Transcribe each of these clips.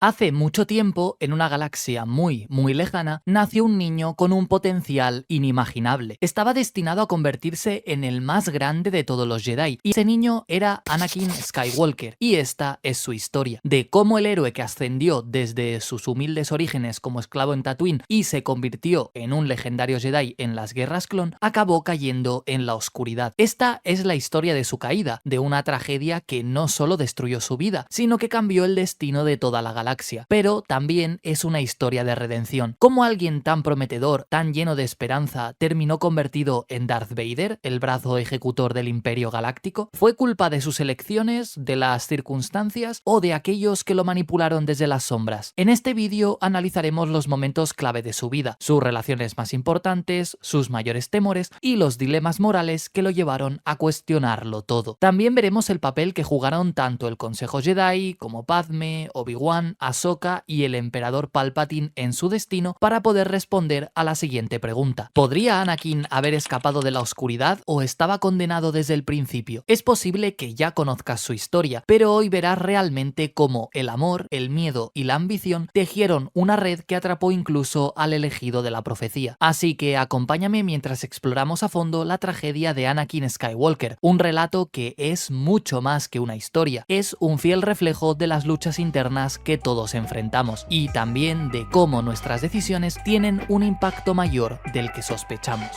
Hace mucho tiempo, en una galaxia muy lejana, nació un niño con un potencial inimaginable. Estaba destinado a convertirse en el más grande de todos los Jedi, y ese niño era Anakin Skywalker, y esta es su historia, de cómo el héroe que ascendió desde sus humildes orígenes como esclavo en Tatooine y se convirtió en un legendario Jedi en las Guerras Clon, acabó cayendo en la oscuridad. Esta es la historia de su caída, de una tragedia que no solo destruyó su vida, sino que cambió el destino de toda la galaxia. Pero también es una historia de redención. ¿Cómo alguien tan prometedor, tan lleno de esperanza, terminó convertido en Darth Vader, el brazo ejecutor del Imperio Galáctico? ¿Fue culpa de sus elecciones, de las circunstancias o de aquellos que lo manipularon desde las sombras? En este vídeo analizaremos los momentos clave de su vida, sus relaciones más importantes, sus mayores temores y los dilemas morales que lo llevaron a cuestionarlo todo. También veremos el papel que jugaron tanto el Consejo Jedi como Padme, Obi-Wan, Ahsoka y el Emperador Palpatine en su destino para poder responder a la siguiente pregunta. ¿Podría Anakin haber escapado de la oscuridad o estaba condenado desde el principio? Es posible que ya conozcas su historia, pero hoy verás realmente cómo el amor, el miedo y la ambición tejieron una red que atrapó incluso al elegido de la profecía. Así que acompáñame mientras exploramos a fondo la tragedia de Anakin Skywalker, un relato que es mucho más que una historia, es un fiel reflejo de las luchas internas que todos enfrentamos y también de cómo nuestras decisiones tienen un impacto mayor del que sospechamos.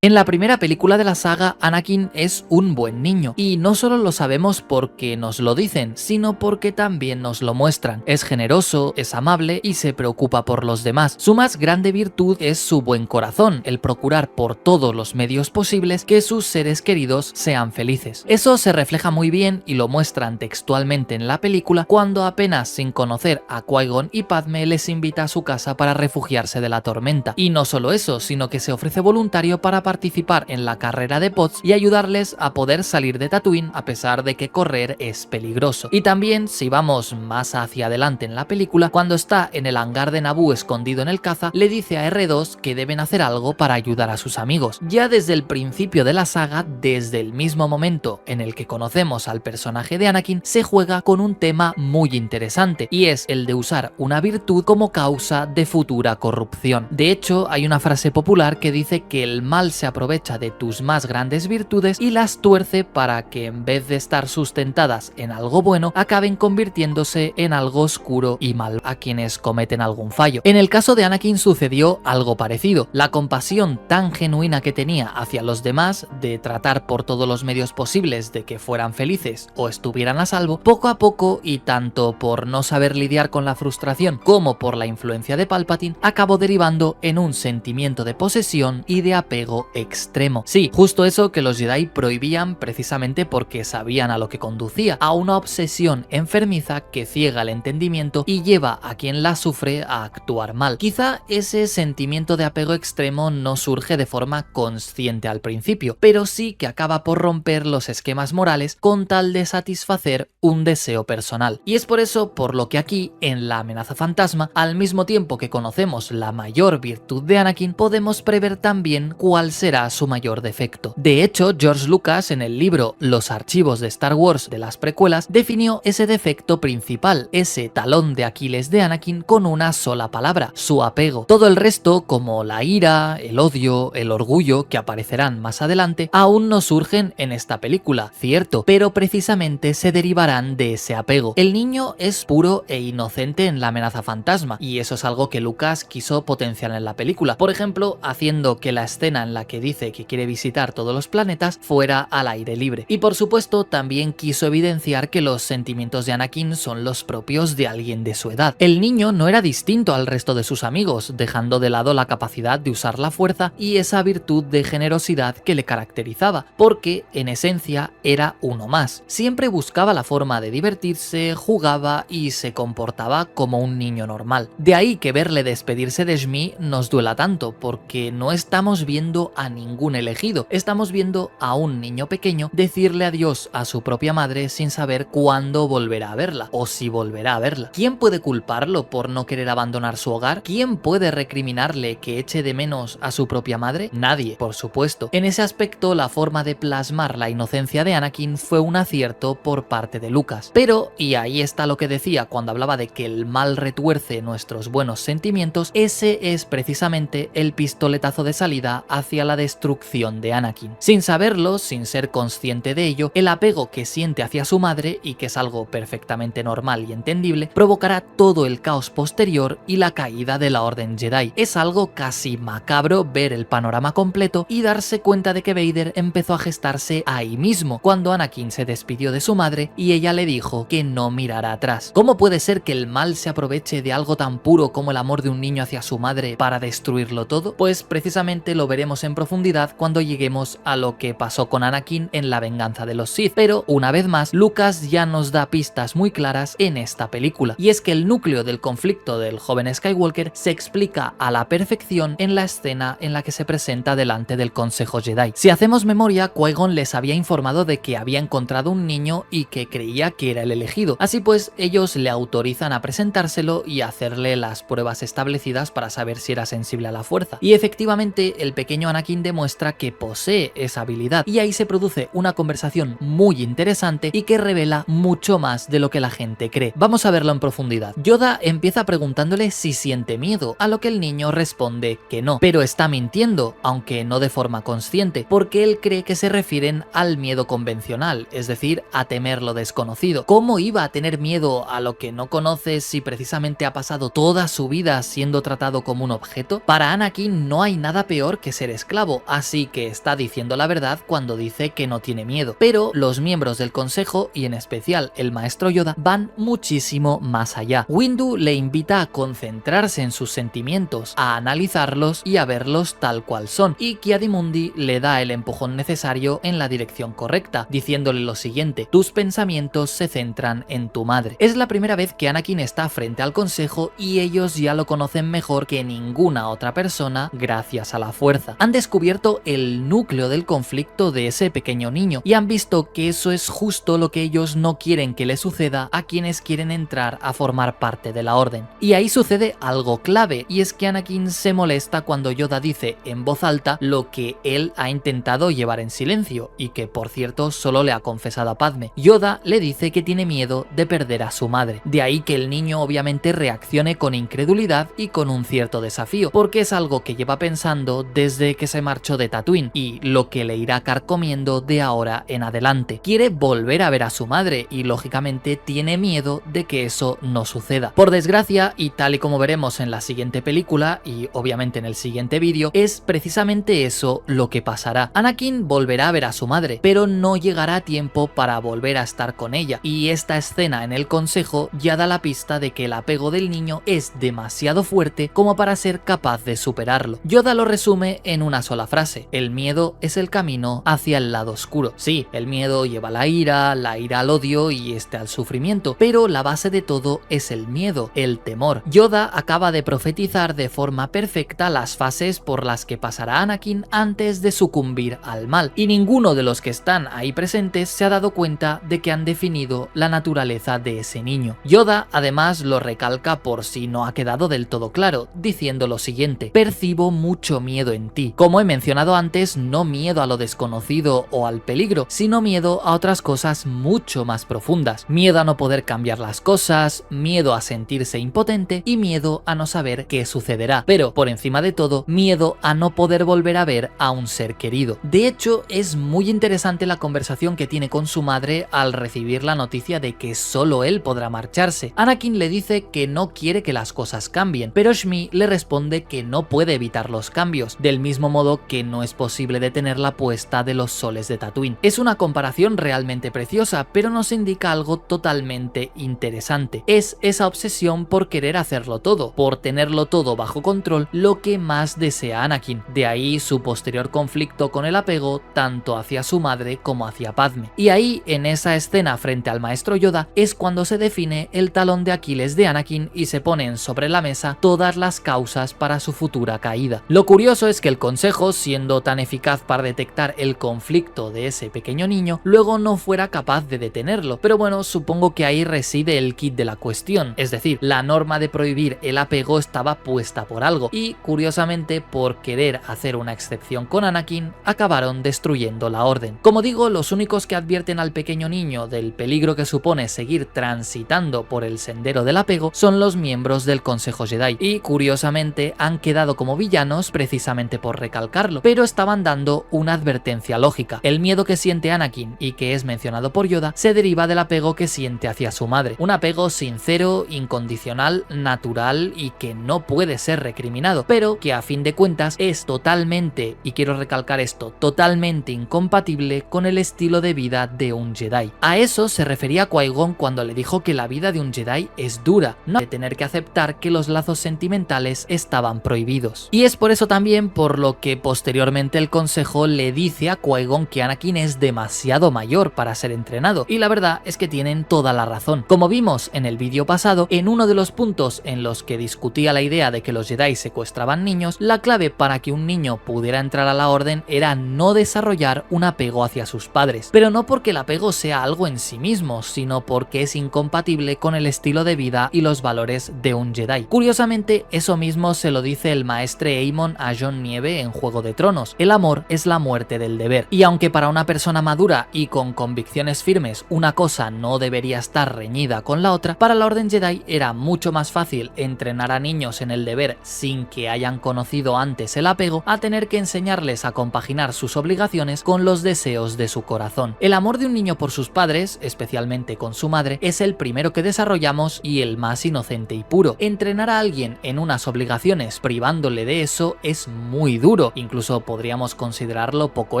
En la primera película de la saga, Anakin es un buen niño, y no solo lo sabemos porque nos lo dicen, sino porque también nos lo muestran. Es generoso, es amable y se preocupa por los demás. Su más grande virtud es su buen corazón, el procurar por todos los medios posibles que sus seres queridos sean felices. Eso se refleja muy bien y lo muestran textualmente en la película cuando apenas sin conocer a Qui-Gon y Padme les invita a su casa para refugiarse de la tormenta. Y no solo eso, sino que se ofrece voluntario para participar en la carrera de pods y ayudarles a poder salir de Tatooine a pesar de que correr es peligroso. Y también, si vamos más hacia adelante en la película, cuando está en el hangar de Naboo escondido en el caza, le dice a R2 que deben hacer algo para ayudar a sus amigos. Ya desde el principio de la saga, desde el mismo momento en el que conocemos al personaje de Anakin, se juega con un tema muy interesante, y es el de usar una virtud como causa de futura corrupción. De hecho, hay una frase popular que dice que el mal se aprovecha de tus más grandes virtudes y las tuerce para que en vez de estar sustentadas en algo bueno, acaben convirtiéndose en algo oscuro y mal a quienes cometen algún fallo. En el caso de Anakin sucedió algo parecido. La compasión tan genuina que tenía hacia los demás, de tratar por todos los medios posibles de que fueran felices o estuvieran a salvo, poco a poco, y tanto por no saber lidiar con la frustración como por la influencia de Palpatine, acabó derivando en un sentimiento de posesión y de apego extremo. Sí, justo eso que los Jedi prohibían precisamente porque sabían a lo que conducía, a una obsesión enfermiza que ciega el entendimiento y lleva a quien la sufre a actuar mal. Quizá ese sentimiento de apego extremo no surge de forma consciente al principio, pero sí que acaba por romper los esquemas morales con tal de satisfacer un deseo personal. Y es por eso por lo que aquí, en La amenaza fantasma, al mismo tiempo que conocemos la mayor virtud de Anakin, podemos prever también cuál será su mayor defecto. De hecho, George Lucas, en el libro Los archivos de Star Wars de las precuelas, definió ese defecto principal, ese talón de Aquiles de Anakin, con una sola palabra: su apego. Todo el resto, como la ira, el odio, el orgullo, que aparecerán más adelante, aún no surgen en esta película, cierto, pero precisamente se derivarán de ese apego. El niño es puro e inocente en La amenaza fantasma, y eso es algo que Lucas quiso potenciar en la película, por ejemplo, haciendo que la escena en la que dice que quiere visitar todos los planetas fuera al aire libre. Y por supuesto también quiso evidenciar que los sentimientos de Anakin son los propios de alguien de su edad. El niño no era distinto al resto de sus amigos, dejando de lado la capacidad de usar la fuerza y esa virtud de generosidad que le caracterizaba, porque en esencia era uno más. Siempre buscaba la forma de divertirse, jugaba y se comportaba como un niño normal. De ahí que verle despedirse de Shmi nos duela tanto, porque no estamos viendo a ningún elegido. Estamos viendo a un niño pequeño decirle adiós a su propia madre sin saber cuándo volverá a verla o si volverá a verla. ¿Quién puede culparlo por no querer abandonar su hogar? ¿Quién puede recriminarle que eche de menos a su propia madre? Nadie, por supuesto. En ese aspecto, la forma de plasmar la inocencia de Anakin fue un acierto por parte de Lucas. Pero, y ahí está lo que decía cuando hablaba de que el mal retuerce nuestros buenos sentimientos, ese es precisamente el pistoletazo de salida hacia la destrucción de Anakin. Sin saberlo, sin ser consciente de ello, el apego que siente hacia su madre, y que es algo perfectamente normal y entendible, provocará todo el caos posterior y la caída de la Orden Jedi. Es algo casi macabro ver el panorama completo y darse cuenta de que Vader empezó a gestarse ahí mismo, cuando Anakin se despidió de su madre y ella le dijo que no mirara atrás. ¿Cómo puede ser que el mal se aproveche de algo tan puro como el amor de un niño hacia su madre para destruirlo todo? Pues precisamente lo veremos en profundidad cuando lleguemos a lo que pasó con Anakin en La venganza de los Sith, pero una vez más Lucas ya nos da pistas muy claras en esta película, y es que el núcleo del conflicto del joven Skywalker se explica a la perfección en la escena en la que se presenta delante del Consejo Jedi. Si hacemos memoria, Qui-Gon les había informado de que había encontrado un niño y que creía que era el elegido, así pues ellos le autorizan a presentárselo y hacerle las pruebas establecidas para saber si era sensible a la fuerza, y efectivamente el pequeño Anakin demuestra que posee esa habilidad, y ahí se produce una conversación muy interesante y que revela mucho más de lo que la gente cree. Vamos a verlo en profundidad. Yoda empieza preguntándole si siente miedo, a lo que el niño responde que no, pero está mintiendo, aunque no de forma consciente, porque él cree que se refieren al miedo convencional, es decir, a temer lo desconocido. ¿Cómo iba a tener miedo a lo que no conoce si precisamente ha pasado toda su vida siendo tratado como un objeto? Para Anakin no hay nada peor que ser esclavo, así que está diciendo la verdad cuando dice que no tiene miedo. Pero los miembros del consejo, y en especial el maestro Yoda, van muchísimo más allá. Windu le invita a concentrarse en sus sentimientos, a analizarlos y a verlos tal cual son, y Ki-Adi-Mundi le da el empujón necesario en la dirección correcta, diciéndole lo siguiente: tus pensamientos se centran en tu madre. Es la primera vez que Anakin está frente al consejo y ellos ya lo conocen mejor que ninguna otra persona gracias a la fuerza. Han descubierto el núcleo del conflicto de ese pequeño niño y han visto que eso es justo lo que ellos no quieren que le suceda a quienes quieren entrar a formar parte de la orden. Y ahí sucede algo clave, y es que Anakin se molesta cuando Yoda dice en voz alta lo que él ha intentado llevar en silencio, y que por cierto solo le ha confesado a Padme. Yoda le dice que tiene miedo de perder a su madre. De ahí que el niño obviamente reaccione con incredulidad y con un cierto desafío, porque es algo que lleva pensando desde que se marchó de Tatooine y lo que le irá carcomiendo de ahora en adelante. Quiere volver a ver a su madre y lógicamente tiene miedo de que eso no suceda. Por desgracia, y tal y como veremos en la siguiente película y obviamente en el siguiente vídeo, es precisamente eso lo que pasará. Anakin volverá a ver a su madre, pero no llegará a tiempo para volver a estar con ella, y esta escena en el consejo ya da la pista de que el apego del niño es demasiado fuerte como para ser capaz de superarlo. Yoda lo resume en una sola frase: el miedo es el camino hacia el lado oscuro. Sí, el miedo lleva a la ira al odio y al sufrimiento, pero la base de todo es el miedo, el temor. Yoda acaba de profetizar de forma perfecta las fases por las que pasará Anakin antes de sucumbir al mal, y ninguno de los que están ahí presentes se ha dado cuenta de que han definido la naturaleza de ese niño. Yoda además lo recalca por si no ha quedado del todo claro, diciendo lo siguiente: percibo mucho miedo en ti. Como he mencionado antes, no miedo a lo desconocido o al peligro, sino miedo a otras cosas mucho más profundas. Miedo a no poder cambiar las cosas, miedo a sentirse impotente y miedo a no saber qué sucederá. Pero por encima de todo, miedo a no poder volver a ver a un ser querido. De hecho, es muy interesante la conversación que tiene con su madre al recibir la noticia de que solo él podrá marcharse. Anakin le dice que no quiere que las cosas cambien, pero Shmi le responde que no puede evitar los cambios, del mismo modo que no es posible detener la puesta de los soles de Tatooine. Es una comparación realmente preciosa, pero nos indica algo totalmente interesante. Es esa obsesión por querer hacerlo todo, por tenerlo todo bajo control, lo que más desea Anakin. De ahí su posterior conflicto con el apego tanto hacia su madre como hacia Padme. Y ahí, en esa escena frente al maestro Yoda, es cuando se define el talón de Aquiles de Anakin y se ponen sobre la mesa todas las causas para su futura caída. Lo curioso es que el consejo consejo, siendo tan eficaz para detectar el conflicto de ese pequeño niño, luego no fuera capaz de detenerlo. Pero bueno, supongo que ahí reside el kit de la cuestión, es decir, la norma de prohibir el apego estaba puesta por algo y, curiosamente, por querer hacer una excepción con Anakin, acabaron destruyendo la orden. Como digo, los únicos que advierten al pequeño niño del peligro que supone seguir transitando por el sendero del apego son los miembros del Consejo Jedi y, curiosamente, han quedado como villanos precisamente por recalcarlo, pero estaban dando una advertencia lógica. El miedo que siente Anakin y que es mencionado por Yoda se deriva del apego que siente hacia su madre, un apego sincero, incondicional, natural y que no puede ser recriminado, pero que a fin de cuentas es totalmente, y quiero recalcar esto, totalmente incompatible con el estilo de vida de un Jedi. A eso se refería Qui-Gon cuando le dijo que la vida de un Jedi es dura, no de tener que aceptar que los lazos sentimentales estaban prohibidos. Y es por eso también por lo que posteriormente el Consejo le dice a Qui-Gon que Anakin es demasiado mayor para ser entrenado, y la verdad es que tienen toda la razón. Como vimos en el vídeo pasado, en uno de los puntos en los que discutía la idea de que los Jedi secuestraban niños, la clave para que un niño pudiera entrar a la orden era no desarrollar un apego hacia sus padres, pero no porque el apego sea algo en sí mismo, sino porque es incompatible con el estilo de vida y los valores de un Jedi. Curiosamente, eso mismo se lo dice el maestre Aemon a Jon Nieve en Juego de Tronos: el amor es la muerte del deber. Y aunque para una persona madura y con convicciones firmes una cosa no debería estar reñida con la otra, para la Orden Jedi era mucho más fácil entrenar a niños en el deber sin que hayan conocido antes el apego, a tener que enseñarles a compaginar sus obligaciones con los deseos de su corazón. El amor de un niño por sus padres, especialmente con su madre, es el primero que desarrollamos y el más inocente y puro. Entrenar a alguien en unas obligaciones privándole de eso es muy duro, incluso podríamos considerarlo poco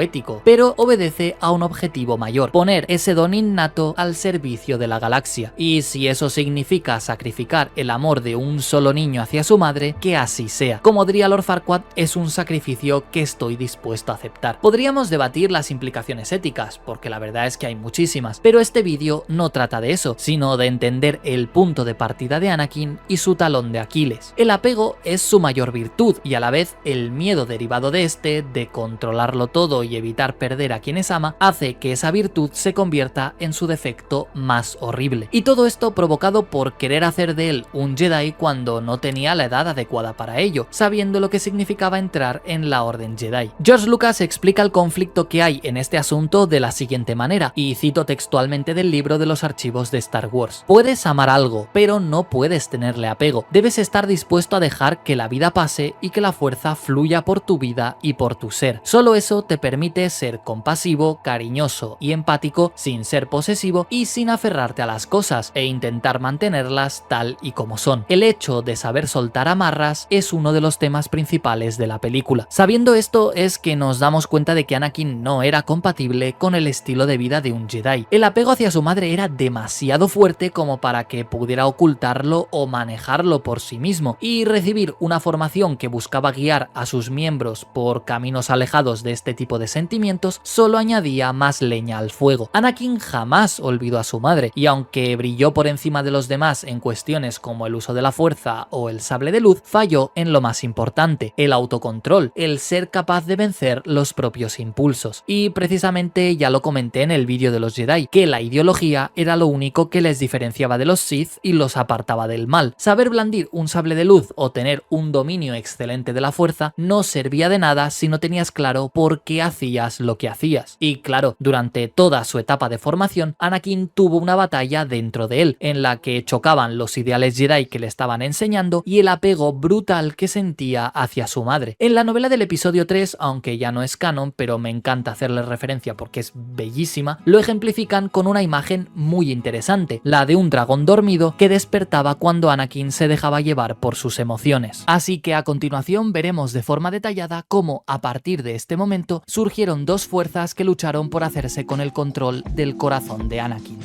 ético, pero obedece a un objetivo mayor: poner ese don innato al servicio de la galaxia. Y si eso significa sacrificar el amor de un solo niño hacia su madre, que así sea. Como diría Lord Farquaad, es un sacrificio que estoy dispuesto a aceptar. Podríamos debatir las implicaciones éticas, porque la verdad es que hay muchísimas, pero este vídeo no trata de eso, sino de entender el punto de partida de Anakin y su talón de Aquiles. El apego es su mayor virtud y a la vez el miedo derivado de este, de controlarlo todo y evitar perder a quienes ama, hace que esa virtud se convierta en su defecto más horrible. Y todo esto provocado por querer hacer de él un Jedi cuando no tenía la edad adecuada para ello, sabiendo lo que significaba entrar en la Orden Jedi. George Lucas explica el conflicto que hay en este asunto de la siguiente manera, y cito textualmente del libro de los archivos de Star Wars: puedes amar algo, pero no puedes tenerle apego. Debes estar dispuesto a dejar que la vida pase y que la fuerza fluya por tu vida y por tu ser. Solo eso te permite ser compasivo, cariñoso y empático, sin ser posesivo y sin aferrarte a las cosas, e intentar mantenerlas tal y como son. El hecho de saber soltar amarras es uno de los temas principales de la película. Sabiendo esto es que nos damos cuenta de que Anakin no era compatible con el estilo de vida de un Jedi. El apego hacia su madre era demasiado fuerte como para que pudiera ocultarlo o manejarlo por sí mismo, y recibir una formación que buscaba guiar a sus miembros por caminos alejados de este tipo de sentimientos solo añadía más leña al fuego. Anakin jamás olvidó a su madre, y aunque brilló por encima de los demás en cuestiones como el uso de la fuerza o el sable de luz, falló en lo más importante: el autocontrol, el ser capaz de vencer los propios impulsos. Y precisamente ya lo comenté en el vídeo de los Jedi, que la ideología era lo único que les diferenciaba de los Sith y los apartaba del mal. Saber blandir un sable de luz o tener un dominio excelente de la fuerza no servía de nada si no tenías claro por qué hacías lo que hacías. Y claro, durante toda su etapa de formación, Anakin tuvo una batalla dentro de él, en la que chocaban los ideales Jedi que le estaban enseñando y el apego brutal que sentía hacia su madre. En la novela del episodio 3, aunque ya no es canon, pero me encanta hacerle referencia porque es bellísima, lo ejemplifican con una imagen muy interesante, la de un dragón dormido que despertaba cuando Anakin se dejaba llevar por sus emociones. Así que a continuación veremos de forma detallada cómo a partir de este momento surgieron dos fuerzas que lucharon por hacerse con el control del corazón de Anakin.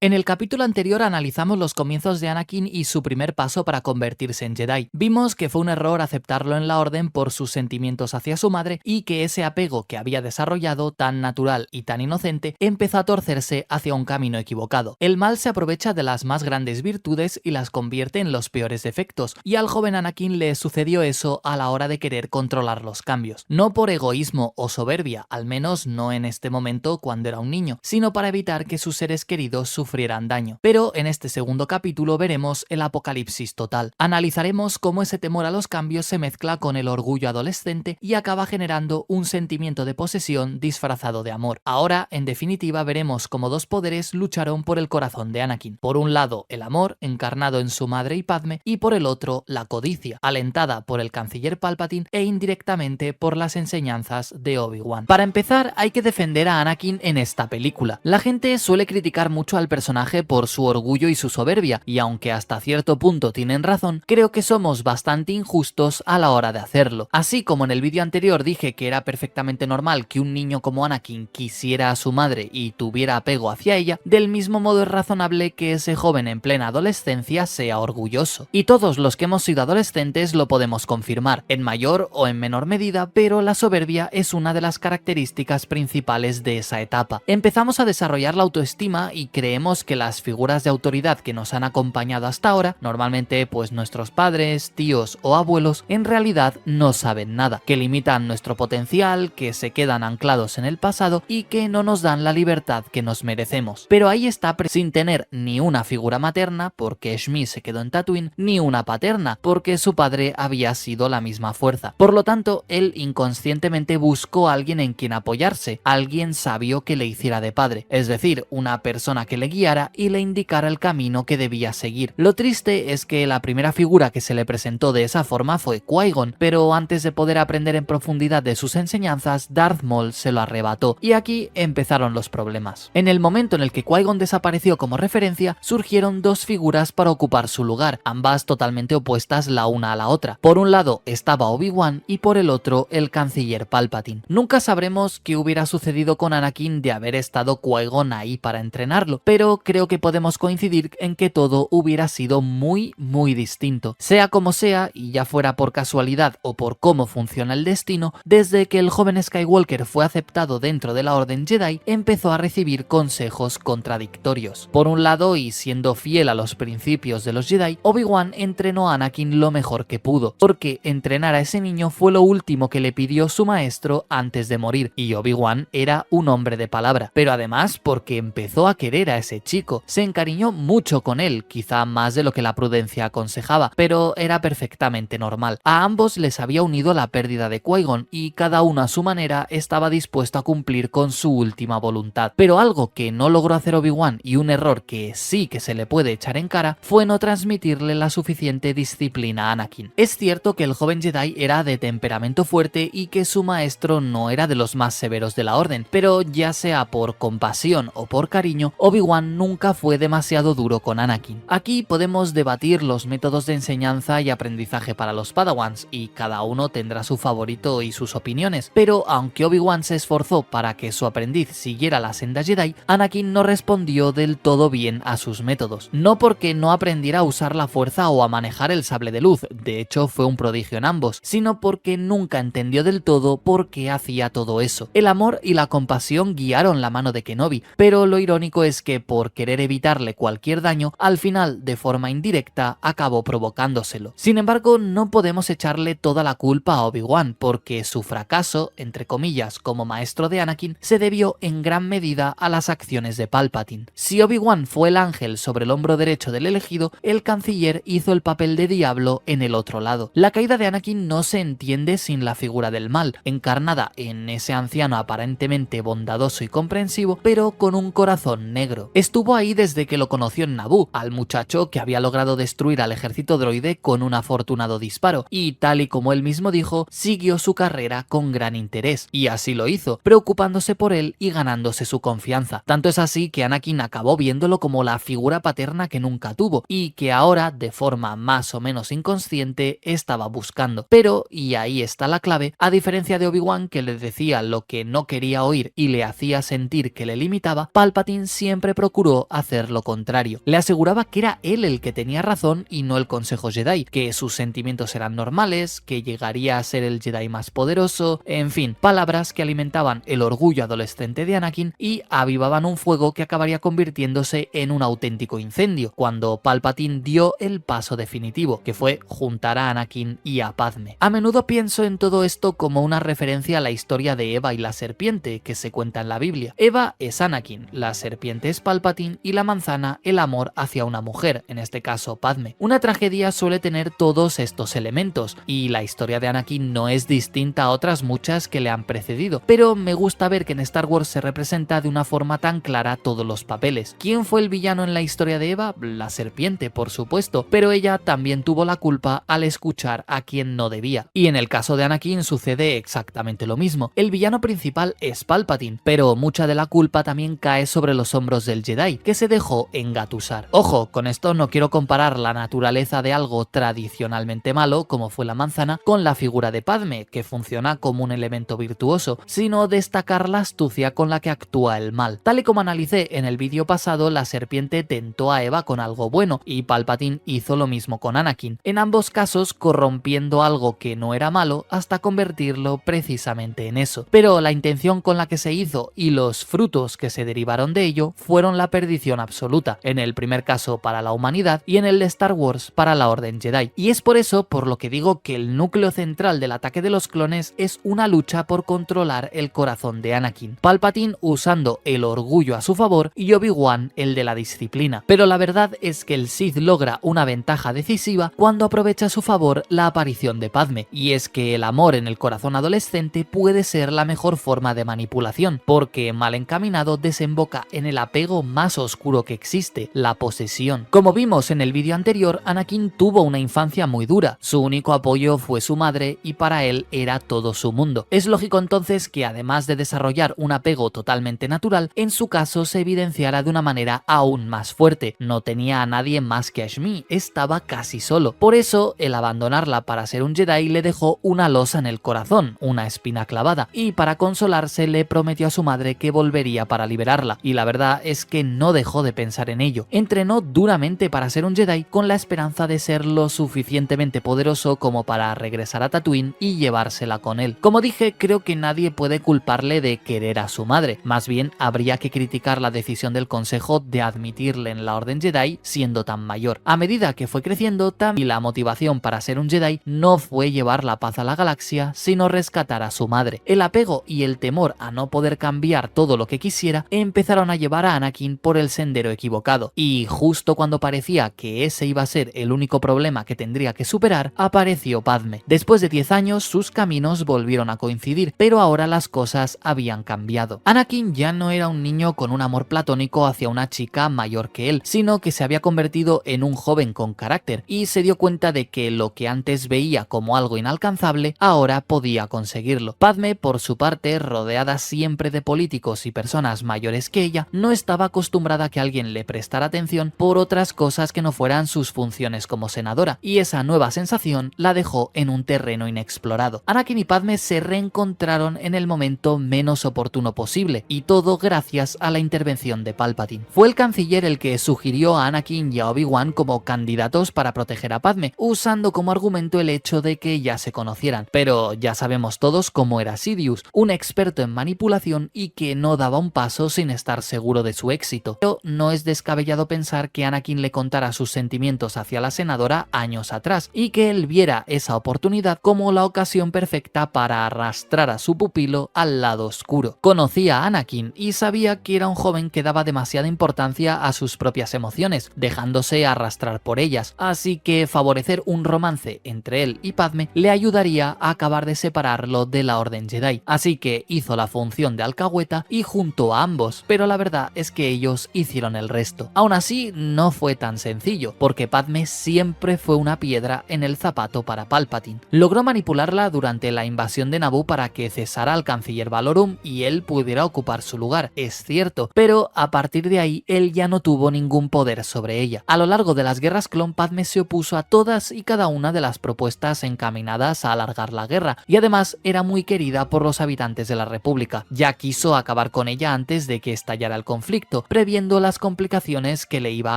En el capítulo anterior analizamos los comienzos de Anakin y su primer paso para convertirse en Jedi. Vimos que fue un error aceptarlo en la Orden por sus sentimientos hacia su madre y que ese apego que había desarrollado, tan natural y tan inocente, empezó a torcerse hacia un camino equivocado. El mal se aprovecha de las más grandes virtudes y las convierte en los peores defectos, y al joven Anakin le sucedió eso a la hora de querer controlar los cambios. No por egoísmo o soberbia, al menos no en este momento cuando era un niño, sino para evitar que sus seres queridos sufrieran daño. Pero en este segundo capítulo veremos el apocalipsis total. Analizaremos cómo ese temor a los cambios se mezcla con el orgullo adolescente y acaba generando un sentimiento de posesión disfrazado de amor. Ahora, en definitiva, veremos cómo dos poderes lucharon por el corazón de Anakin. Por un lado, el amor, encarnado en su madre y Padme, y por el otro, la codicia, alentada por el canciller Palpatine e indirectamente por las enseñanzas de Obi-Wan. Para empezar, hay que defender a Anakin en esta película. La gente suele criticar mucho al personaje por su orgullo y su soberbia, y aunque hasta cierto punto tienen razón, creo que somos bastante injustos a la hora de hacerlo. Así como en el vídeo anterior dije que era perfectamente normal que un niño como Anakin quisiera a su madre y tuviera apego hacia ella, del mismo modo es razonable que ese joven en plena adolescencia sea orgulloso. Y todos los que hemos sido adolescentes lo podemos confirmar, en mayor o en menor medida, pero la soberbia es una de las características principales de esa etapa. Empezamos a desarrollar la autoestima y creemos que las figuras de autoridad que nos han acompañado hasta ahora, normalmente pues nuestros padres, tíos o abuelos, en realidad no saben nada, que limitan nuestro potencial, que se quedan anclados en el pasado y que no nos dan la libertad que nos merecemos. Pero ahí está, sin tener ni una figura materna, porque Shmi se quedó en Tatooine, ni una paterna, porque su padre había sido la misma fuerza. Por lo tanto, él inconscientemente buscó a alguien en quien apoyarse, alguien sabio que le hiciera de padre, es decir, una persona que le guiara y le indicara el camino que debía seguir. Lo triste es que la primera figura que se le presentó de esa forma fue Qui-Gon, pero antes de poder aprender en profundidad de sus enseñanzas, Darth Maul se lo arrebató, y aquí empezaron los problemas. En el momento en el que Qui-Gon desapareció como referencia, surgieron dos figuras para ocupar su lugar, ambas totalmente opuestas la una a la otra. Por un lado estaba Obi-Wan y por el otro el canciller Palpatine. Nunca sabremos qué hubiera sucedido con Anakin de haber estado Qui-Gon ahí para entrenarlo, pero creo que podemos coincidir en que todo hubiera sido muy distinto. Sea como sea, y ya fuera por casualidad o por cómo funciona el destino, desde que el joven Skywalker fue aceptado dentro de la Orden Jedi, empezó a recibir consejos contradictorios. Por un lado, y siendo fiel a los principios de los Jedi, Obi-Wan entrenó a Anakin lo mejor que pudo, porque entrenar a ese niño fue lo último que le pidió su maestro antes de morir, y Obi-Wan era un hombre de palabra, pero además porque empezó a querer a ese chico, se encariñó mucho con él, quizá más de lo que la prudencia aconsejaba, pero era perfectamente normal. A ambos les había unido la pérdida de Qui-Gon y cada uno a su manera estaba dispuesto a cumplir con su última voluntad. Pero algo que no logró hacer Obi-Wan, y un error que sí que se le puede echar en cara, fue no transmitirle la suficiente disciplina a Anakin. Es cierto que el joven Jedi era de temperamento fuerte y que su maestro no era de los más severos de la orden, pero ya sea por compasión o por cariño, Obi-Wan nunca fue demasiado duro con Anakin. Aquí podemos debatir los métodos de enseñanza y aprendizaje para los Padawans, y cada uno tendrá su favorito y sus opiniones, pero aunque Obi-Wan se esforzó para que su aprendiz siguiera la senda Jedi, Anakin no respondió del todo bien a sus métodos. No porque no aprendiera a usar la fuerza o a manejar el sable de luz, de hecho fue un prodigio en ambos, sino porque nunca entendió del todo por qué hacía todo eso. El amor y la compasión guiaron la mano de Kenobi, pero lo irónico es que por querer evitarle cualquier daño, al final, de forma indirecta, acabó provocándoselo. Sin embargo, no podemos echarle toda la culpa a Obi-Wan, porque su fracaso, entre comillas, como maestro de Anakin, se debió en gran medida a las acciones de Palpatine. Si Obi-Wan fue el ángel sobre el hombro derecho del elegido, el canciller hizo el papel de diablo en el otro lado. La caída de Anakin no se entiende sin la figura del mal, encarnada en ese anciano aparentemente bondadoso y comprensivo, pero con un corazón negro. Estuvo ahí desde que lo conoció en Naboo, al muchacho que había logrado destruir al ejército droide con un afortunado disparo, y tal y como él mismo dijo, siguió su carrera con gran interés, y así lo hizo, preocupándose por él y ganándose su confianza. Tanto es así que Anakin acabó viéndolo como la figura paterna que nunca tuvo, y que ahora, de forma más o menos inconsciente, estaba buscando. Pero, y ahí está la clave, a diferencia de Obi-Wan, que le decía lo que no quería oír y le hacía sentir que le limitaba, Palpatine siempre procuró procuró hacer lo contrario. Le aseguraba que era él el que tenía razón y no el Consejo Jedi, que sus sentimientos eran normales, que llegaría a ser el Jedi más poderoso, en fin, palabras que alimentaban el orgullo adolescente de Anakin y avivaban un fuego que acabaría convirtiéndose en un auténtico incendio, cuando Palpatine dio el paso definitivo, que fue juntar a Anakin y a Padme. A menudo pienso en todo esto como una referencia a la historia de Eva y la serpiente que se cuenta en la Biblia. Eva es Anakin, la serpiente es Palpatine y la manzana el amor hacia una mujer, en este caso Padme. Una tragedia suele tener todos estos elementos y la historia de Anakin no es distinta a otras muchas que le han precedido, pero me gusta ver que en Star Wars se representa de una forma tan clara todos los papeles. ¿Quién fue el villano en la historia de Eva? La serpiente, por supuesto, pero ella también tuvo la culpa al escuchar a quien no debía. Y en el caso de Anakin sucede exactamente lo mismo. El villano principal es Palpatine, pero mucha de la culpa también cae sobre los hombros del Jedi, que se dejó engatusar. Ojo, con esto no quiero comparar la naturaleza de algo tradicionalmente malo, como fue la manzana, con la figura de Padme, que funciona como un elemento virtuoso, sino destacar la astucia con la que actúa el mal. Tal y como analicé en el vídeo pasado, la serpiente tentó a Eva con algo bueno, y Palpatine hizo lo mismo con Anakin, en ambos casos corrompiendo algo que no era malo hasta convertirlo precisamente en eso. Pero la intención con la que se hizo y los frutos que se derivaron de ello fueron la perdición absoluta, en el primer caso para la humanidad y en el de Star Wars para la Orden Jedi. Y es por eso por lo que digo que el núcleo central del ataque de los clones es una lucha por controlar el corazón de Anakin. Palpatine usando el orgullo a su favor y Obi-Wan el de la disciplina. Pero la verdad es que el Sith logra una ventaja decisiva cuando aprovecha a su favor la aparición de Padme, y es que el amor en el corazón adolescente puede ser la mejor forma de manipulación, porque mal encaminado desemboca en el apego más oscuro que existe, la posesión. Como vimos en el vídeo anterior, Anakin tuvo una infancia muy dura, su único apoyo fue su madre y para él era todo su mundo. Es lógico entonces que además de desarrollar un apego totalmente natural, en su caso se evidenciara de una manera aún más fuerte. No tenía a nadie más que a Shmi, estaba casi solo. Por eso, el abandonarla para ser un Jedi le dejó una losa en el corazón, una espina clavada, y para consolarse le prometió a su madre que volvería para liberarla, y la verdad es que no dejó de pensar en ello. Entrenó duramente para ser un Jedi con la esperanza de ser lo suficientemente poderoso como para regresar a Tatooine y llevársela con él. Como dije, creo que nadie puede culparle de querer a su madre, más bien habría que criticar la decisión del Consejo de admitirle en la Orden Jedi siendo tan mayor. A medida que fue creciendo, también la motivación para ser un Jedi no fue llevar la paz a la galaxia, sino rescatar a su madre. El apego y el temor a no poder cambiar todo lo que quisiera empezaron a llevar a Anakin por el sendero equivocado, y justo cuando parecía que ese iba a ser el único problema que tendría que superar, apareció Padme. Después de 10 años, sus caminos volvieron a coincidir, pero ahora las cosas habían cambiado. Anakin ya no era un niño con un amor platónico hacia una chica mayor que él, sino que se había convertido en un joven con carácter, y se dio cuenta de que lo que antes veía como algo inalcanzable, ahora podía conseguirlo. Padme, por su parte, rodeada siempre de políticos y personas mayores que ella, no estaba acostumbrada a que alguien le prestara atención por otras cosas que no fueran sus funciones como senadora, y esa nueva sensación la dejó en un terreno inexplorado. Anakin y Padme se reencontraron en el momento menos oportuno posible, y todo gracias a la intervención de Palpatine. Fue el canciller el que sugirió a Anakin y a Obi-Wan como candidatos para proteger a Padme, usando como argumento el hecho de que ya se conocieran. Pero ya sabemos todos cómo era Sidious, un experto en manipulación y que no daba un paso sin estar seguro de su éxito. Pero no es descabellado pensar que Anakin le contara sus sentimientos hacia la senadora años atrás, y que él viera esa oportunidad como la ocasión perfecta para arrastrar a su pupilo al lado oscuro. Conocía a Anakin y sabía que era un joven que daba demasiada importancia a sus propias emociones, dejándose arrastrar por ellas, así que favorecer un romance entre él y Padme le ayudaría a acabar de separarlo de la Orden Jedi, así que hizo la función de alcahueta y juntó a ambos, pero la verdad es que ellos hicieron el resto. Aún así, no fue tan sencillo, porque Padme siempre fue una piedra en el zapato para Palpatine. Logró manipularla durante la invasión de Naboo para que cesara al canciller Valorum y él pudiera ocupar su lugar, es cierto, pero a partir de ahí él ya no tuvo ningún poder sobre ella. A lo largo de las guerras clon, Padme se opuso a todas y cada una de las propuestas encaminadas a alargar la guerra, y además era muy querida por los habitantes de la República. Ya quiso acabar con ella antes de que estallara el conflicto, previendo las complicaciones que le iba a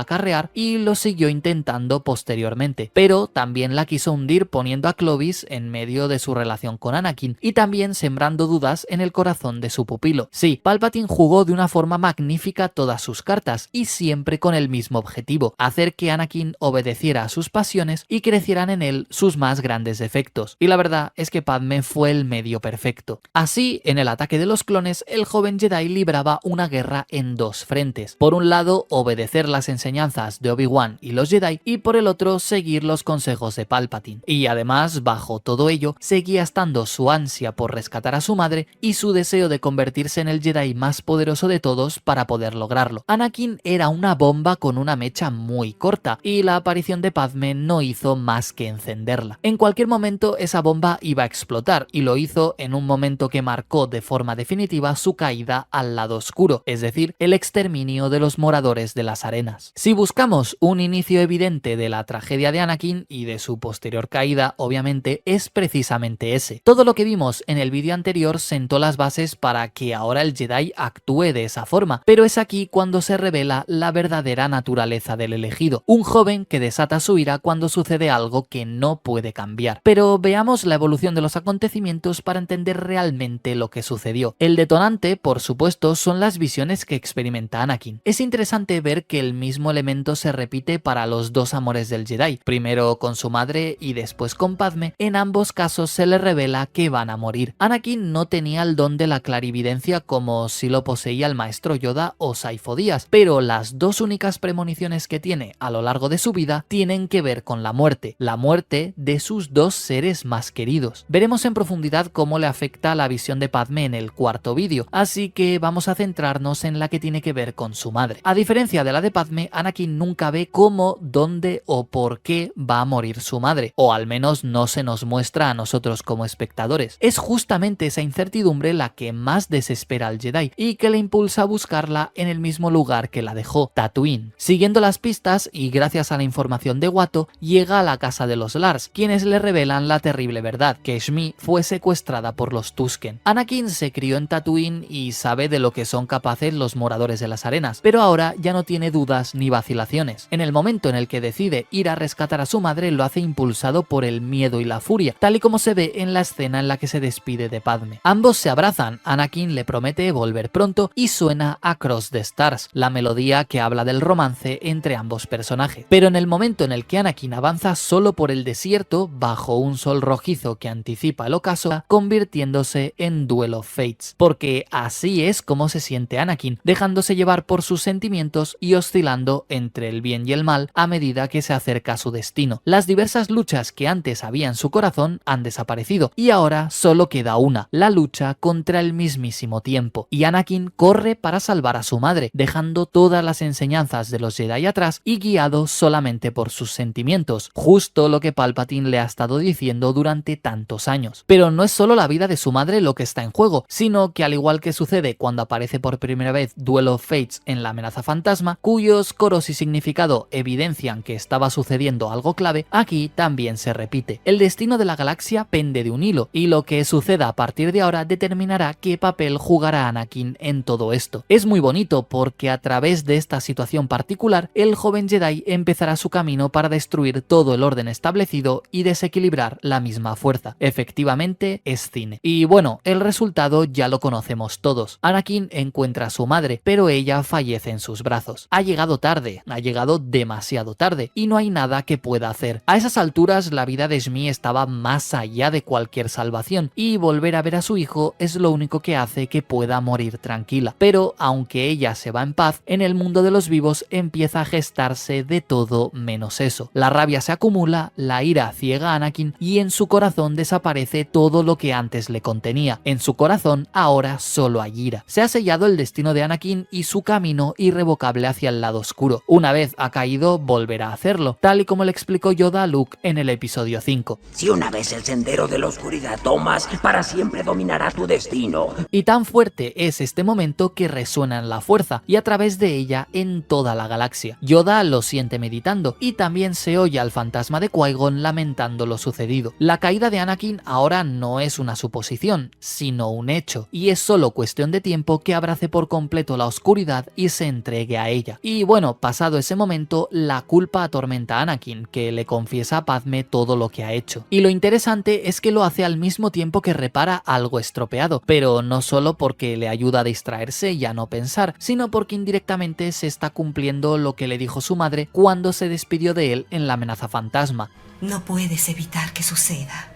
acarrear, y lo siguió intentando posteriormente, pero también la quiso hundir poniendo a Clovis en medio de su relación con Anakin y también sembrando dudas en el corazón de su pupilo. Sí, Palpatine jugó de una forma magnífica todas sus cartas y siempre con el mismo objetivo: hacer que Anakin obedeciera a sus pasiones y crecieran en él sus más grandes defectos. Y la verdad es que Padmé fue el medio perfecto. Así, en el ataque de los clones, el joven Jedi libraba una guerra en dos frentes. Por un lado, obedecer las enseñanzas de Obi-Wan y los Jedi, y por el otro, seguir los consejos de Palpatine. Y además, bajo todo ello, seguía estando su ansia por rescatar a su madre y su deseo de convertirse en el Jedi más poderoso de todos para poder lograrlo. Anakin era una bomba con una mecha muy corta, y la aparición de Padmé no hizo más que encenderla. En cualquier momento esa bomba iba a explotar, y lo hizo en un momento que marcó de forma definitiva su caída al lado oscuro, es decir, el exterminio de los moradores de las arenas. Si buscamos un inicio evidente de la tragedia de Anakin y de su posterior caída, obviamente es precisamente ese. Todo lo que vimos en el vídeo anterior sentó las bases para que ahora el Jedi actúe de esa forma, pero es aquí cuando se revela la verdadera naturaleza del elegido, un joven que desata su ira cuando sucede algo que no puede cambiar. Pero veamos la evolución de los acontecimientos para entender realmente lo que sucedió. El detonante, por supuesto, son las visiones que experimenta Anakin. Es interesante ver que el mismo elemento se repite para los dos amores del Jedi, primero con su madre y después con Padmé. En ambos casos se le revela que van a morir. Anakin no tenía el don de la clarividencia como si lo poseía el maestro Yoda o Saifo Dyas, pero las dos únicas premoniciones que tiene a lo largo de su vida tienen que ver con la muerte de sus dos seres más queridos. Veremos en profundidad cómo le afecta la visión de Padmé en el cuarto vídeo, así que vamos a centrarnos en la que tiene que ver con su madre. A diferencia de la de Padmé, Anakin nunca ve cómo, dónde o por qué va a morir su madre, o al menos no se nos muestra a nosotros como espectadores. Es justamente esa incertidumbre la que más desespera al Jedi y que le impulsa a buscarla en el mismo lugar que la dejó, Tatooine. Siguiendo las pistas y gracias a la información de Watto, llega a la casa de los Lars, quienes le revelan la terrible verdad, que Shmi fue secuestrada por los Tusken. Anakin se crió en Tatooine y sabe de lo que son capaces los moradores de las arenas, pero ahora ya no tiene dudas ni vacilaciones. En el momento en el que decide ir a rescatar a su madre, lo hace impulsado por el miedo y la furia, tal y como se ve en la escena en la que se despide de Padmé. Ambos se abrazan, Anakin le promete volver pronto y suena Across the Stars, la melodía que habla del romance entre ambos personajes. Pero en el momento en el que Anakin avanza solo por el desierto, bajo un sol rojizo que anticipa el ocaso, convirtiéndose en Duel of Fates, porque así es como se siente Anakin, dejándose llevar por sus sentimientos y oscilando entre el bien y el mal a medida que se acerca a su destino. Las diversas luchas que antes había en su corazón han desaparecido y ahora solo queda una, la lucha contra el mismísimo tiempo, y Anakin corre para salvar a su madre, dejando todas las enseñanzas de los Jedi atrás y guiado solamente por sus sentimientos, justo lo que Palpatine le ha estado diciendo durante tantos años. Pero no es solo la vida de su madre lo que está en juego, sino que al igual que sucede cuando aparece por primera vez Duel of Fates en La amenaza fantasma, cuyos coros y significado evidencian que estaba sucediendo algo clave, aquí también se repite. El destino de la galaxia pende de un hilo, y lo que suceda a partir de ahora determinará qué papel jugará Anakin en todo esto. Es muy bonito porque a través de esta situación particular, el joven Jedi empezará su camino para destruir todo el orden establecido y desequilibrar la misma fuerza. Efectivamente, es cine. Y bueno, el resultado ya lo conocemos todos. Anakin encuentra a su madre, pero ella fallece en sus brazos. Ha llegado tarde, ha llegado demasiado tarde, y no hay nada que pueda hacer. A esas alturas, la vida de Shmi estaba más allá de cualquier salvación, y volver a ver a su hijo es lo único que hace que pueda morir tranquila. Pero aunque ella se va en paz, en el mundo de los vivos empieza a gestarse de todo menos eso. La rabia se acumula, la ira ciega a Anakin y en su corazón desaparece todo lo que antes le contenía. En su corazón ahora solo hay ira. Se ha sellado el destino de Anakin y su camino irrevocable hacia el lado oscuro. Una vez ha caído, volverá a hacerlo, tal y como le explicó Yoda a Luke en el episodio 5. Si una vez el sendero de la oscuridad tomas, para siempre dominará tu destino. Y tan fuerte es este momento que resuena en la fuerza y a través de ella en toda la galaxia. Yoda lo siente meditando y también se oye al fantasma de Qui-Gon lamentando lo sucedido. La caída de Anakin ahora no es una suposición, sino un hecho, y es solo cuestión de tiempo que abrace por completo la oscuridad oscuridad y se entregue a ella. Y bueno, pasado ese momento, la culpa atormenta a Anakin, que le confiesa a Padme todo lo que ha hecho. Y lo interesante es que lo hace al mismo tiempo que repara algo estropeado, pero no solo porque le ayuda a distraerse y a no pensar, sino porque indirectamente se está cumpliendo lo que le dijo su madre cuando se despidió de él en la amenaza fantasma. No puedes evitar que suceda,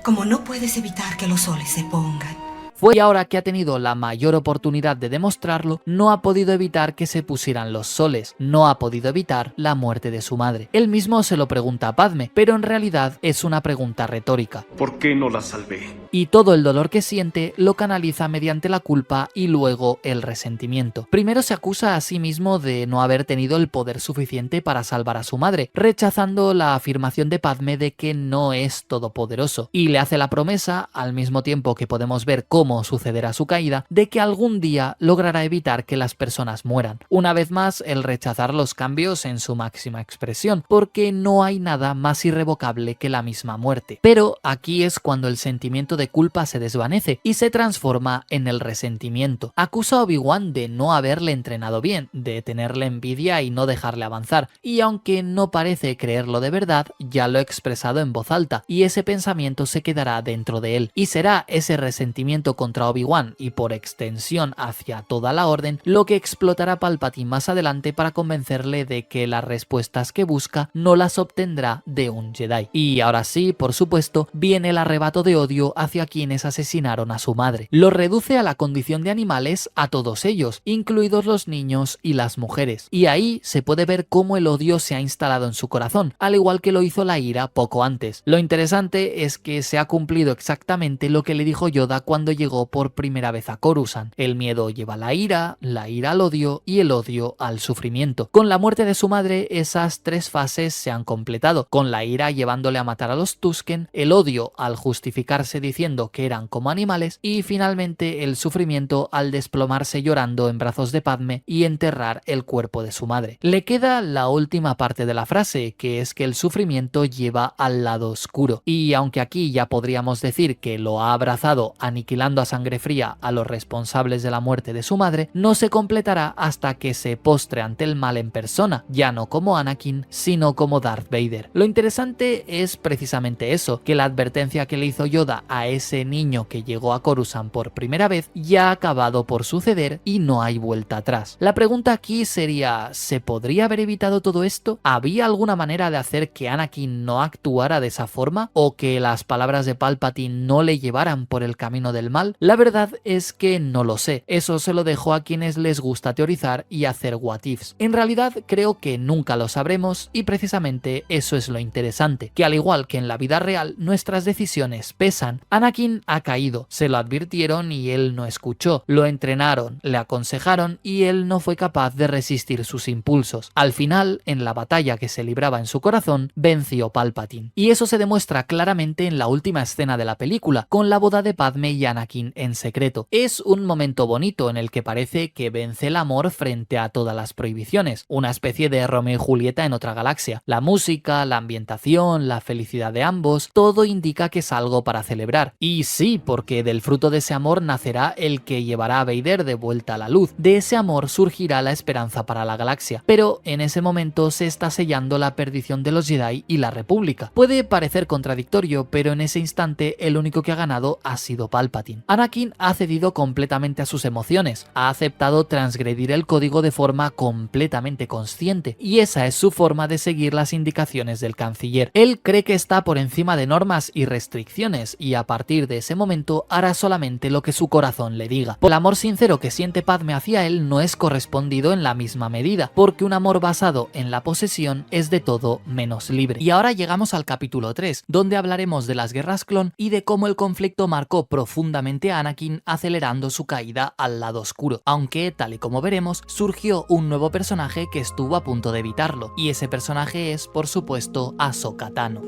como no puedes evitar que los soles se pongan. Fue y ahora que ha tenido la mayor oportunidad de demostrarlo, no ha podido evitar que se pusieran los soles, no ha podido evitar la muerte de su madre. Él mismo se lo pregunta a Padme, pero en realidad es una pregunta retórica. ¿Por qué no la salvé? Y todo el dolor que siente lo canaliza mediante la culpa y luego el resentimiento. Primero se acusa a sí mismo de no haber tenido el poder suficiente para salvar a su madre, rechazando la afirmación de Padme de que no es todopoderoso, y le hace la promesa, al mismo tiempo que podemos ver cómo sucederá su caída, de que algún día logrará evitar que las personas mueran. Una vez más, el rechazar los cambios en su máxima expresión, porque no hay nada más irrevocable que la misma muerte. Pero aquí es cuando el sentimiento de culpa se desvanece y se transforma en el resentimiento. Acusa a Obi-Wan de no haberle entrenado bien, de tenerle envidia y no dejarle avanzar, y aunque no parece creerlo de verdad, ya lo ha expresado en voz alta, y ese pensamiento se quedará dentro de él, y será ese resentimiento contra Obi-Wan y por extensión hacia toda la orden lo que explotará Palpatine más adelante para convencerle de que las respuestas que busca no las obtendrá de un Jedi. Y ahora sí, por supuesto, viene el arrebato de odio hacia quienes asesinaron a su madre. Lo reduce a la condición de animales a todos ellos, incluidos los niños y las mujeres. Y ahí se puede ver cómo el odio se ha instalado en su corazón, al igual que lo hizo la ira poco antes. Lo interesante es que se ha cumplido exactamente lo que le dijo Yoda cuando llegó por primera vez a Coruscant. El miedo lleva a la ira al odio y el odio al sufrimiento. Con la muerte de su madre, esas tres fases se han completado, con la ira llevándole a matar a los Tusken, el odio al justificarse diciendo que eran como animales y finalmente el sufrimiento al desplomarse llorando en brazos de Padme y enterrar el cuerpo de su madre. Le queda la última parte de la frase, que es que el sufrimiento lleva al lado oscuro, y aunque aquí ya podríamos decir que lo ha abrazado aniquilando a sangre fría a los responsables de la muerte de su madre, no se completará hasta que se postre ante el mal en persona, ya no como Anakin, sino como Darth Vader. Lo interesante es precisamente eso, que la advertencia que le hizo Yoda a ese niño que llegó a Coruscant por primera vez ya ha acabado por suceder y no hay vuelta atrás. La pregunta aquí sería, ¿se podría haber evitado todo esto? ¿Había alguna manera de hacer que Anakin no actuara de esa forma? ¿O que las palabras de Palpatine no le llevaran por el camino del mal? La verdad es que no lo sé, eso se lo dejo a quienes les gusta teorizar y hacer what ifs. En realidad creo que nunca lo sabremos y precisamente eso es lo interesante, que al igual que en la vida real nuestras decisiones pesan. Anakin ha caído, se lo advirtieron y él no escuchó, lo entrenaron, le aconsejaron y él no fue capaz de resistir sus impulsos. Al final, en la batalla que se libraba en su corazón, venció Palpatine. Y eso se demuestra claramente en la última escena de la película, con la boda de Padme y Anakin en secreto. Es un momento bonito en el que parece que vence el amor frente a todas las prohibiciones, una especie de Romeo y Julieta en otra galaxia. La música, la ambientación, la felicidad de ambos, todo indica que es algo para celebrar. Y sí, porque del fruto de ese amor nacerá el que llevará a Vader de vuelta a la luz. De ese amor surgirá la esperanza para la galaxia. Pero en ese momento se está sellando la perdición de los Jedi y la República. Puede parecer contradictorio, pero en ese instante el único que ha ganado ha sido Palpatine. Anakin ha cedido completamente a sus emociones, ha aceptado transgredir el código de forma completamente consciente, y esa es su forma de seguir las indicaciones del canciller. Él cree que está por encima de normas y restricciones, y a partir de ese momento hará solamente lo que su corazón le diga. El amor sincero que siente Padme hacia él no es correspondido en la misma medida, porque un amor basado en la posesión es de todo menos libre. Y ahora llegamos al capítulo 3, donde hablaremos de las guerras clon y de cómo el conflicto marcó profundamente a Anakin, acelerando su caída al lado oscuro, aunque tal y como veremos surgió un nuevo personaje que estuvo a punto de evitarlo, y ese personaje es por supuesto Ahsoka Tano.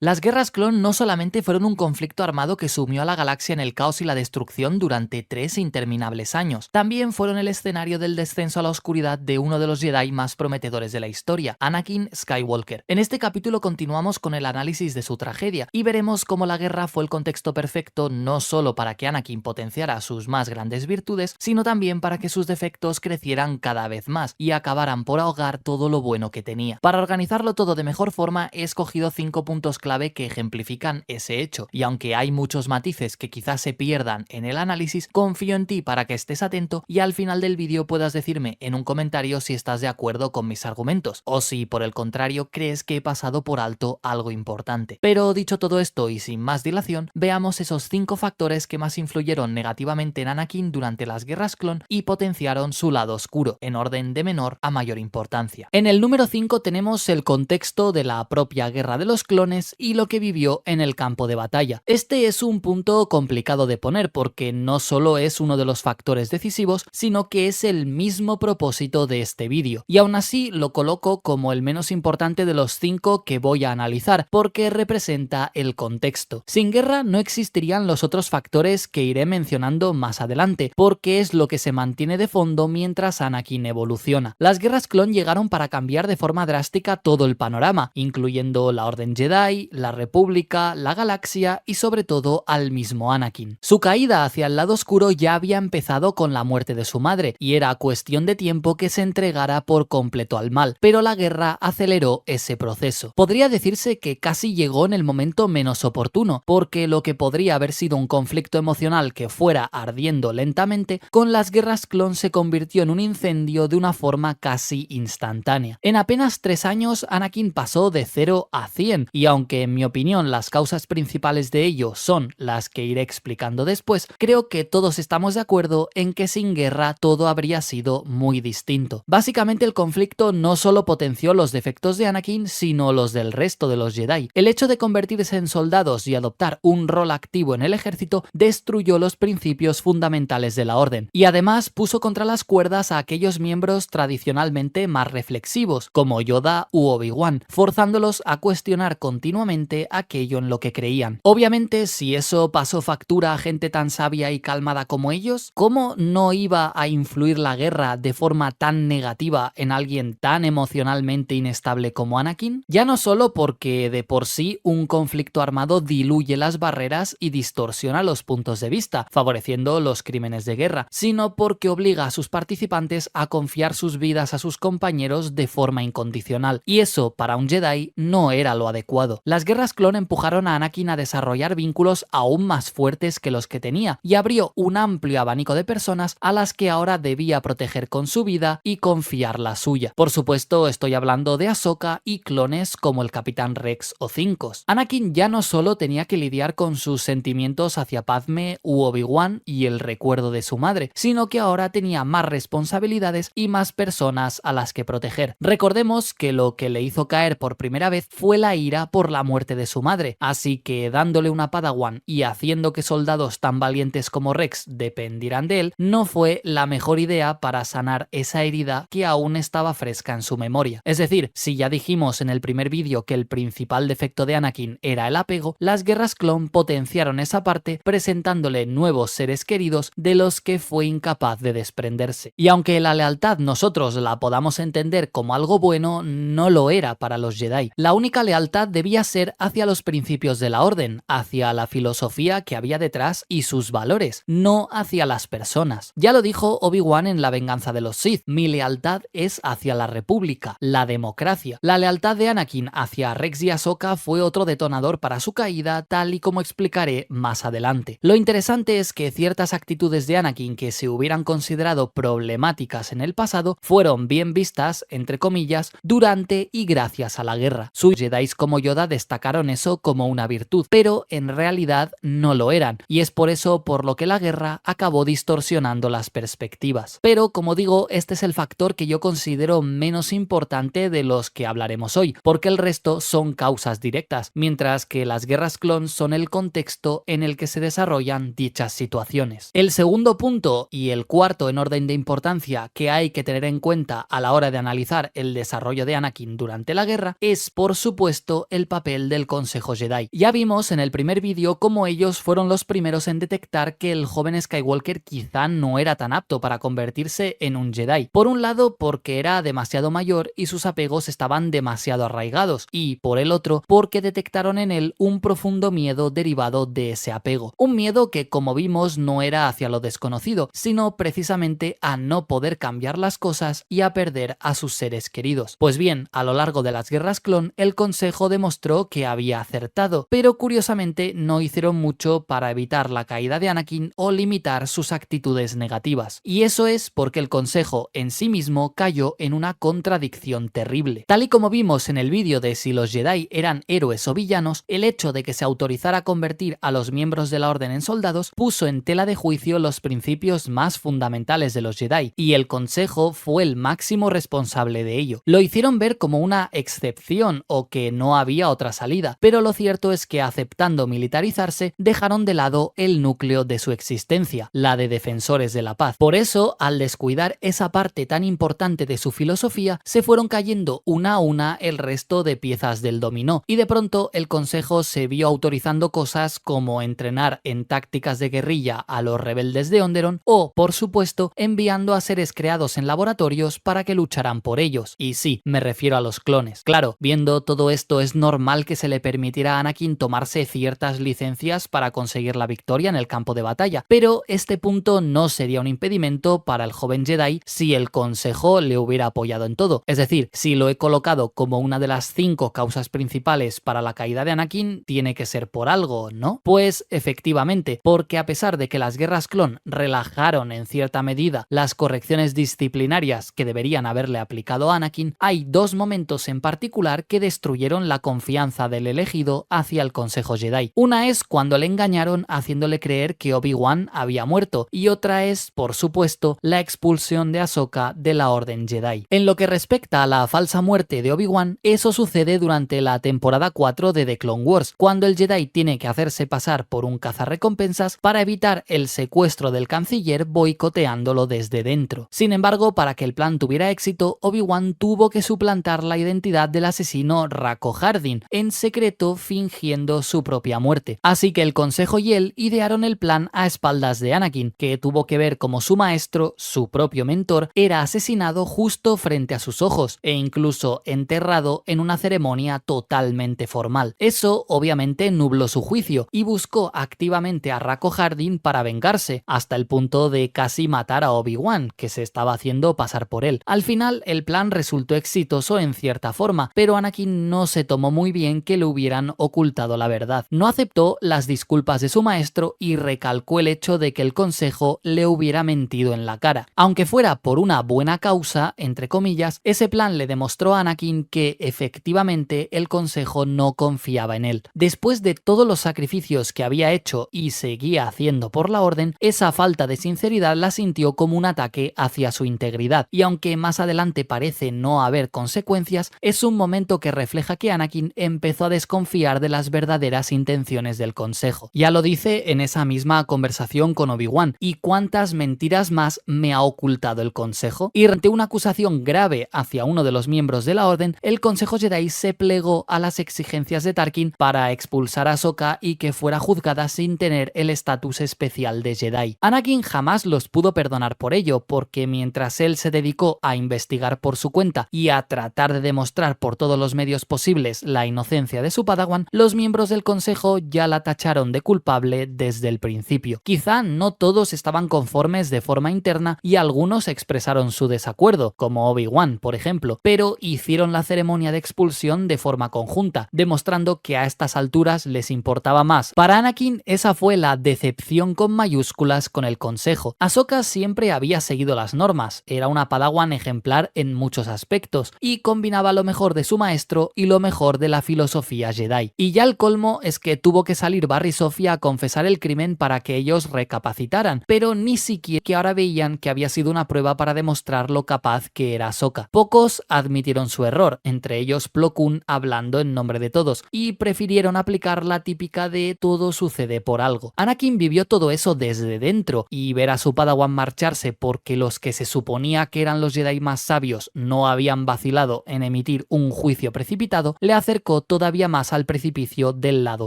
Las guerras clon no solamente fueron un conflicto armado que sumió a la galaxia en el caos y la destrucción durante 3 interminables años, también fueron el escenario del descenso a la oscuridad de uno de los Jedi más prometedores de la historia, Anakin Skywalker. En este capítulo continuamos con el análisis de su tragedia y veremos cómo la guerra fue el contexto perfecto no solo para que Anakin potenciara sus más grandes virtudes, sino también para que sus defectos crecieran cada vez más y acabaran por ahogar todo lo bueno que tenía. Para organizarlo todo de mejor forma, he escogido 5 puntos clave que ejemplifican ese hecho, y aunque hay muchos matices que quizás se pierdan en el análisis, confío en ti para que estés atento y al final del vídeo puedas decirme en un comentario si estás de acuerdo con mis argumentos, o si por el contrario crees que he pasado por alto algo importante. Pero dicho todo esto y sin más dilación, veamos esos 5 factores que más influyeron negativamente en Anakin durante las guerras clon y potenciaron su lado oscuro, en orden de menor a mayor importancia. En el número 5 tenemos el contexto de la propia guerra de los clones y lo que vivió en el campo de batalla. Este es un punto complicado de poner porque no solo es uno de los factores decisivos, sino que es el mismo propósito de este vídeo, y aún así lo coloco como el menos importante de los 5 que voy a analizar, porque representa el contexto. Sin guerra no existirían los otros factores que iré mencionando más adelante, porque es lo que se mantiene de fondo mientras Anakin evoluciona. Las guerras clon llegaron para cambiar de forma drástica todo el panorama, incluyendo la Orden Jedi, la República, la galaxia y sobre todo al mismo Anakin. Su caída hacia el lado oscuro ya había empezado con la muerte de su madre, y era cuestión de tiempo que se entregara por completo al mal, pero la guerra aceleró ese proceso. Podría decirse que casi llegó en el momento menos oportuno, porque lo que podría haber sido un conflicto emocional que fuera ardiendo lentamente, con las guerras clon se convirtió en un incendio de una forma casi instantánea. En apenas 3 años, Anakin pasó de 0 a 100, y aunque en mi opinión las causas principales de ello son las que iré explicando después, creo que todos estamos de acuerdo en que sin guerra todo habría sido muy distinto. Básicamente el conflicto no solo potenció los defectos de Anakin, sino los del resto de los Jedi. El hecho de convertirse en soldados y adoptar un rol activo en el ejército destruyó los principios fundamentales de la orden, y además puso contra las cuerdas a aquellos miembros tradicionalmente más reflexivos, como Yoda u Obi-Wan, forzándolos a cuestionar continuamente aquello en lo que creían. Obviamente, si eso pasó factura a gente tan sabia y calmada como ellos, ¿cómo no iba a influir la guerra de forma tan negativa en alguien tan emocionalmente inestable como Anakin? Ya no solo porque de por sí un conflicto armado diluye las barreras y distorsiona los puntos de vista, favoreciendo los crímenes de guerra, sino porque obliga a sus participantes a confiar sus vidas a sus compañeros de forma incondicional, y eso para un Jedi no era lo adecuado. Las guerras clon empujaron a Anakin a desarrollar vínculos aún más fuertes que los que tenía, y abrió un amplio abanico de personas a las que ahora debía proteger con su vida y confiar la suya. Por supuesto, estoy hablando de Ahsoka y clones como el Capitán Rex o Cincos. Anakin ya no solo tenía que lidiar con sus sentimientos hacia Padme u Obi-Wan y el recuerdo de su madre, sino que ahora tenía más responsabilidades y más personas a las que proteger. Recordemos que lo que le hizo caer por primera vez fue la ira por la muerte de su madre, así que dándole una Padawan y haciendo que soldados tan valientes como Rex dependieran de él, no fue la mejor idea para sanar esa herida que aún estaba fresca en su memoria. Es decir, si ya dijimos en el primer vídeo que el principal defecto de Anakin era el apego, las guerras clon potenciaron esa parte presentándole nuevos seres queridos de los que fue incapaz de desprenderse. Y aunque la lealtad nosotros la podamos entender como algo bueno, no lo era para los Jedi. La única lealtad debía ser hacia los principios de la orden, hacia la filosofía que había detrás y sus valores, no hacia las personas. Ya lo dijo Obi-Wan en La venganza de los Sith: mi lealtad es hacia la República, la democracia. La lealtad de Anakin hacia Rex y Ahsoka fue otro detonador para su caída, tal y como explicaré más adelante. Lo interesante es que ciertas actitudes de Anakin que se hubieran considerado problemáticas en el pasado fueron bien vistas, entre comillas, durante y gracias a la guerra. Sus Jedi como Yoda destacaron eso como una virtud, pero en realidad no lo eran, y es por eso por lo que la guerra acabó distorsionando las perspectivas. Pero, como digo, este es el factor que yo considero menos importante de los que hablaremos hoy, porque el resto son causas directas, mientras que las guerras clon son el contexto en el que se desarrollan dichas situaciones. El segundo punto, y el cuarto en orden de importancia que hay que tener en cuenta a la hora de analizar el desarrollo de Anakin durante la guerra, es por supuesto el papel papel del Consejo Jedi. Ya vimos en el primer vídeo cómo ellos fueron los primeros en detectar que el joven Skywalker quizá no era tan apto para convertirse en un Jedi. Por un lado, porque era demasiado mayor y sus apegos estaban demasiado arraigados, y por el otro, porque detectaron en él un profundo miedo derivado de ese apego. Un miedo que, como vimos, no era hacia lo desconocido, sino precisamente a no poder cambiar las cosas y a perder a sus seres queridos. Pues bien, a lo largo de las guerras clon, el Consejo demostró que había acertado, pero curiosamente no hicieron mucho para evitar la caída de Anakin o limitar sus actitudes negativas. Y eso es porque el Consejo en sí mismo cayó en una contradicción terrible. Tal y como vimos en el vídeo de si los Jedi eran héroes o villanos, el hecho de que se autorizara convertir a los miembros de la Orden en soldados puso en tela de juicio los principios más fundamentales de los Jedi, y el Consejo fue el máximo responsable de ello. Lo hicieron ver como una excepción o que no había otra salida, pero lo cierto es que aceptando militarizarse, dejaron de lado el núcleo de su existencia, la de defensores de la paz. Por eso, al descuidar esa parte tan importante de su filosofía, se fueron cayendo una a una el resto de piezas del dominó, y de pronto el Consejo se vio autorizando cosas como entrenar en tácticas de guerrilla a los rebeldes de Onderon o, por supuesto, enviando a seres creados en laboratorios para que lucharan por ellos. Y sí, me refiero a los clones. Claro, viendo todo esto es normal que se le permitiera a Anakin tomarse ciertas licencias para conseguir la victoria en el campo de batalla, pero este punto no sería un impedimento para el joven Jedi si el Consejo le hubiera apoyado en todo. Es decir, si lo he colocado como una de las 5 causas principales para la caída de Anakin, tiene que ser por algo, ¿no? Pues efectivamente, porque a pesar de que las guerras clon relajaron en cierta medida las correcciones disciplinarias que deberían haberle aplicado a Anakin, hay 2 momentos en particular que destruyeron la confianza del elegido hacia el Consejo Jedi. Una es cuando le engañaron haciéndole creer que Obi-Wan había muerto, y otra es, por supuesto, la expulsión de Ahsoka de la Orden Jedi. En lo que respecta a la falsa muerte de Obi-Wan, eso sucede durante la temporada 4 de The Clone Wars, cuando el Jedi tiene que hacerse pasar por un cazarrecompensas para evitar el secuestro del canciller boicoteándolo desde dentro. Sin embargo, para que el plan tuviera éxito, Obi-Wan tuvo que suplantar la identidad del asesino Rako Hardin, en secreto fingiendo su propia muerte. Así que el Consejo y él idearon el plan a espaldas de Anakin, que tuvo que ver cómo su maestro, su propio mentor, era asesinado justo frente a sus ojos, e incluso enterrado en una ceremonia totalmente formal. Eso obviamente nubló su juicio, y buscó activamente a Rako Hardin para vengarse, hasta el punto de casi matar a Obi-Wan, que se estaba haciendo pasar por él. Al final, el plan resultó exitoso en cierta forma, pero Anakin no se tomó muy bien que le hubieran ocultado la verdad. No aceptó las disculpas de su maestro y recalcó el hecho de que el Consejo le hubiera mentido en la cara. Aunque fuera por una buena causa, entre comillas, ese plan le demostró a Anakin que efectivamente el Consejo no confiaba en él. Después de todos los sacrificios que había hecho y seguía haciendo por la Orden, esa falta de sinceridad la sintió como un ataque hacia su integridad, y aunque más adelante parece no haber consecuencias, es un momento que refleja que Anakin empezó a desconfiar de las verdaderas intenciones del Consejo. Ya lo dice en esa misma conversación con Obi-Wan: ¿y cuántas mentiras más me ha ocultado el Consejo? Y ante una acusación grave hacia uno de los miembros de la Orden, el Consejo Jedi se plegó a las exigencias de Tarkin para expulsar a Ahsoka y que fuera juzgada sin tener el estatus especial de Jedi. Anakin jamás los pudo perdonar por ello, porque mientras él se dedicó a investigar por su cuenta y a tratar de demostrar por todos los medios posibles la inocencia de su Padawan, los miembros del Consejo ya la tacharon de culpable desde el principio. Quizá no todos estaban conformes de forma interna y algunos expresaron su desacuerdo, como Obi-Wan, por ejemplo, pero hicieron la ceremonia de expulsión de forma conjunta, demostrando que a estas alturas les importaba más. Para Anakin, esa fue la decepción con mayúsculas con el Consejo. Ahsoka siempre había seguido las normas, era una Padawan ejemplar en muchos aspectos y combinaba lo mejor de su maestro y lo mejor de la filosofía Jedi. Y ya el colmo es que tuvo que salir Barry Sofia a confesar el crimen para que ellos recapacitaran, pero ni siquiera que ahora veían que había sido una prueba para demostrar lo capaz que era Ahsoka. Pocos admitieron su error, entre ellos Plo Koon hablando en nombre de todos, y prefirieron aplicar la típica de todo sucede por algo. Anakin vivió todo eso desde dentro, y ver a su Padawan marcharse porque los que se suponía que eran los Jedi más sabios no habían vacilado en emitir un juicio precipitado, le acercó tirarlo todavía más al precipicio del lado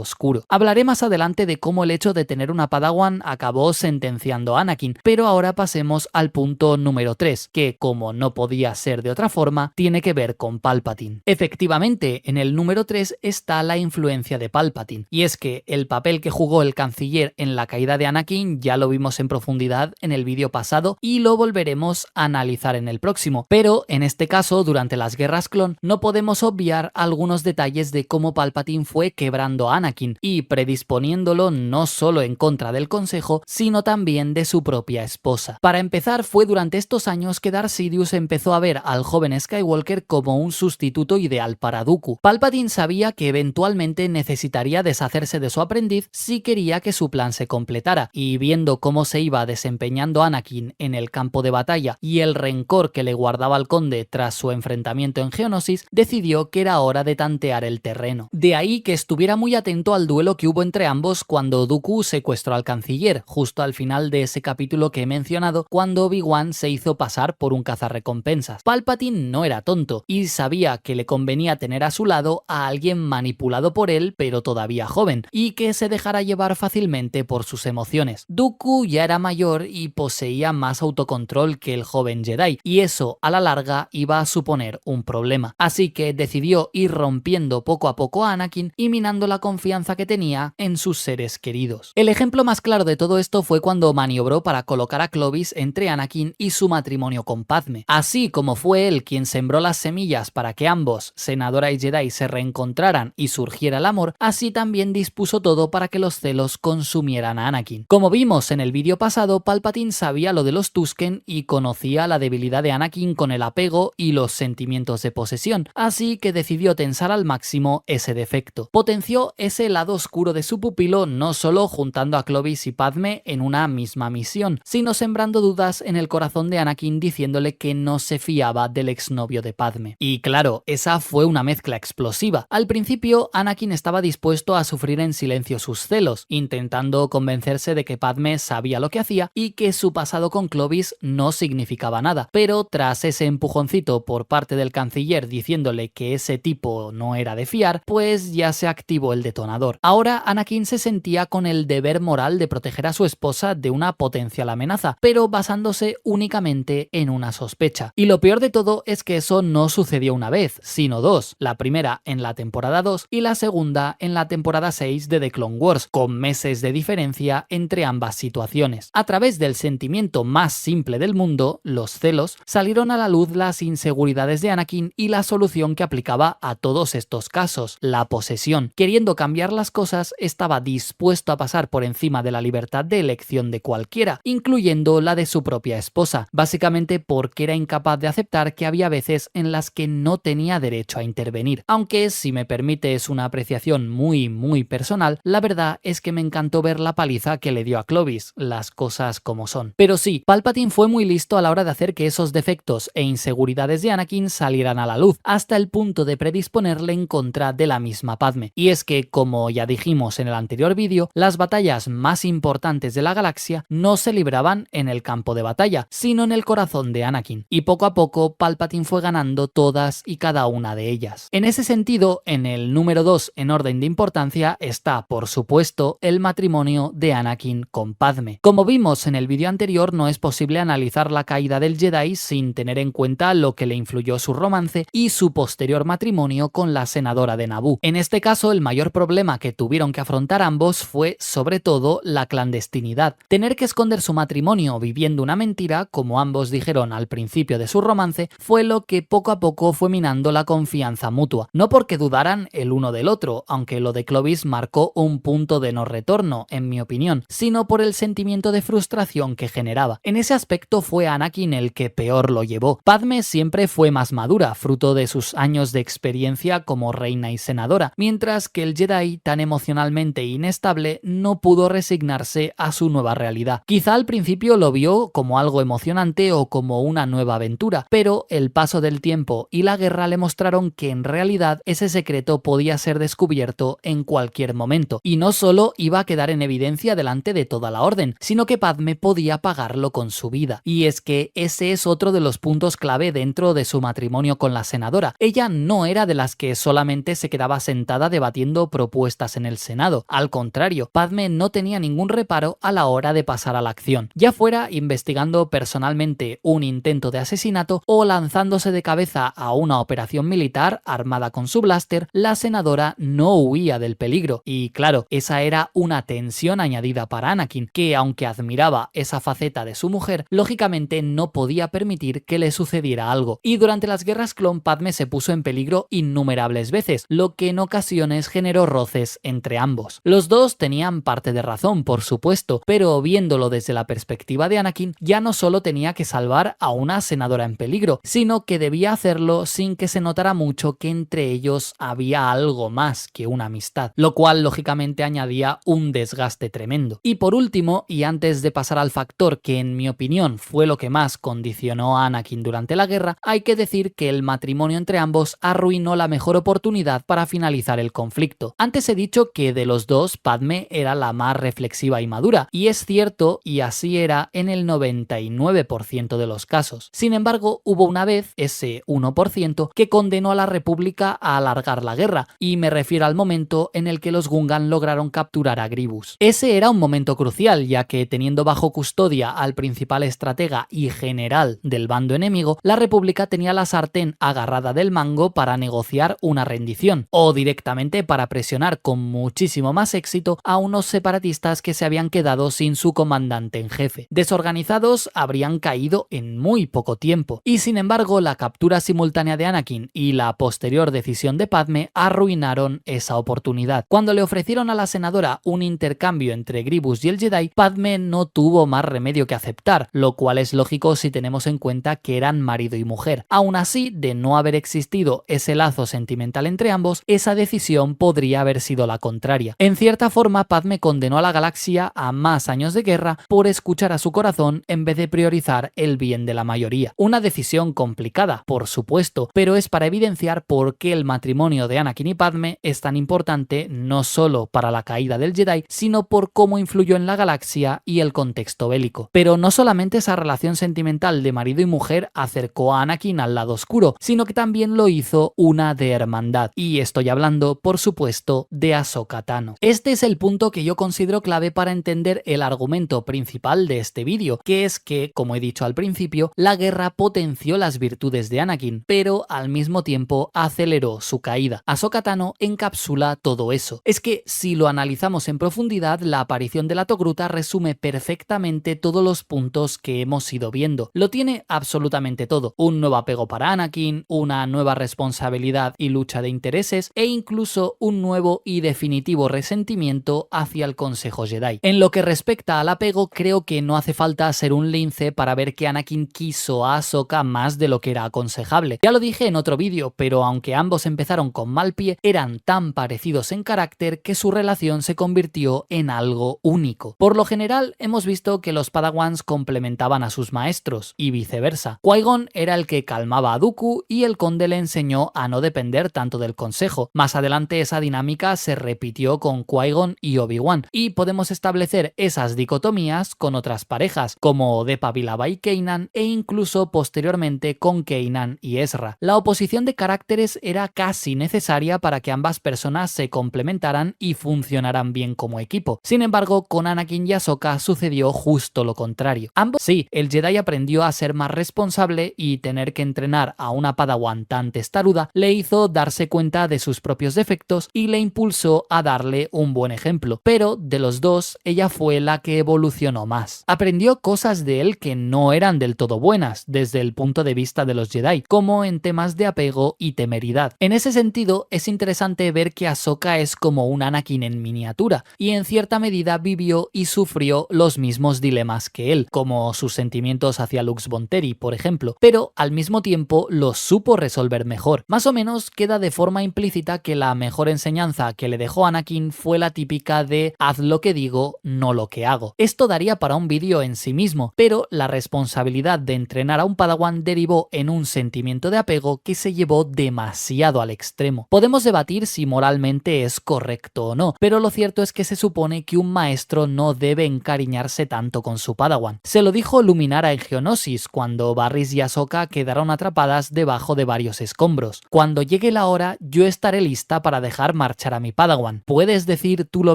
oscuro. Hablaré más adelante de cómo el hecho de tener una Padawan acabó sentenciando a Anakin, pero ahora pasemos al punto número 3, que, como no podía ser de otra forma, tiene que ver con Palpatine. Efectivamente, en el número 3 está la influencia de Palpatine, y es que el papel que jugó el canciller en la caída de Anakin ya lo vimos en profundidad en el vídeo pasado y lo volveremos a analizar en el próximo, pero en este caso, durante las guerras clon, no podemos obviar algunos detalles de cómo Palpatine fue quebrando a Anakin y predisponiéndolo no solo en contra del Consejo, sino también de su propia esposa. Para empezar, fue durante estos años que Darth Sidious empezó a ver al joven Skywalker como un sustituto ideal para Dooku. Palpatine sabía que eventualmente necesitaría deshacerse de su aprendiz si quería que su plan se completara, y viendo cómo se iba desempeñando Anakin en el campo de batalla y el rencor que le guardaba al conde tras su enfrentamiento en Geonosis, decidió que era hora de tantear el terreno. De ahí que estuviera muy atento al duelo que hubo entre ambos cuando Dooku secuestró al canciller, justo al final de ese capítulo que he mencionado, cuando Obi-Wan se hizo pasar por un cazarrecompensas. Palpatine no era tonto y sabía que le convenía tener a su lado a alguien manipulado por él pero todavía joven y que se dejara llevar fácilmente por sus emociones. Dooku ya era mayor y poseía más autocontrol que el joven Jedi, y eso a la larga iba a suponer un problema. Así que decidió ir rompiendo poco a poco a Anakin y minando la confianza que tenía en sus seres queridos. El ejemplo más claro de todo esto fue cuando maniobró para colocar a Clovis entre Anakin y su matrimonio con Padme. Así como fue él quien sembró las semillas para que ambos, senadora y Jedi, se reencontraran y surgiera el amor, así también dispuso todo para que los celos consumieran a Anakin. Como vimos en el vídeo pasado, Palpatine sabía lo de los Tusken y conocía la debilidad de Anakin con el apego y los sentimientos de posesión, así que decidió tensar al máximo ese defecto. Potenció ese lado oscuro de su pupilo no solo juntando a Clovis y Padme en una misma misión, sino sembrando dudas en el corazón de Anakin diciéndole que no se fiaba del exnovio de Padme. Y claro, esa fue una mezcla explosiva. Al principio, Anakin estaba dispuesto a sufrir en silencio sus celos, intentando convencerse de que Padme sabía lo que hacía y que su pasado con Clovis no significaba nada, pero tras ese empujoncito por parte del canciller diciéndole que ese tipo no era de fiar, pues ya se activó el detonador. Ahora Anakin se sentía con el deber moral de proteger a su esposa de una potencial amenaza, pero basándose únicamente en una sospecha. Y lo peor de todo es que eso no sucedió una vez, sino dos, la primera en la temporada 2 y la segunda en la temporada 6 de The Clone Wars, con meses de diferencia entre ambas situaciones. A través del sentimiento más simple del mundo, los celos, salieron a la luz las inseguridades de Anakin y la solución que aplicaba a todos estos casos, la posesión. Queriendo cambiar las cosas, estaba dispuesto a pasar por encima de la libertad de elección de cualquiera, incluyendo la de su propia esposa, básicamente porque era incapaz de aceptar que había veces en las que no tenía derecho a intervenir. Aunque, si me permites una apreciación muy personal, la verdad es que me encantó ver la paliza que le dio a Clovis, las cosas como son. Pero sí, Palpatine fue muy listo a la hora de hacer que esos defectos e inseguridades de Anakin salieran a la luz, hasta el punto de predisponerle en contra de la misma Padme. Y es que, como ya dijimos en el anterior vídeo, las batallas más importantes de la galaxia no se libraban en el campo de batalla, sino en el corazón de Anakin, y poco a poco Palpatine fue ganando todas y cada una de ellas. En ese sentido, en el número 2 en orden de importancia está, por supuesto, el matrimonio de Anakin con Padme. Como vimos en el vídeo anterior, no es posible analizar la caída del Jedi sin tener en cuenta lo que le influyó su romance y su posterior matrimonio con la senadora de Naboo. En este caso, el mayor problema que tuvieron que afrontar ambos fue, sobre todo, la clandestinidad. Tener que esconder su matrimonio viviendo una mentira, como ambos dijeron al principio de su romance, fue lo que poco a poco fue minando la confianza mutua. No porque dudaran el uno del otro, aunque lo de Clovis marcó un punto de no retorno, en mi opinión, sino por el sentimiento de frustración que generaba. En ese aspecto fue Anakin el que peor lo llevó. Padme siempre fue más madura, fruto de sus años de experiencia como reina y senadora, mientras que el Jedi, tan emocionalmente inestable, no pudo resignarse a su nueva realidad. Quizá al principio lo vio como algo emocionante o como una nueva aventura, pero el paso del tiempo y la guerra le mostraron que en realidad ese secreto podía ser descubierto en cualquier momento, y no solo iba a quedar en evidencia delante de toda la orden, sino que Padme podía pagarlo con su vida. Y es que ese es otro de los puntos clave dentro de su matrimonio con la senadora. Ella no era de las que solamente solamente se quedaba sentada debatiendo propuestas en el Senado. Al contrario, Padmé no tenía ningún reparo a la hora de pasar a la acción, ya fuera investigando personalmente un intento de asesinato o lanzándose de cabeza a una operación militar armada con su blaster. La senadora no huía del peligro y claro, esa era una tensión añadida para Anakin, que aunque admiraba esa faceta de su mujer, lógicamente no podía permitir que le sucediera algo. Y durante las guerras clon, Padmé se puso en peligro innumerables veces, lo que en ocasiones generó roces entre ambos. Los dos tenían parte de razón, por supuesto, pero viéndolo desde la perspectiva de Anakin, ya no solo tenía que salvar a una senadora en peligro, sino que debía hacerlo sin que se notara mucho que entre ellos había algo más que una amistad, lo cual lógicamente añadía un desgaste tremendo. Y por último, y antes de pasar al factor que en mi opinión fue lo que más condicionó a Anakin durante la guerra, hay que decir que el matrimonio entre ambos arruinó la mejor oportunidad para finalizar el conflicto. Antes he dicho que de los dos, Padmé era la más reflexiva y madura, y es cierto, y así era en el 99% de los casos. Sin embargo, hubo una vez, ese 1%, que condenó a la República a alargar la guerra, y me refiero al momento en el que los Gungan lograron capturar a Grievous. Ese era un momento crucial, ya que teniendo bajo custodia al principal estratega y general del bando enemigo, la República tenía la sartén agarrada del mango para negociar una rendición, o directamente para presionar con muchísimo más éxito a unos separatistas que se habían quedado sin su comandante en jefe. Desorganizados, habrían caído en muy poco tiempo, y sin embargo la captura simultánea de Anakin y la posterior decisión de Padmé arruinaron esa oportunidad. Cuando le ofrecieron a la senadora un intercambio entre Grievous y el Jedi, Padmé no tuvo más remedio que aceptar, lo cual es lógico si tenemos en cuenta que eran marido y mujer. Aún así, de no haber existido ese lazo sentimental entre ambos, esa decisión podría haber sido la contraria. En cierta forma, Padmé condenó a la galaxia a más años de guerra por escuchar a su corazón en vez de priorizar el bien de la mayoría. Una decisión complicada, por supuesto, pero es para evidenciar por qué el matrimonio de Anakin y Padmé es tan importante no solo para la caída del Jedi, sino por cómo influyó en la galaxia y el contexto bélico. Pero no solamente esa relación sentimental de marido y mujer acercó a Anakin al lado oscuro, sino que también lo hizo una de hermandad. Y estoy hablando, por supuesto, de Ahsoka Tano. Este es el punto que yo considero clave para entender el argumento principal de este vídeo, que es que, como he dicho al principio, la guerra potenció las virtudes de Anakin, pero al mismo tiempo aceleró su caída. Ahsoka Tano encapsula todo eso. Es que si lo analizamos en profundidad, la aparición de la Togruta resume perfectamente todos los puntos que hemos ido viendo. Lo tiene absolutamente todo. Un nuevo apego para Anakin, una nueva responsabilidad y lucha de intereses, e incluso un nuevo y definitivo resentimiento hacia el Consejo Jedi. En lo que respecta al apego, creo que no hace falta ser un lince para ver que Anakin quiso a Ahsoka más de lo que era aconsejable. Ya lo dije en otro vídeo, pero aunque ambos empezaron con mal pie, eran tan parecidos en carácter que su relación se convirtió en algo único. Por lo general, hemos visto que los Padawans complementaban a sus maestros, y viceversa. Qui-Gon era el que calmaba a Dooku y el conde le enseñó a no depender tanto del consejo. Más adelante esa dinámica se repitió con Qui-Gon y Obi-Wan, y podemos establecer esas dicotomías con otras parejas, como Depa Billaba y Kanan, e incluso posteriormente con Kanan y Ezra. La oposición de caracteres era casi necesaria para que ambas personas se complementaran y funcionaran bien como equipo. Sin embargo, con Anakin y Ahsoka sucedió justo lo contrario. Ambos, sí, el Jedi aprendió a ser más responsable, y tener que entrenar a una Padawan tan testaruda le hizo darse cuenta de sus propios defectos y le impulsó a darle un buen ejemplo. Pero de los dos, ella fue la que evolucionó más. Aprendió cosas de él que no eran del todo buenas desde el punto de vista de los Jedi, como en temas de apego y temeridad. En ese sentido, es interesante ver que Ahsoka es como un Anakin en miniatura, y en cierta medida vivió y sufrió los mismos dilemas que él, como sus sentimientos hacia Lux Bonteri, por ejemplo, pero al mismo tiempo los supo resolver mejor. Más o menos queda de forma implícita que la mejor enseñanza que le dejó Anakin fue la típica de haz lo que digo, no lo que hago. Esto daría para un vídeo en sí mismo, pero la responsabilidad de entrenar a un Padawan derivó en un sentimiento de apego que se llevó demasiado al extremo. Podemos debatir si moralmente es correcto o no, pero lo cierto es que se supone que un maestro no debe encariñarse tanto con su Padawan. Se lo dijo Luminara en Geonosis, cuando Barris y Ahsoka quedaron atrapadas debajo de varios escombros. Cuando llegue la hora ahora yo estaré lista para dejar marchar a mi Padawan. ¿Puedes decir tú lo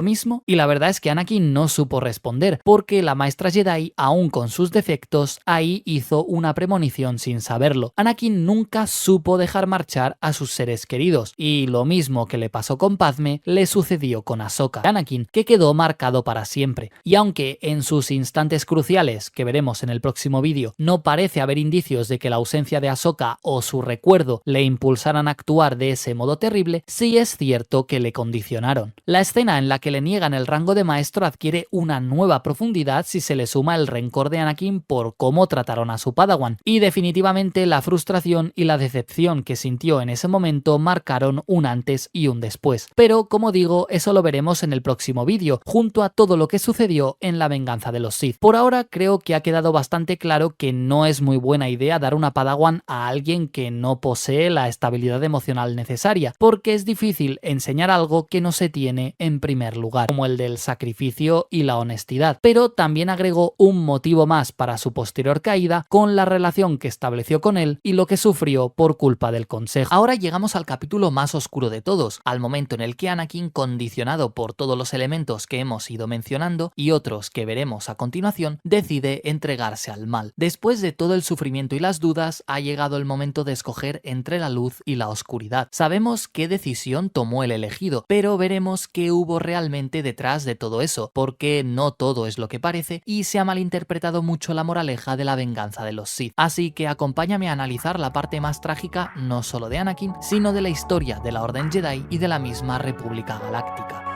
mismo? Y la verdad es que Anakin no supo responder, porque la maestra Jedi, aún con sus defectos, ahí hizo una premonición sin saberlo. Anakin nunca supo dejar marchar a sus seres queridos, y lo mismo que le pasó con Padme, le sucedió con Ahsoka. Anakin, que quedó marcado para siempre. Y aunque en sus instantes cruciales, que veremos en el próximo vídeo, no parece haber indicios de que la ausencia de Ahsoka o su recuerdo le impulsaran a actuar de ese modo terrible, sí es cierto que le condicionaron. La escena en la que le niegan el rango de maestro adquiere una nueva profundidad si se le suma el rencor de Anakin por cómo trataron a su Padawan, y definitivamente la frustración y la decepción que sintió en ese momento marcaron un antes y un después. Pero como digo, eso lo veremos en el próximo vídeo, junto a todo lo que sucedió en la venganza de los Sith. Por ahora creo que ha quedado bastante claro que no es muy buena idea dar una Padawan a alguien que no posee la estabilidad emocional necesaria, porque es difícil enseñar algo que no se tiene en primer lugar, como el del sacrificio y la honestidad. Pero también agregó un motivo más para su posterior caída con la relación que estableció con él y lo que sufrió por culpa del consejo. Ahora llegamos al capítulo más oscuro de todos, al momento en el que Anakin, condicionado por todos los elementos que hemos ido mencionando y otros que veremos a continuación, decide entregarse al mal. Después de todo el sufrimiento y las dudas, ha llegado el momento de escoger entre la luz y la oscuridad. Sabemos qué decisión tomó el elegido, pero veremos qué hubo realmente detrás de todo eso, porque no todo es lo que parece y se ha malinterpretado mucho la moraleja de la venganza de los Sith. Así que acompáñame a analizar la parte más trágica no solo de Anakin, sino de la historia de la Orden Jedi y de la misma República Galáctica.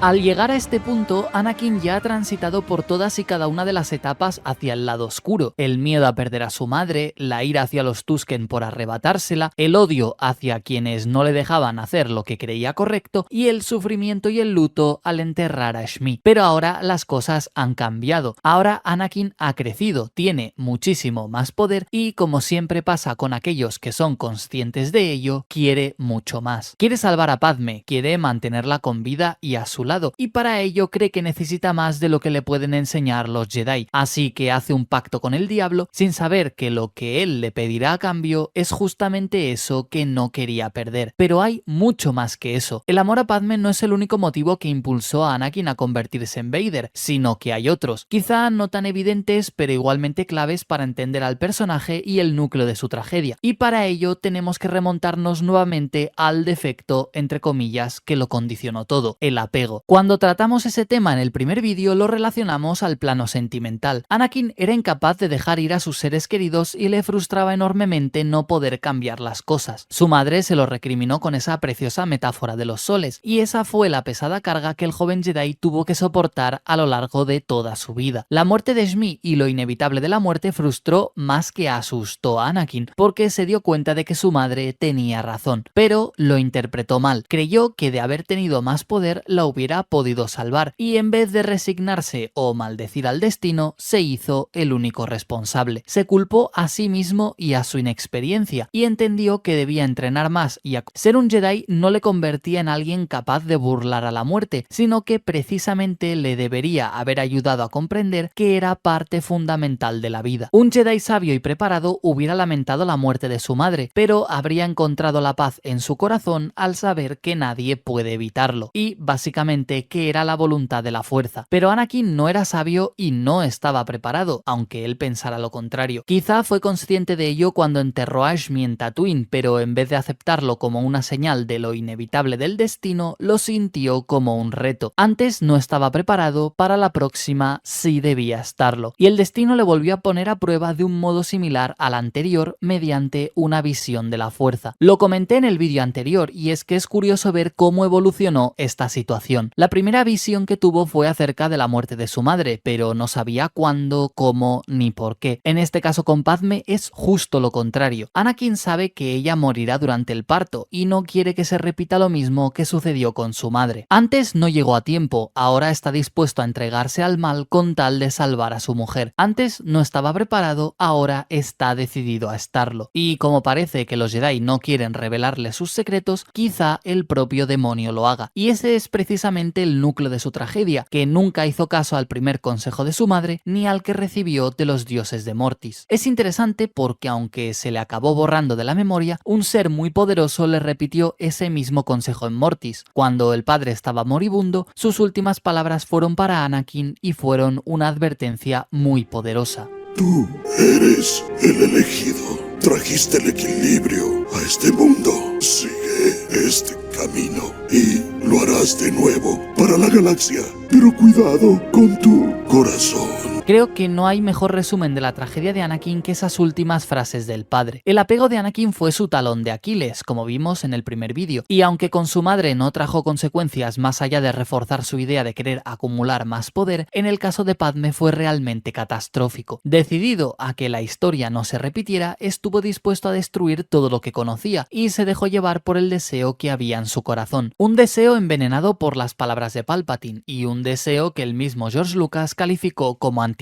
Al llegar a este punto, Anakin ya ha transitado por todas y cada una de las etapas hacia el lado oscuro: el miedo a perder a su madre, la ira hacia los Tusken por arrebatársela, el odio hacia quienes no le dejaban hacer lo que creía correcto y el sufrimiento y el luto al enterrar a Shmi. Pero ahora las cosas han cambiado. Ahora Anakin ha crecido, tiene muchísimo más poder y, como siempre pasa con aquellos que son conscientes de ello, quiere mucho más. Quiere salvar a Padme, quiere mantenerla con vida y a su lado, y para ello cree que necesita más de lo que le pueden enseñar los Jedi, así que hace un pacto con el diablo sin saber que lo que él le pedirá a cambio es justamente eso que no quería perder. Pero hay mucho más que eso. El amor a Padme no es el único motivo que impulsó a Anakin a convertirse en Vader, sino que hay otros, quizá no tan evidentes pero igualmente claves para entender al personaje y el núcleo de su tragedia, y para ello tenemos que remontarnos nuevamente al defecto, entre comillas, que lo condicionó todo: el apego. Cuando tratamos ese tema en el primer vídeo lo relacionamos al plano sentimental. Anakin era incapaz de dejar ir a sus seres queridos y le frustraba enormemente no poder cambiar las cosas. Su madre se lo recriminó con esa preciosa metáfora de los soles, y esa fue la pesada carga que el joven Jedi tuvo que soportar a lo largo de toda su vida. La muerte de Shmi y lo inevitable de la muerte frustró más que asustó a Anakin, porque se dio cuenta de que su madre tenía razón, pero lo interpretó mal. Creyó que de haber tenido más poder la hubiera podido salvar, y en vez de resignarse o maldecir al destino, se hizo el único responsable. Se culpó a sí mismo y a su inexperiencia, y entendió que debía entrenar más, y ser un Jedi no le convertía en alguien capaz de burlar a la muerte, sino que precisamente le debería haber ayudado a comprender que era parte fundamental de la vida. Un Jedi sabio y preparado hubiera lamentado la muerte de su madre, pero habría encontrado la paz en su corazón al saber que nadie puede evitarlo, y básicamente que era la voluntad de la fuerza. Pero Anakin no era sabio y no estaba preparado, aunque él pensara lo contrario. Quizá fue consciente de ello cuando enterró a Shmi en Tatooine, pero en vez de aceptarlo como una señal de lo inevitable del destino, lo sintió como un reto. Antes no estaba preparado, para la próxima sí debía estarlo. Y el destino le volvió a poner a prueba de un modo similar al anterior mediante una visión de la fuerza. Lo comenté en el vídeo anterior, y es que es curioso ver cómo evolucionó esta situación. La primera visión que tuvo fue acerca de la muerte de su madre, pero no sabía cuándo, cómo ni por qué. En este caso con Padme es justo lo contrario. Anakin sabe que ella morirá durante el parto y no quiere que se repita lo mismo que sucedió con su madre. Antes no llegó a tiempo, ahora está dispuesto a entregarse al mal con tal de salvar a su mujer. Antes no estaba preparado, ahora está decidido a estarlo. Y como parece que los Jedi no quieren revelarle sus secretos, quizá el propio demonio lo haga. Y ese es precisamente precisamente el núcleo de su tragedia, que nunca hizo caso al primer consejo de su madre ni al que recibió de los dioses de Mortis. Es interesante porque aunque se le acabó borrando de la memoria, un ser muy poderoso le repitió ese mismo consejo en Mortis. Cuando el padre estaba moribundo, sus últimas palabras fueron para Anakin y fueron una advertencia muy poderosa. Tú eres el elegido. Trajiste el equilibrio a este mundo. Sigue este camino y lo harás de nuevo para la galaxia. Pero cuidado con tu corazón. Creo que no hay mejor resumen de la tragedia de Anakin que esas últimas frases del padre. El apego de Anakin fue su talón de Aquiles, como vimos en el primer vídeo, y aunque con su madre no trajo consecuencias más allá de reforzar su idea de querer acumular más poder, en el caso de Padme fue realmente catastrófico. Decidido a que la historia no se repitiera, estuvo dispuesto a destruir todo lo que conocía, y se dejó llevar por el deseo que había en su corazón. Un deseo envenenado por las palabras de Palpatine, y un deseo que el mismo George Lucas calificó como antinatural.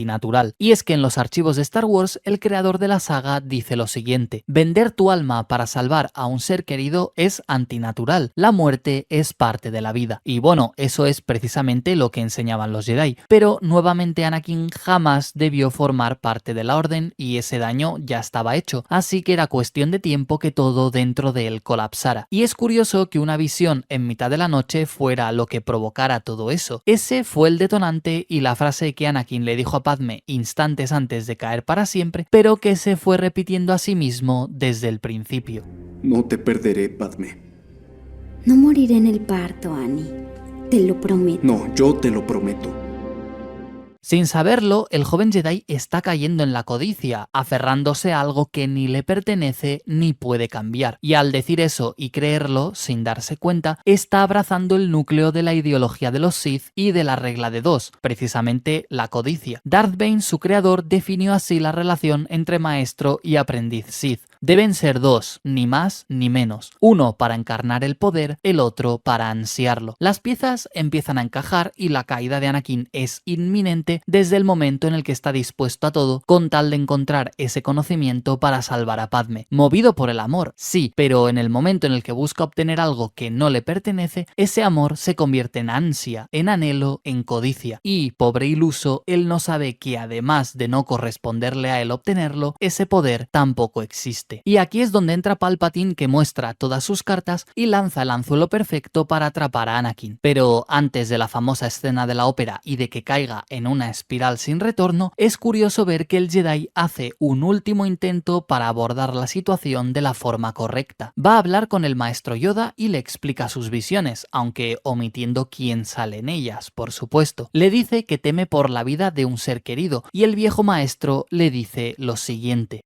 Y es que en los archivos de Star Wars, el creador de la saga dice lo siguiente: vender tu alma para salvar a un ser querido es antinatural, la muerte es parte de la vida. Y bueno, eso es precisamente lo que enseñaban los Jedi, pero nuevamente Anakin jamás debió formar parte de la Orden y ese daño ya estaba hecho, así que era cuestión de tiempo que todo dentro de él colapsara. Y es curioso que una visión en mitad de la noche fuera lo que provocara todo eso. Ese fue el detonante y la frase que Anakin le dijo a Padme instantes antes de caer para siempre, pero que se fue repitiendo a sí mismo desde el principio. No te perderé, Padme. No moriré en el parto, Annie. Te lo prometo. No, yo te lo prometo. Sin saberlo, el joven Jedi está cayendo en la codicia, aferrándose a algo que ni le pertenece ni puede cambiar. Y al decir eso y creerlo, sin darse cuenta, está abrazando el núcleo de la ideología de los Sith y de la regla de dos, precisamente la codicia. Darth Bane, su creador, definió así la relación entre maestro y aprendiz Sith. Deben ser dos, ni más ni menos. Uno para encarnar el poder, el otro para ansiarlo. Las piezas empiezan a encajar y la caída de Anakin es inminente desde el momento en el que está dispuesto a todo con tal de encontrar ese conocimiento para salvar a Padme. Movido por el amor, sí, pero en el momento en el que busca obtener algo que no le pertenece, ese amor se convierte en ansia, en anhelo, en codicia. Y, pobre iluso, él no sabe que además de no corresponderle a él obtenerlo, ese poder tampoco existe. Y aquí es donde entra Palpatine, que muestra todas sus cartas y lanza el anzuelo perfecto para atrapar a Anakin. Pero antes de la famosa escena de la ópera y de que caiga en una espiral sin retorno, es curioso ver que el Jedi hace un último intento para abordar la situación de la forma correcta. Va a hablar con el maestro Yoda y le explica sus visiones, aunque omitiendo quién sale en ellas, por supuesto. Le dice que teme por la vida de un ser querido y el viejo maestro le dice lo siguiente: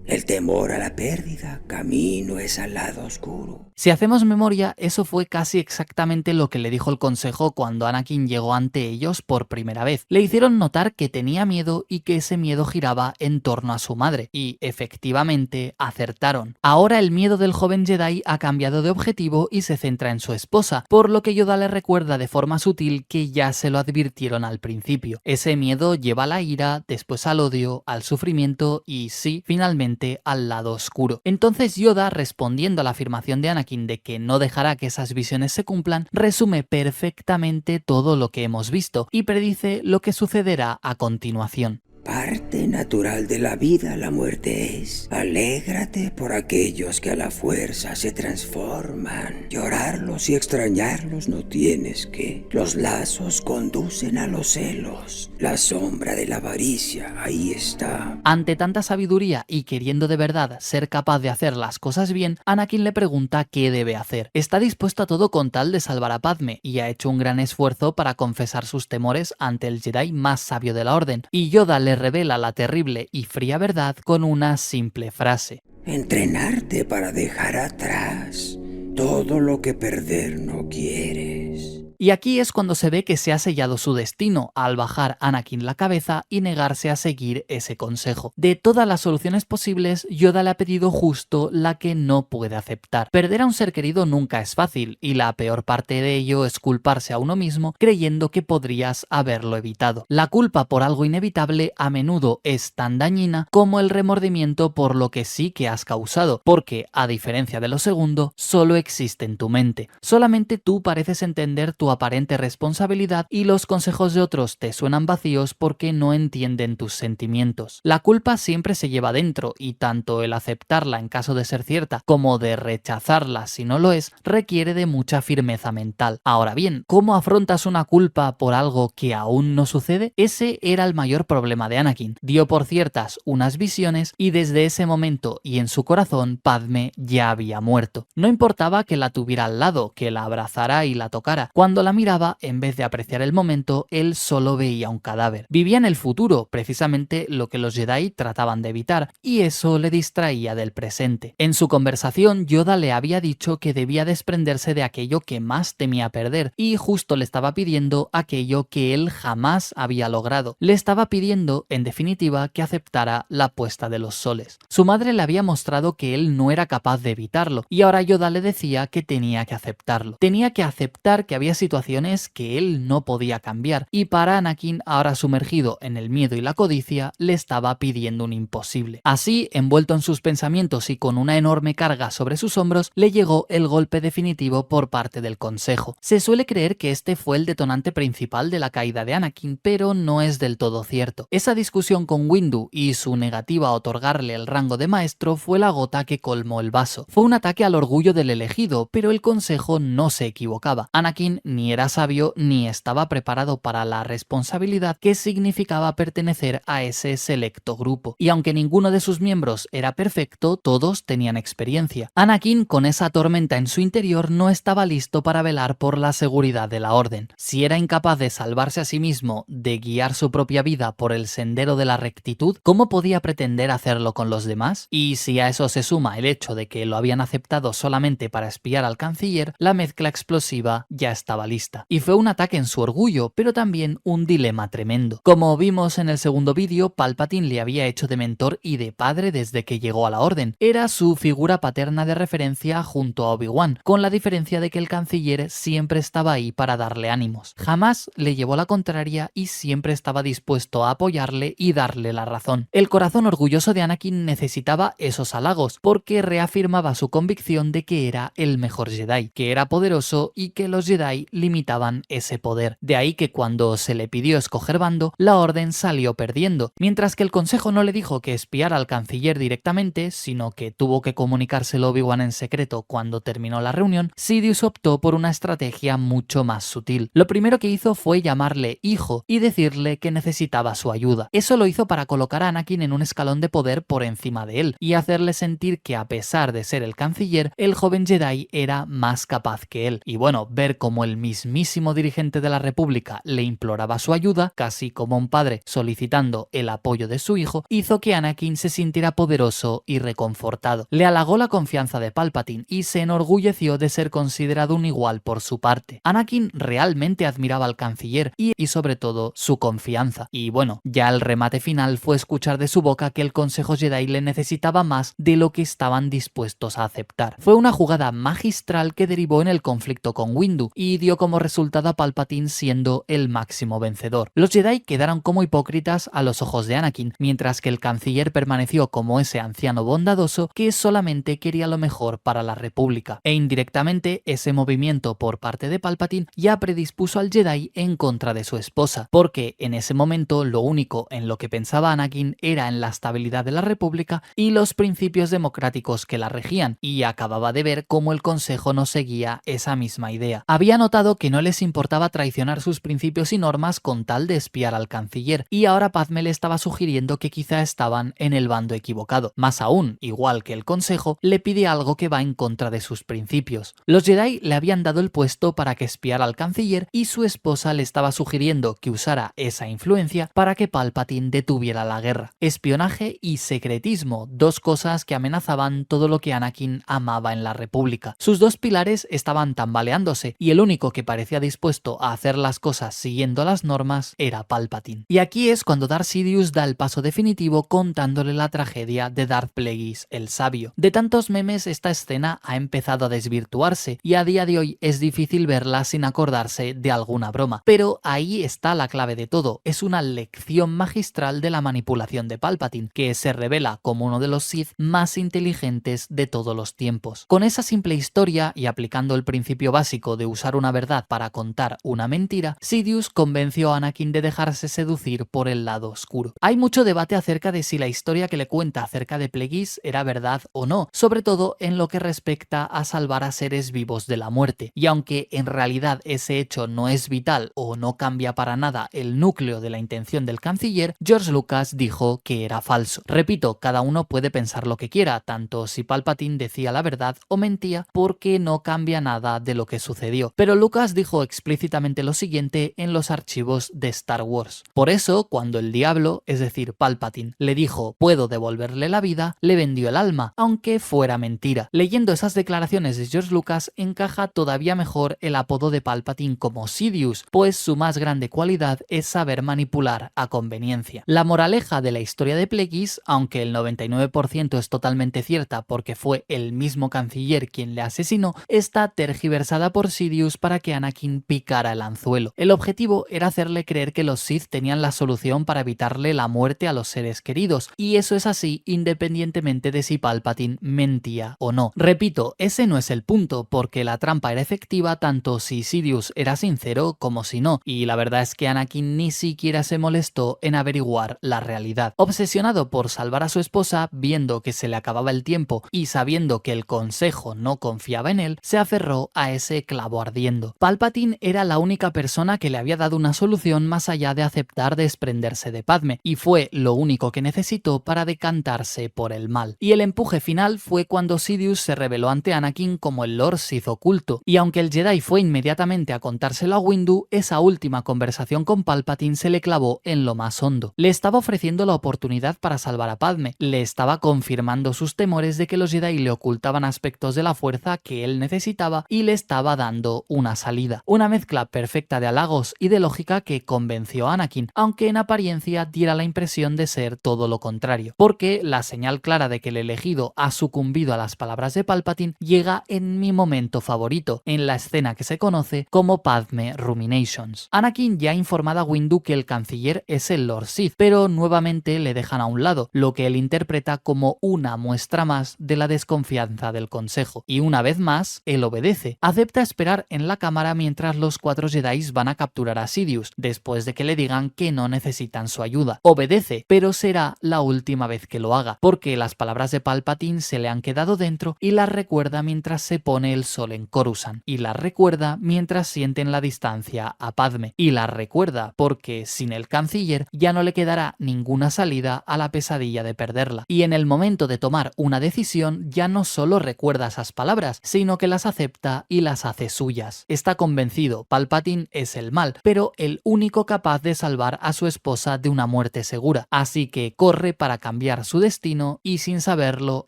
el temor a la pérdida, camino es al lado oscuro. Si hacemos memoria, eso fue casi exactamente lo que le dijo el consejo cuando Anakin llegó ante ellos por primera vez. Le hicieron notar que tenía miedo y que ese miedo giraba en torno a su madre, y efectivamente acertaron. Ahora el miedo del joven Jedi ha cambiado de objetivo y se centra en su esposa, por lo que Yoda le recuerda de forma sutil que ya se lo advirtieron al principio. Ese miedo lleva a la ira, después al odio, al sufrimiento y sí, finalmente al lado oscuro. Entonces Yoda, respondiendo a la afirmación de Anakin de que no dejará que esas visiones se cumplan, resume perfectamente todo lo que hemos visto y predice lo que sucederá a continuación. Parte natural de la vida la muerte es. Alégrate por aquellos que a la fuerza se transforman. Llorarlos y extrañarlos no tienes que. Los lazos conducen a los celos. La sombra de la avaricia, ahí está. Ante tanta sabiduría y queriendo de verdad ser capaz de hacer las cosas bien, Anakin le pregunta qué debe hacer. Está dispuesto a todo con tal de salvar a Padme y ha hecho un gran esfuerzo para confesar sus temores ante el Jedi más sabio de la Orden, y Yoda le revela la terrible y fría verdad con una simple frase: entrenarte para dejar atrás todo lo que perder no quieres. Y aquí es cuando se ve que se ha sellado su destino, al bajar Anakin la cabeza y negarse a seguir ese consejo. De todas las soluciones posibles, Yoda le ha pedido justo la que no puede aceptar. Perder a un ser querido nunca es fácil, y la peor parte de ello es culparse a uno mismo creyendo que podrías haberlo evitado. La culpa por algo inevitable a menudo es tan dañina como el remordimiento por lo que sí que has causado, porque, a diferencia de lo segundo, solo existe en tu mente. Solamente tú pareces entender entender tu aparente responsabilidad y los consejos de otros te suenan vacíos porque no entienden tus sentimientos. La culpa siempre se lleva dentro y tanto el aceptarla en caso de ser cierta como de rechazarla si no lo es requiere de mucha firmeza mental. Ahora bien, ¿cómo afrontas una culpa por algo que aún no sucede? Ese era el mayor problema de Anakin. Dio por ciertas unas visiones y desde ese momento y en su corazón Padme ya había muerto. No importaba que la tuviera al lado, que la abrazara y la tocara. Cuando la miraba, en vez de apreciar el momento, él solo veía un cadáver. Vivía en el futuro, precisamente lo que los Jedi trataban de evitar, y eso le distraía del presente. En su conversación, Yoda le había dicho que debía desprenderse de aquello que más temía perder, y justo le estaba pidiendo aquello que él jamás había logrado. Le estaba pidiendo, en definitiva, que aceptara la puesta de los soles. Su madre le había mostrado que él no era capaz de evitarlo, y ahora Yoda le decía que tenía que aceptarlo. Tenía que aceptar que había situaciones que él no podía cambiar, y para Anakin, ahora sumergido en el miedo y la codicia, le estaba pidiendo un imposible. Así, envuelto en sus pensamientos y con una enorme carga sobre sus hombros, le llegó el golpe definitivo por parte del Consejo. Se suele creer que este fue el detonante principal de la caída de Anakin, pero no es del todo cierto. Esa discusión con Windu y su negativa a otorgarle el rango de maestro fue la gota que colmó el vaso. Fue un ataque al orgullo del elegido, pero el Consejo no se equivocaba. Anakin ni era sabio ni estaba preparado para la responsabilidad que significaba pertenecer a ese selecto grupo. Y aunque ninguno de sus miembros era perfecto, todos tenían experiencia. Anakin, con esa tormenta en su interior, no estaba listo para velar por la seguridad de la Orden. Si era incapaz de salvarse a sí mismo, de guiar su propia vida por el sendero de la rectitud, ¿cómo podía pretender hacerlo con los demás? Y si a eso se suma el hecho de que lo habían aceptado solamente para espiar al canciller, la mezcla explosiva ya estaba lista. Y fue un ataque en su orgullo, pero también un dilema tremendo. Como vimos en el segundo vídeo, Palpatine le había hecho de mentor y de padre desde que llegó a la Orden. Era su figura paterna de referencia junto a Obi-Wan, con la diferencia de que el canciller siempre estaba ahí para darle ánimos. Jamás le llevó la contraria y siempre estaba dispuesto a apoyarle y darle la razón. El corazón orgulloso de Anakin necesitaba esos halagos, porque reafirmaba su convicción de que era el mejor Jedi, que era poderoso y que los Jedi limitaban ese poder. De ahí que cuando se le pidió escoger bando, la Orden salió perdiendo, mientras que el Consejo no le dijo que espiara al canciller directamente, sino que tuvo que comunicárselo Obi-Wan en secreto cuando terminó la reunión. Sidious optó por una estrategia mucho más sutil. Lo primero que hizo fue llamarle hijo y decirle que necesitaba su ayuda. Eso lo hizo para colocar a Anakin en un escalón de poder por encima de él y hacerle sentir que a pesar de ser el canciller, el joven Jedi era más capaz que él. Y bueno, ver cómo el mismísimo dirigente de la República le imploraba su ayuda, casi como un padre solicitando el apoyo de su hijo, hizo que Anakin se sintiera poderoso y reconfortado. Le halagó la confianza de Palpatine y se enorgulleció de ser considerado un igual por su parte. Anakin realmente admiraba al canciller y sobre todo su confianza. Y bueno, ya el remate final fue escuchar de su boca que el Consejo Jedi le necesitaba más de lo que estaban dispuestos a aceptar. Fue una jugada magistral que derivó en el conflicto con Windu y dio como resultado a Palpatine siendo el máximo vencedor. Los Jedi quedaron como hipócritas a los ojos de Anakin, mientras que el canciller permaneció como ese anciano bondadoso que solamente quería lo mejor para la República. E indirectamente, ese movimiento por parte de Palpatine ya predispuso al Jedi en contra de su esposa, porque en ese momento lo único en lo que pensaba Anakin era en la estabilidad de la República y los principios democráticos que la regían, y acababa de ver cómo el Consejo no seguía esa misma idea. Había notado que no les importaba traicionar sus principios y normas con tal de espiar al canciller, y ahora Padme le estaba sugiriendo que quizá estaban en el bando equivocado. Más aún, igual que el Consejo, le pide algo que va en contra de sus principios. Los Jedi le habían dado el puesto para que espiara al canciller y su esposa le estaba sugiriendo que usara esa influencia para que Palpatine detuviera la guerra. Espionaje y secretismo, dos cosas que amenazaban todo lo que Anakin amaba en la República. Sus dos pilares estaban tambaleándose y el único que parecía dispuesto a hacer las cosas siguiendo las normas era Palpatine. Y aquí es cuando Darth Sidious da el paso definitivo contándole la tragedia de Darth Plagueis el Sabio. De tantos memes, esta escena ha empezado a desvirtuarse y a día de hoy es difícil verla sin acordarse de alguna broma. Pero ahí está la clave de todo, es una lección magistral de la manipulación de Palpatine, que se revela como uno de los Sith más inteligentes de todos los tiempos. Con esa simple historia y aplicando el principio básico de usar una verdad para contar una mentira, Sidious convenció a Anakin de dejarse seducir por el lado oscuro. Hay mucho debate acerca de si la historia que le cuenta acerca de Plagueis era verdad o no, sobre todo en lo que respecta a salvar a seres vivos de la muerte, y aunque en realidad ese hecho no es vital o no cambia para nada el núcleo de la intención del canciller, George Lucas dijo que era falso. Repito, cada uno puede pensar lo que quiera, tanto si Palpatine decía la verdad o mentía, porque no cambia nada de lo que sucedió. Pero Lucas dijo explícitamente lo siguiente en los archivos de Star Wars. Por eso, cuando el diablo, es decir, Palpatine, le dijo puedo devolverle la vida, le vendió el alma, aunque fuera mentira. Leyendo esas declaraciones de George Lucas encaja todavía mejor el apodo de Palpatine como Sidious, pues su más grande cualidad es saber manipular a conveniencia. La moraleja de la historia de Plagueis, aunque el 99% es totalmente cierta porque fue el mismo canciller quien le asesinó, está tergiversada por Sidious para que Anakin picara el anzuelo. El objetivo era hacerle creer que los Sith tenían la solución para evitarle la muerte a los seres queridos, y eso es así independientemente de si Palpatine mentía o no. Repito, ese no es el punto, porque la trampa era efectiva tanto si Sidious era sincero como si no, y la verdad es que Anakin ni siquiera se molestó en averiguar la realidad. Obsesionado por salvar a su esposa, viendo que se le acababa el tiempo y sabiendo que el consejo no confiaba en él, se aferró a ese clavo ardiendo. Palpatine era la única persona que le había dado una solución más allá de aceptar desprenderse de Padme, y fue lo único que necesitó para decantarse por el mal. Y el empuje final fue cuando Sidious se reveló ante Anakin como el Lord Sith oculto, y aunque el Jedi fue inmediatamente a contárselo a Windu, esa última conversación con Palpatine se le clavó en lo más hondo. Le estaba ofreciendo la oportunidad para salvar a Padme, le estaba confirmando sus temores de que los Jedi le ocultaban aspectos de la fuerza que él necesitaba y le estaba dando una salida. Una mezcla perfecta de halagos y de lógica que convenció a Anakin, aunque en apariencia diera la impresión de ser todo lo contrario, porque la señal clara de que el elegido ha sucumbido a las palabras de Palpatine llega en mi momento favorito, en la escena que se conoce como Padme Ruminations. Anakin ya ha informado a Windu que el canciller es el Lord Sith, pero nuevamente le dejan a un lado, lo que él interpreta como una muestra más de la desconfianza del consejo, y una vez más, él obedece. Acepta esperar en la cámara mientras los 4 Jedi van a capturar a Sidious, después de que le digan que no necesitan su ayuda. Obedece, pero será la última vez que lo haga, porque las palabras de Palpatine se le han quedado dentro y las recuerda mientras se pone el sol en Coruscant, y las recuerda mientras siente en la distancia a Padme, y las recuerda porque sin el canciller ya no le quedará ninguna salida a la pesadilla de perderla. Y en el momento de tomar una decisión ya no solo recuerda esas palabras, sino que las acepta y las hace suyas. Está convencido, Palpatine es el mal, pero el único capaz de salvar a su esposa de una muerte segura, así que corre para cambiar su destino y sin saberlo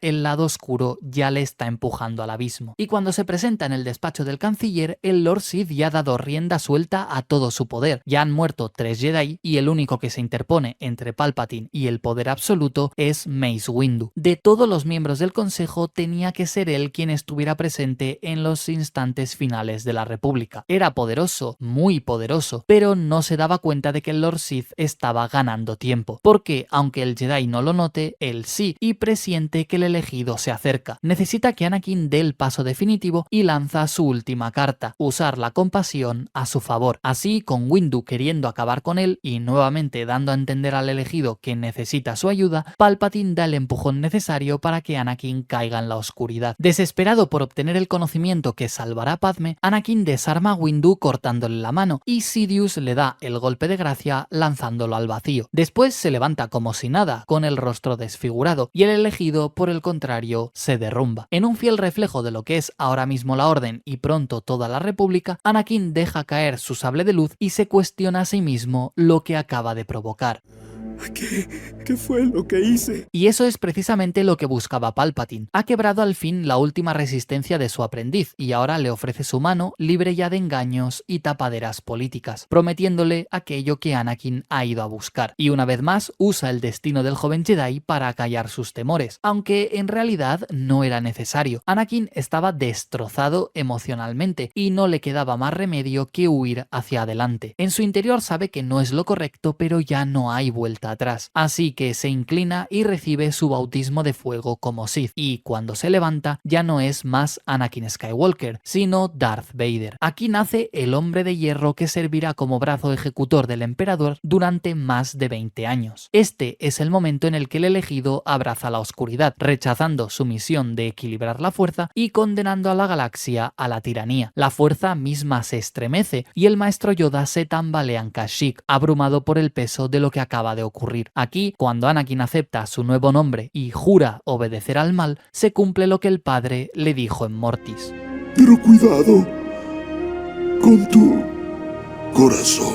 el lado oscuro ya le está empujando al abismo. Y cuando se presenta en el despacho del canciller, el Lord Sith ya ha dado rienda suelta a todo su poder. Ya han muerto 3 Jedi y el único que se interpone entre Palpatine y el poder absoluto es Mace Windu. De todos los miembros del consejo tenía que ser él quien estuviera presente en los instantes finales de la República. Era poderoso, muy poderoso, pero no se daba cuenta de que el Lord Sith estaba ganando tiempo, porque aunque el Jedi no lo note, él sí, y presiente que el elegido se acerca. Necesita que Anakin dé el paso definitivo y lanza su última carta, usar la compasión a su favor. Así, con Windu queriendo acabar con él y nuevamente dando a entender al elegido que necesita su ayuda, Palpatine da el empujón necesario para que Anakin caiga en la oscuridad. Desesperado por obtener el conocimiento que salvará a Padme, Anakin desarma a Windu cortándole la mano y Sidious le da el golpe de gracia lanzándolo al vacío. Después se levanta como si nada, con el rostro desfigurado, y el elegido, por el contrario, se derrumba. En un fiel reflejo de lo que es ahora mismo la Orden y pronto toda la República, Anakin deja caer su sable de luz y se cuestiona a sí mismo lo que acaba de provocar. ¿Qué fue lo que hice? Y eso es precisamente lo que buscaba Palpatine. Ha quebrado al fin la última resistencia de su aprendiz y ahora le ofrece su mano libre ya de engaños y tapaderas políticas, prometiéndole aquello que Anakin ha ido a buscar. Y una vez más usa el destino del joven Jedi para acallar sus temores, aunque en realidad no era necesario. Anakin estaba destrozado emocionalmente y no le quedaba más remedio que huir hacia adelante. En su interior sabe que no es lo correcto, pero ya no hay vuelta vuelta atrás, así que se inclina y recibe su bautismo de fuego como Sith, y cuando se levanta ya no es más Anakin Skywalker, sino Darth Vader. Aquí nace el hombre de hierro que servirá como brazo ejecutor del emperador durante más de 20 años. Este es el momento en el que el elegido abraza la oscuridad, rechazando su misión de equilibrar la fuerza y condenando a la galaxia a la tiranía. La fuerza misma se estremece y el maestro Yoda se tambalea en Kashyyyk, abrumado por el peso de lo que acaba de ocurrir. Aquí, cuando Anakin acepta su nuevo nombre y jura obedecer al mal, se cumple lo que el padre le dijo en Mortis. Pero cuidado con tu corazón.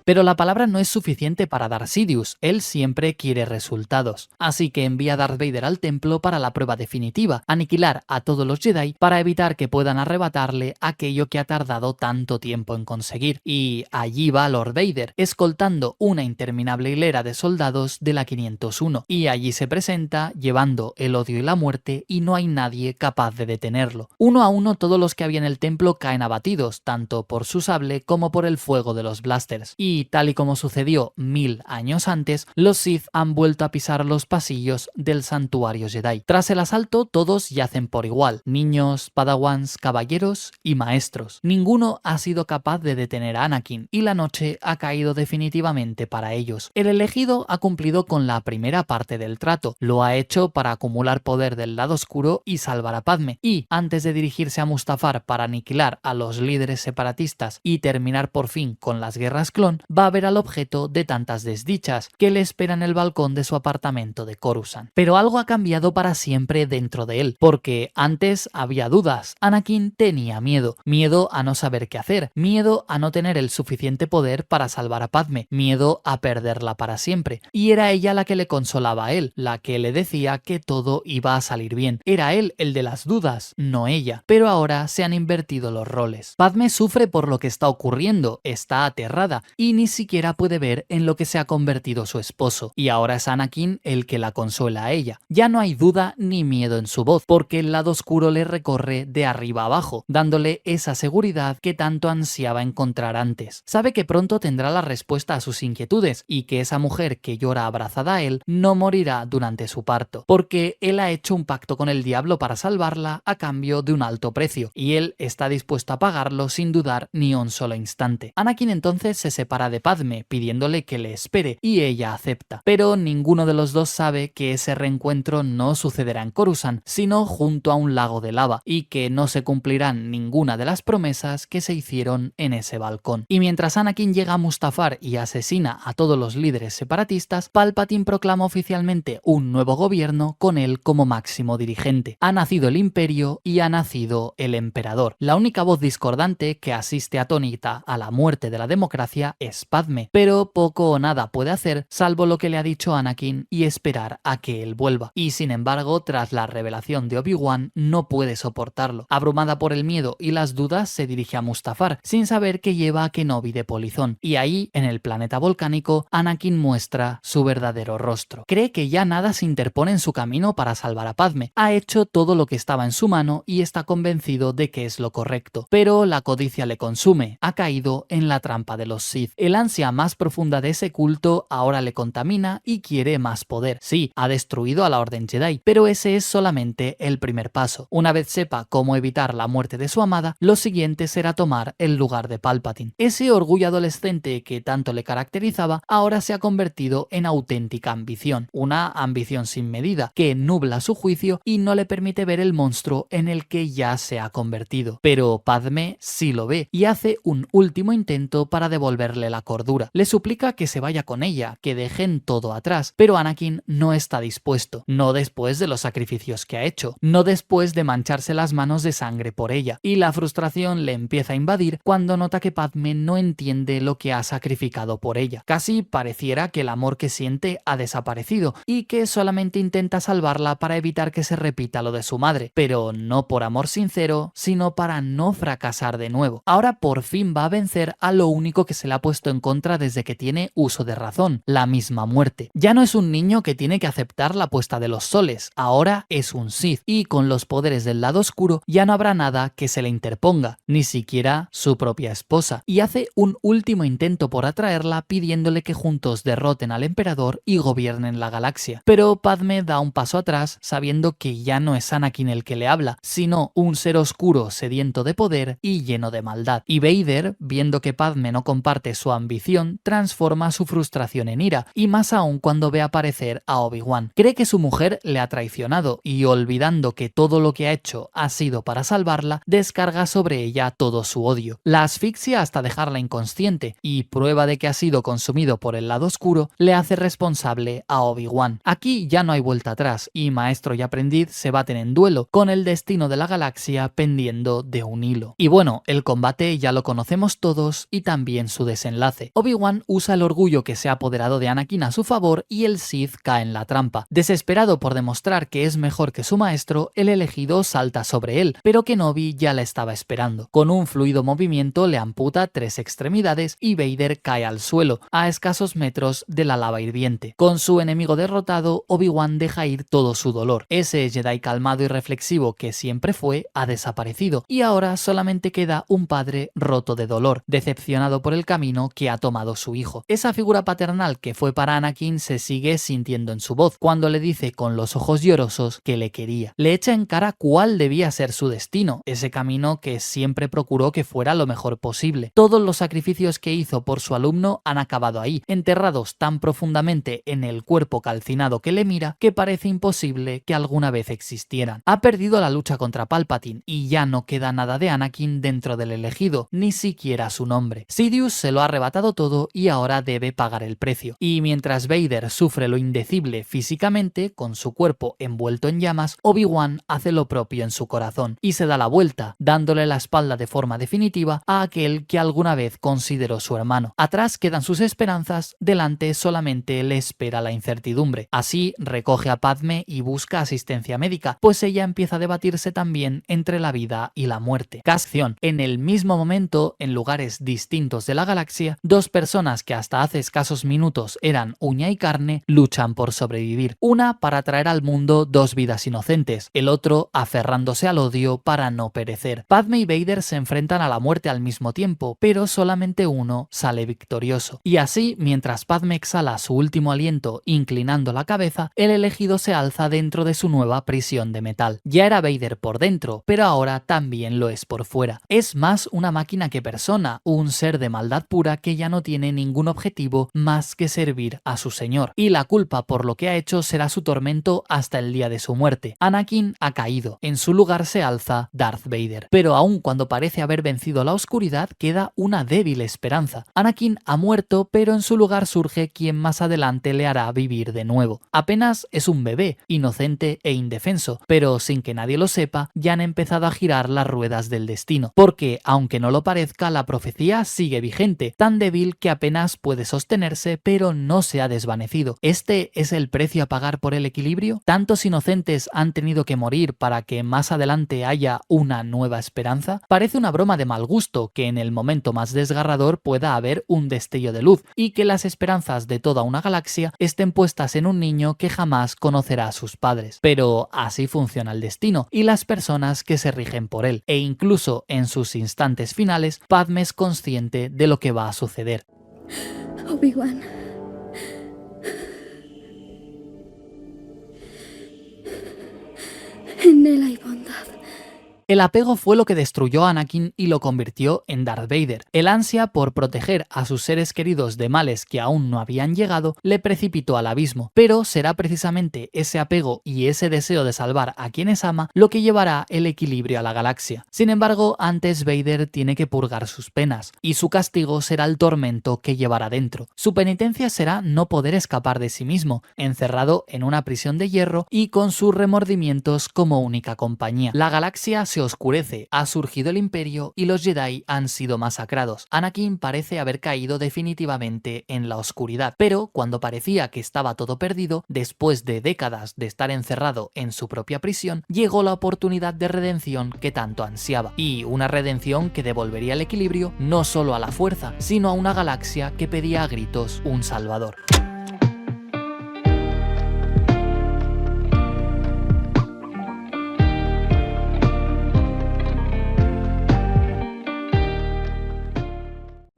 Pero la palabra no es suficiente para Darth Sidious, él siempre quiere resultados. Así que envía a Darth Vader al templo para la prueba definitiva, aniquilar a todos los Jedi para evitar que puedan arrebatarle aquello que ha tardado tanto tiempo en conseguir. Y allí va Lord Vader, escoltando una interminable hilera de soldados de la 501. Y allí se presenta, llevando el odio y la muerte, y no hay nadie capaz de detenerlo. Uno a uno todos los que había en el templo caen abatidos, tanto por su sable como por el fuego de los blasters. Y tal y como sucedió 1000 años antes, los Sith han vuelto a pisar los pasillos del santuario Jedi. Tras el asalto, todos yacen por igual: niños, padawans, caballeros y maestros. Ninguno ha sido capaz de detener a Anakin, y la noche ha caído definitivamente para ellos. El elegido ha cumplido con la primera parte del trato, lo ha hecho para acumular poder del lado oscuro y salvar a Padme, y antes de dirigirse a Mustafar para aniquilar a los líderes separatistas y terminar por fin con las guerras clon, va a ver al objeto de tantas desdichas que le espera en el balcón de su apartamento de Coruscant. Pero algo ha cambiado para siempre dentro de él, porque antes había dudas. Anakin tenía miedo a no saber qué hacer, miedo a no tener el suficiente poder para salvar a Padme, miedo a perderla para siempre. Y era ella la que le consolaba a él, la que le decía que todo iba a salir bien. Era él el de las dudas, no ella. Pero ahora se han invertido los roles. Padme sufre por lo que está ocurriendo, está aterrada y ni siquiera puede ver en lo que se ha convertido su esposo. Y ahora es Anakin el que la consuela a ella. Ya no hay duda ni miedo en su voz, porque el lado oscuro le recorre de arriba abajo, dándole esa seguridad que tanto ansiaba encontrar antes. Sabe que pronto tendrá la respuesta a sus inquietudes y que esa mujer que llora abrazada a él no morirá durante su parto, porque él ha hecho un pacto con el diablo para salvarla a cambio de un alto precio, y él está dispuesto a pagarlo sin dudar ni un solo instante. Anakin entonces se separa de Padme, pidiéndole que le espere, y ella acepta. Pero ninguno de los dos sabe que ese reencuentro no sucederá en Coruscant, sino junto a un lago de lava, y que no se cumplirán ninguna de las promesas que se hicieron en ese balcón. Y mientras Anakin llega a Mustafar y asesina a todos los líderes separatistas, Palpatine proclama oficialmente un nuevo gobierno con él como máximo dirigente. Ha nacido el Imperio y ha nacido el Emperador. La única voz discordante que asiste atónita a la muerte de la democracia es Padme, pero poco o nada puede hacer salvo lo que le ha dicho Anakin y esperar a que él vuelva. Y sin embargo, tras la revelación de Obi-Wan, no puede soportarlo. Abrumada por el miedo y las dudas, se dirige a Mustafar, sin saber que lleva a Kenobi de polizón. Y ahí, en el planeta volcánico, Anakin muestra su verdadero rostro. Cree que ya nada se interpone en su camino para salvar a Padme. Ha hecho todo lo que estaba en su mano y está convencido de que es lo correcto. Pero la codicia le consume. Ha caído en la trampa de los Sith. El ansia más profunda de ese culto ahora le contamina y quiere más poder. Sí, ha destruido a la Orden Jedi, pero ese es solamente el primer paso. Una vez sepa cómo evitar la muerte de su amada, lo siguiente será tomar el lugar de Palpatine. Ese orgullo adolescente que tanto le caracterizaba ahora se ha convertido en auténtica ambición, una ambición sin medida que nubla su juicio y no le permite ver el monstruo en el que ya se ha convertido. Pero Padme sí lo ve y hace un último intento para devolverle la cordura. Le suplica que se vaya con ella, que dejen todo atrás, pero Anakin no está dispuesto, no después de los sacrificios que ha hecho, no después de mancharse las manos de sangre por ella, y la frustración le empieza a invadir cuando nota que Padme no entiende lo que ha sacrificado por ella. Casi pareciera que el amor que siente ha desaparecido y que solamente intenta salvarla para evitar que se repita lo de su madre, pero no por amor sincero, sino para no fracasar de nuevo. Ahora por fin va a vencer a lo único que se le ha puesto puesto en contra desde que tiene uso de razón, la misma muerte. Ya no es un niño que tiene que aceptar la puesta de los soles, ahora es un Sith, y con los poderes del lado oscuro ya no habrá nada que se le interponga, ni siquiera su propia esposa, y hace un último intento por atraerla pidiéndole que juntos derroten al emperador y gobiernen la galaxia. Pero Padme da un paso atrás sabiendo que ya no es Anakin el que le habla, sino un ser oscuro sediento de poder y lleno de maldad. Y Vader, viendo que Padme no comparte su ambición, transforma su frustración en ira, y más aún cuando ve aparecer a Obi-Wan. Cree que su mujer le ha traicionado y, olvidando que todo lo que ha hecho ha sido para salvarla, descarga sobre ella todo su odio. La asfixia hasta dejarla inconsciente y, prueba de que ha sido consumido por el lado oscuro, le hace responsable a Obi-Wan. Aquí ya no hay vuelta atrás y maestro y aprendiz se baten en duelo, con el destino de la galaxia pendiendo de un hilo. Y bueno, el combate ya lo conocemos todos y también su desenlace. Obi-Wan usa el orgullo que se ha apoderado de Anakin a su favor y el Sith cae en la trampa. Desesperado por demostrar que es mejor que su maestro, el elegido salta sobre él, pero Kenobi ya la estaba esperando. Con un fluido movimiento le amputa 3 extremidades y Vader cae al suelo, a escasos metros de la lava hirviente. Con su enemigo derrotado, Obi-Wan deja ir todo su dolor. Ese Jedi calmado y reflexivo que siempre fue ha desaparecido y ahora solamente queda un padre roto de dolor, decepcionado por el camino que ha tomado su hijo. Esa figura paternal que fue para Anakin se sigue sintiendo en su voz cuando le dice con los ojos llorosos que le quería. Le echa en cara cuál debía ser su destino, ese camino que siempre procuró que fuera lo mejor posible. Todos los sacrificios que hizo por su alumno han acabado ahí, enterrados tan profundamente en el cuerpo calcinado que le mira que parece imposible que alguna vez existieran. Ha perdido la lucha contra Palpatine y ya no queda nada de Anakin dentro del elegido, ni siquiera su nombre. Sidious se lo ha arrebatado todo y ahora debe pagar el precio. Y mientras Vader sufre lo indecible físicamente, con su cuerpo envuelto en llamas, Obi-Wan hace lo propio en su corazón y se da la vuelta, dándole la espalda de forma definitiva a aquel que alguna vez consideró su hermano. Atrás quedan sus esperanzas, delante solamente le espera la incertidumbre. Así recoge a Padme y busca asistencia médica, pues ella empieza a debatirse también entre la vida y la muerte. Acción. En el mismo momento, en lugares distintos de la galaxia, dos personas que hasta hace escasos minutos eran uña y carne luchan por sobrevivir. Una para traer al mundo 2 vidas inocentes, el otro aferrándose al odio para no perecer. Padme y Vader se enfrentan a la muerte al mismo tiempo, pero solamente uno sale victorioso. Y así, mientras Padme exhala su último aliento inclinando la cabeza, el elegido se alza dentro de su nueva prisión de metal. Ya era Vader por dentro, pero ahora también lo es por fuera. Es más una máquina que persona, un ser de maldad pura que ya no tiene ningún objetivo más que servir a su señor. Y la culpa por lo que ha hecho será su tormento hasta el día de su muerte. Anakin ha caído, en su lugar se alza Darth Vader. Pero aun cuando parece haber vencido la oscuridad, queda una débil esperanza. Anakin ha muerto, pero en su lugar surge quien más adelante le hará vivir de nuevo. Apenas es un bebé, inocente e indefenso, pero sin que nadie lo sepa, ya han empezado a girar las ruedas del destino. Porque, aunque no lo parezca, la profecía sigue vigente, tan débil que apenas puede sostenerse, pero no se ha desvanecido. ¿Este es el precio a pagar por el equilibrio? ¿Tantos inocentes han tenido que morir para que más adelante haya una nueva esperanza? Parece una broma de mal gusto que en el momento más desgarrador pueda haber un destello de luz y que las esperanzas de toda una galaxia estén puestas en un niño que jamás conocerá a sus padres. Pero así funciona el destino y las personas que se rigen por él, e incluso en sus instantes finales, Padme es consciente de lo que va a suceder. Obi-Wan. En él hay bondad. El apego fue lo que destruyó a Anakin y lo convirtió en Darth Vader. El ansia por proteger a sus seres queridos de males que aún no habían llegado le precipitó al abismo, pero será precisamente ese apego y ese deseo de salvar a quienes ama lo que llevará el equilibrio a la galaxia. Sin embargo, antes Vader tiene que purgar sus penas, y su castigo será el tormento que llevará dentro. Su penitencia será no poder escapar de sí mismo, encerrado en una prisión de hierro y con sus remordimientos como única compañía. La galaxia se noche oscurece, ha surgido el Imperio y los Jedi han sido masacrados. Anakin parece haber caído definitivamente en la oscuridad, pero cuando parecía que estaba todo perdido, después de décadas de estar encerrado en su propia prisión, llegó la oportunidad de redención que tanto ansiaba, y una redención que devolvería el equilibrio no solo a la fuerza, sino a una galaxia que pedía a gritos un salvador.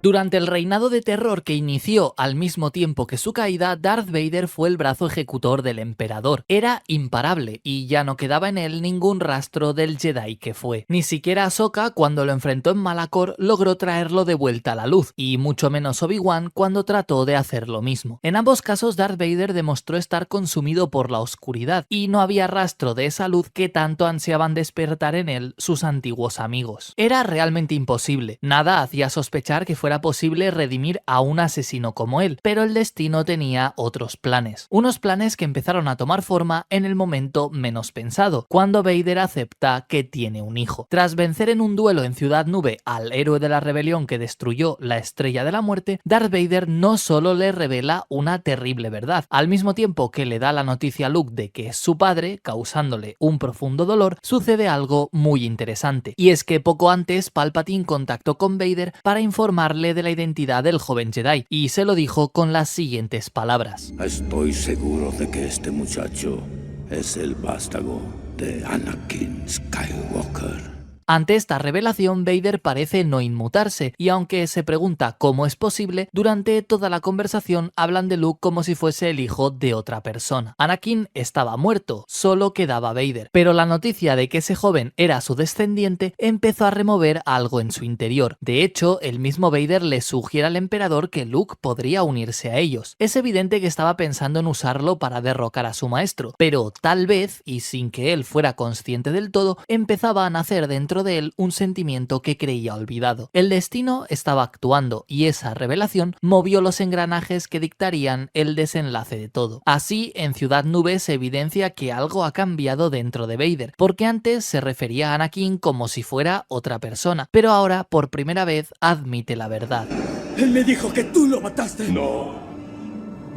Durante el reinado de terror que inició al mismo tiempo que su caída, Darth Vader fue el brazo ejecutor del emperador. Era imparable y ya no quedaba en él ningún rastro del Jedi que fue. Ni siquiera Ahsoka, cuando lo enfrentó en Malachor, logró traerlo de vuelta a la luz, y mucho menos Obi-Wan cuando trató de hacer lo mismo. En ambos casos, Darth Vader demostró estar consumido por la oscuridad, y no había rastro de esa luz que tanto ansiaban despertar en él sus antiguos amigos. Era realmente imposible. Nada hacía sospechar que fuera posible redimir a un asesino como él, pero el destino tenía otros planes. Unos planes que empezaron a tomar forma en el momento menos pensado, cuando Vader acepta que tiene un hijo. Tras vencer en un duelo en Ciudad Nube al héroe de la rebelión que destruyó la Estrella de la Muerte, Darth Vader no solo le revela una terrible verdad, al mismo tiempo que le da la noticia a Luke de que es su padre, causándole un profundo dolor, sucede algo muy interesante, y es que poco antes Palpatine contactó con Vader para informarle de la identidad del joven Jedi, y se lo dijo con las siguientes palabras: Estoy seguro de que este muchacho es el vástago de Anakin Skywalker. Ante esta revelación, Vader parece no inmutarse, y aunque se pregunta cómo es posible, durante toda la conversación hablan de Luke como si fuese el hijo de otra persona. Anakin estaba muerto, solo quedaba Vader, pero la noticia de que ese joven era su descendiente empezó a remover algo en su interior. De hecho, el mismo Vader le sugiere al emperador que Luke podría unirse a ellos. Es evidente que estaba pensando en usarlo para derrocar a su maestro, pero tal vez, y sin que él fuera consciente del todo, empezaba a nacer dentro de él un sentimiento que creía olvidado. El destino estaba actuando, y esa revelación movió los engranajes que dictarían el desenlace de todo. Así, en Ciudad Nube se evidencia que algo ha cambiado dentro de Vader, porque antes se refería a Anakin como si fuera otra persona, pero ahora, por primera vez, admite la verdad. Él me dijo que tú lo mataste. No.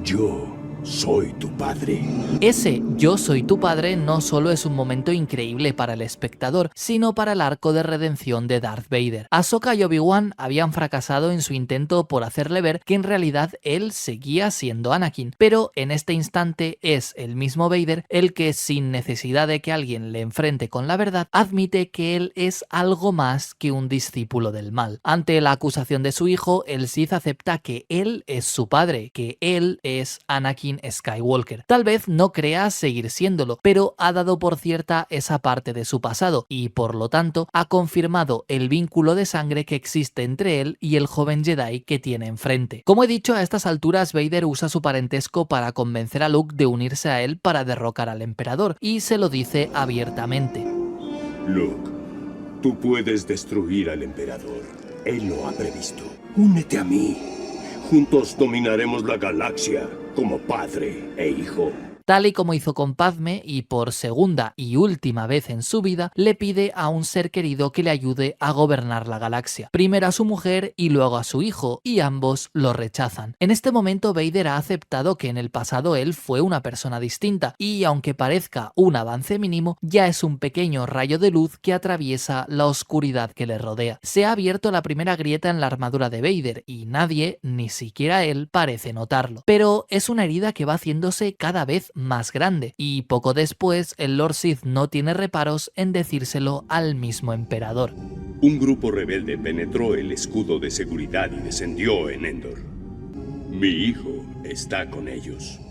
Yo soy tu padre. Ese "yo soy tu padre" no solo es un momento increíble para el espectador, sino para el arco de redención de Darth Vader. Ahsoka y Obi-Wan habían fracasado en su intento por hacerle ver que en realidad él seguía siendo Anakin, pero en este instante es el mismo Vader el que, sin necesidad de que alguien le enfrente con la verdad, admite que él es algo más que un discípulo del mal. Ante la acusación de su hijo, el Sith acepta que él es su padre, que él es Anakin Skywalker. Tal vez no crea seguir siéndolo, pero ha dado por cierta esa parte de su pasado y, por lo tanto, ha confirmado el vínculo de sangre que existe entre él y el joven Jedi que tiene enfrente. Como he dicho, a estas alturas Vader usa su parentesco para convencer a Luke de unirse a él para derrocar al emperador, y se lo dice abiertamente. Luke, tú puedes destruir al emperador. Él lo ha previsto. Únete a mí. Juntos dominaremos la galaxia como padre e hijo. Tal y como hizo con Padme, y por segunda y última vez en su vida, le pide a un ser querido que le ayude a gobernar la galaxia. Primero a su mujer y luego a su hijo, y ambos lo rechazan. En este momento Vader ha aceptado que en el pasado él fue una persona distinta, y aunque parezca un avance mínimo, ya es un pequeño rayo de luz que atraviesa la oscuridad que le rodea. Se ha abierto la primera grieta en la armadura de Vader, y nadie, ni siquiera él, parece notarlo. Pero es una herida que va haciéndose cada vez más grande, y poco después el Lord Sith no tiene reparos en decírselo al mismo emperador. Un grupo rebelde penetró el escudo de seguridad y descendió en Endor. Mi hijo está con ellos.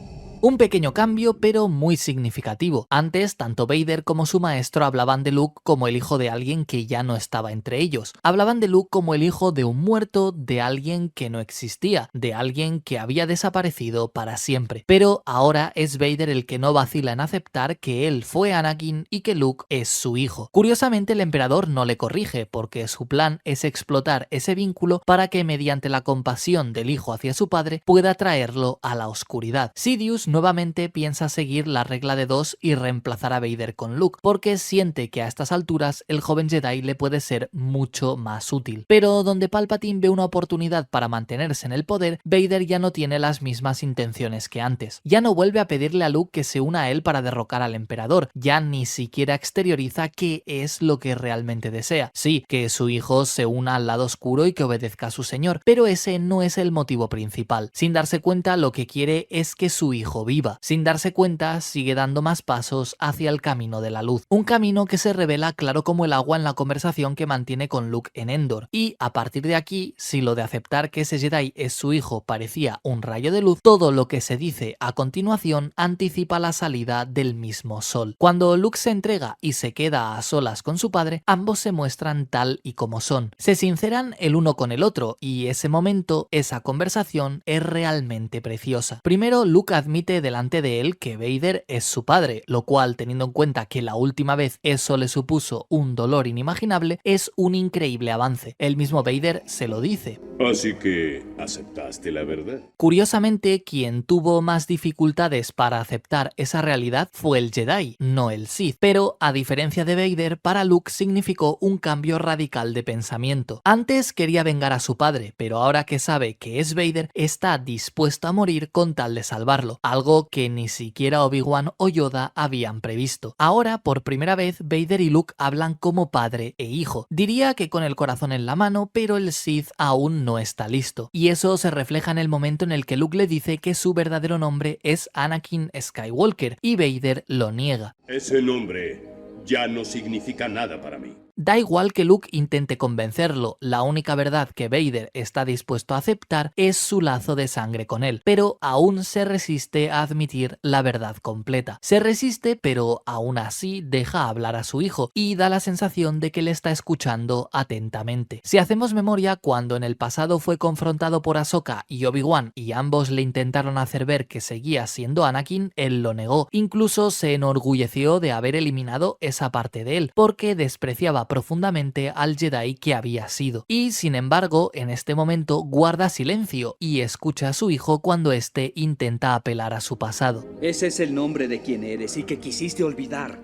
Un pequeño cambio, pero muy significativo. Antes, tanto Vader como su maestro hablaban de Luke como el hijo de alguien que ya no estaba entre ellos. Hablaban de Luke como el hijo de un muerto, de alguien que no existía, de alguien que había desaparecido para siempre. Pero ahora es Vader el que no vacila en aceptar que él fue Anakin y que Luke es su hijo. Curiosamente, el emperador no le corrige, porque su plan es explotar ese vínculo para que, mediante la compasión del hijo hacia su padre, pueda traerlo a la oscuridad. Sidious nuevamente piensa seguir la regla de 2 y reemplazar a Vader con Luke, porque siente que a estas alturas el joven Jedi le puede ser mucho más útil. Pero donde Palpatine ve una oportunidad para mantenerse en el poder, Vader ya no tiene las mismas intenciones que antes. Ya no vuelve a pedirle a Luke que se una a él para derrocar al emperador, ya ni siquiera exterioriza qué es lo que realmente desea. Sí, que su hijo se una al lado oscuro y que obedezca a su señor, pero ese no es el motivo principal. Sin darse cuenta, lo que quiere es que su hijo viva. Sin darse cuenta, sigue dando más pasos hacia el camino de la luz. Un camino que se revela claro como el agua en la conversación que mantiene con Luke en Endor. Y a partir de aquí, si lo de aceptar que ese Jedi es su hijo parecía un rayo de luz, todo lo que se dice a continuación anticipa la salida del mismo sol. Cuando Luke se entrega y se queda a solas con su padre, ambos se muestran tal y como son. Se sinceran el uno con el otro y ese momento, esa conversación es realmente preciosa. Primero, Luke admite delante de él que Vader es su padre, lo cual, teniendo en cuenta que la última vez eso le supuso un dolor inimaginable, es un increíble avance. El mismo Vader se lo dice. Así que, ¿aceptaste la verdad? Curiosamente, quien tuvo más dificultades para aceptar esa realidad fue el Jedi, no el Sith. Pero, a diferencia de Vader, para Luke significó un cambio radical de pensamiento. Antes quería vengar a su padre, pero ahora que sabe que es Vader, está dispuesto a morir con tal de salvarlo, algo que ni siquiera Obi-Wan o Yoda habían previsto. Ahora, por primera vez, Vader y Luke hablan como padre e hijo. Diría que con el corazón en la mano, pero el Sith aún no está listo. Y eso se refleja en el momento en el que Luke le dice que su verdadero nombre es Anakin Skywalker y Vader lo niega. Ese nombre ya no significa nada para mí. Da igual que Luke intente convencerlo, la única verdad que Vader está dispuesto a aceptar es su lazo de sangre con él, pero aún se resiste a admitir la verdad completa. Se resiste, pero aún así deja hablar a su hijo y da la sensación de que le está escuchando atentamente. Si hacemos memoria, cuando en el pasado fue confrontado por Ahsoka y Obi-Wan y ambos le intentaron hacer ver que seguía siendo Anakin, él lo negó. Incluso se enorgulleció de haber eliminado esa parte de él, porque despreciaba profundamente al Jedi que había sido. Y sin embargo, en este momento guarda silencio y escucha a su hijo cuando éste intenta apelar a su pasado. Ese es el nombre de quien eres y que quisiste olvidar.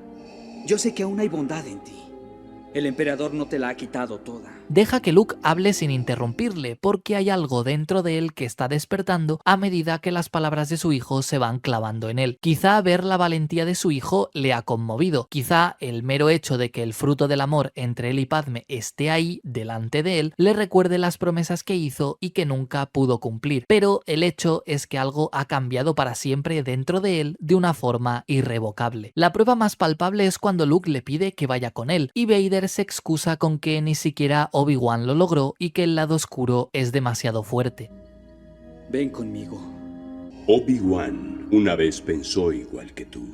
Yo sé que aún hay bondad en ti. El emperador no te la ha quitado toda. Deja que Luke hable sin interrumpirle, porque hay algo dentro de él que está despertando a medida que las palabras de su hijo se van clavando en él. Quizá ver la valentía de su hijo le ha conmovido, quizá el mero hecho de que el fruto del amor entre él y Padme esté ahí, delante de él, le recuerde las promesas que hizo y que nunca pudo cumplir. Pero el hecho es que algo ha cambiado para siempre dentro de él de una forma irrevocable. La prueba más palpable es cuando Luke le pide que vaya con él, y Vader se excusa con que ni siquiera Obi-Wan lo logró y que el lado oscuro es demasiado fuerte. Ven conmigo. Obi-Wan una vez pensó igual que tú.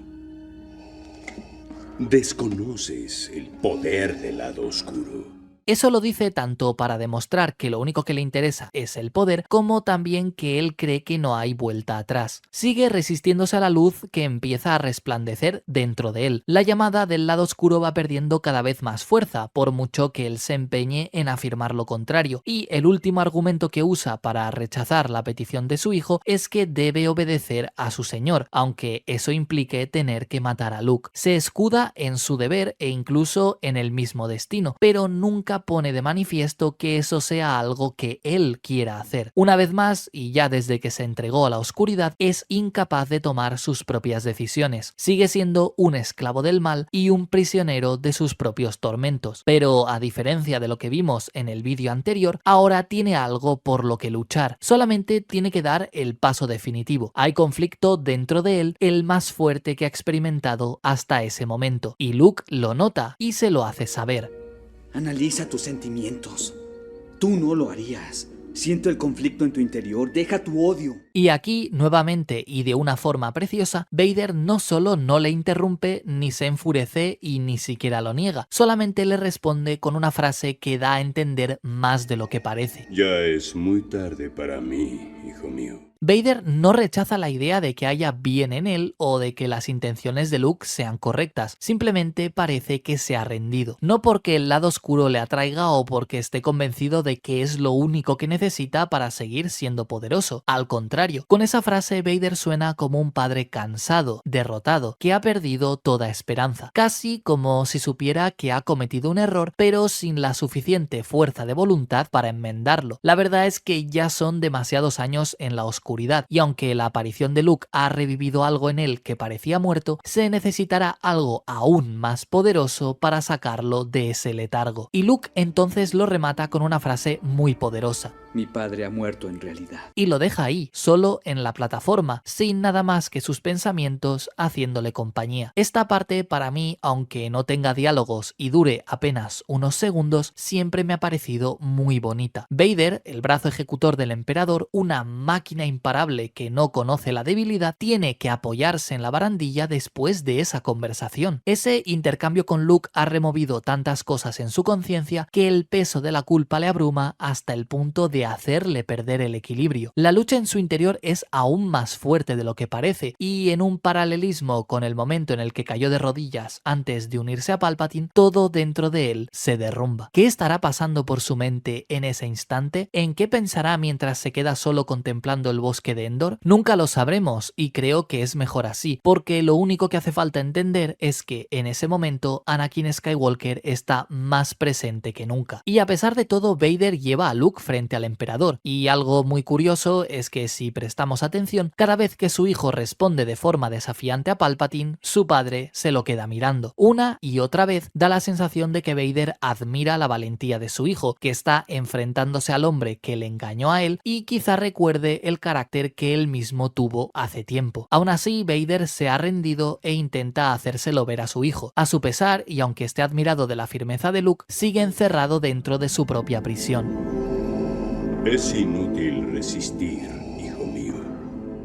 Desconoces el poder del lado oscuro. Eso lo dice tanto para demostrar que lo único que le interesa es el poder, como también que él cree que no hay vuelta atrás. Sigue resistiéndose a la luz que empieza a resplandecer dentro de él. La llamada del lado oscuro va perdiendo cada vez más fuerza, por mucho que él se empeñe en afirmar lo contrario. Y el último argumento que usa para rechazar la petición de su hijo es que debe obedecer a su señor, aunque eso implique tener que matar a Luke. Se escuda en su deber e incluso en el mismo destino, pero nunca pone de manifiesto que eso sea algo que él quiera hacer. Una vez más, y ya desde que se entregó a la oscuridad, es incapaz de tomar sus propias decisiones. Sigue siendo un esclavo del mal y un prisionero de sus propios tormentos. Pero a diferencia de lo que vimos en el vídeo anterior, ahora tiene algo por lo que luchar. Solamente tiene que dar el paso definitivo. Hay conflicto dentro de él, el más fuerte que ha experimentado hasta ese momento. Y Luke lo nota y se lo hace saber. Analiza tus sentimientos. Tú no lo harías. Siento el conflicto en tu interior. Deja tu odio. Y aquí, nuevamente y de una forma preciosa, Vader no solo no le interrumpe, ni se enfurece y ni siquiera lo niega. Solamente le responde con una frase que da a entender más de lo que parece. Ya es muy tarde para mí, hijo mío. Vader no rechaza la idea de que haya bien en él o de que las intenciones de Luke sean correctas, simplemente parece que se ha rendido. No porque el lado oscuro le atraiga o porque esté convencido de que es lo único que necesita para seguir siendo poderoso. Al contrario, con esa frase Vader suena como un padre cansado, derrotado, que ha perdido toda esperanza. Casi como si supiera que ha cometido un error, pero sin la suficiente fuerza de voluntad para enmendarlo. La verdad es que ya son demasiados años en la oscuridad, y aunque la aparición de Luke ha revivido algo en él que parecía muerto, se necesitará algo aún más poderoso para sacarlo de ese letargo. Y Luke entonces lo remata con una frase muy poderosa. Mi padre ha muerto en realidad. Y lo deja ahí, solo en la plataforma, sin nada más que sus pensamientos haciéndole compañía. Esta parte para mí, aunque no tenga diálogos y dure apenas unos segundos, siempre me ha parecido muy bonita. Vader, el brazo ejecutor del emperador, una máquina imparable que no conoce la debilidad, tiene que apoyarse en la barandilla después de esa conversación. Ese intercambio con Luke ha removido tantas cosas en su conciencia que el peso de la culpa le abruma hasta el punto de hacerle perder el equilibrio. La lucha en su interior es aún más fuerte de lo que parece, y en un paralelismo con el momento en el que cayó de rodillas antes de unirse a Palpatine, todo dentro de él se derrumba. ¿Qué estará pasando por su mente en ese instante? ¿En qué pensará mientras se queda solo contemplando el bosque de Endor? Nunca lo sabremos, y creo que es mejor así, porque lo único que hace falta entender es que en ese momento Anakin Skywalker está más presente que nunca. Y a pesar de todo, Vader lleva a Luke frente al emperador, y algo muy curioso es que si prestamos atención, cada vez que su hijo responde de forma desafiante a Palpatine, su padre se lo queda mirando. Una y otra vez da la sensación de que Vader admira la valentía de su hijo, que está enfrentándose al hombre que le engañó a él, y quizá recuerde el carácter que él mismo tuvo hace tiempo. Aún así, Vader se ha rendido e intenta hacérselo ver a su hijo. A su pesar, y aunque esté admirado de la firmeza de Luke, sigue encerrado dentro de su propia prisión. Es inútil resistir, hijo mío.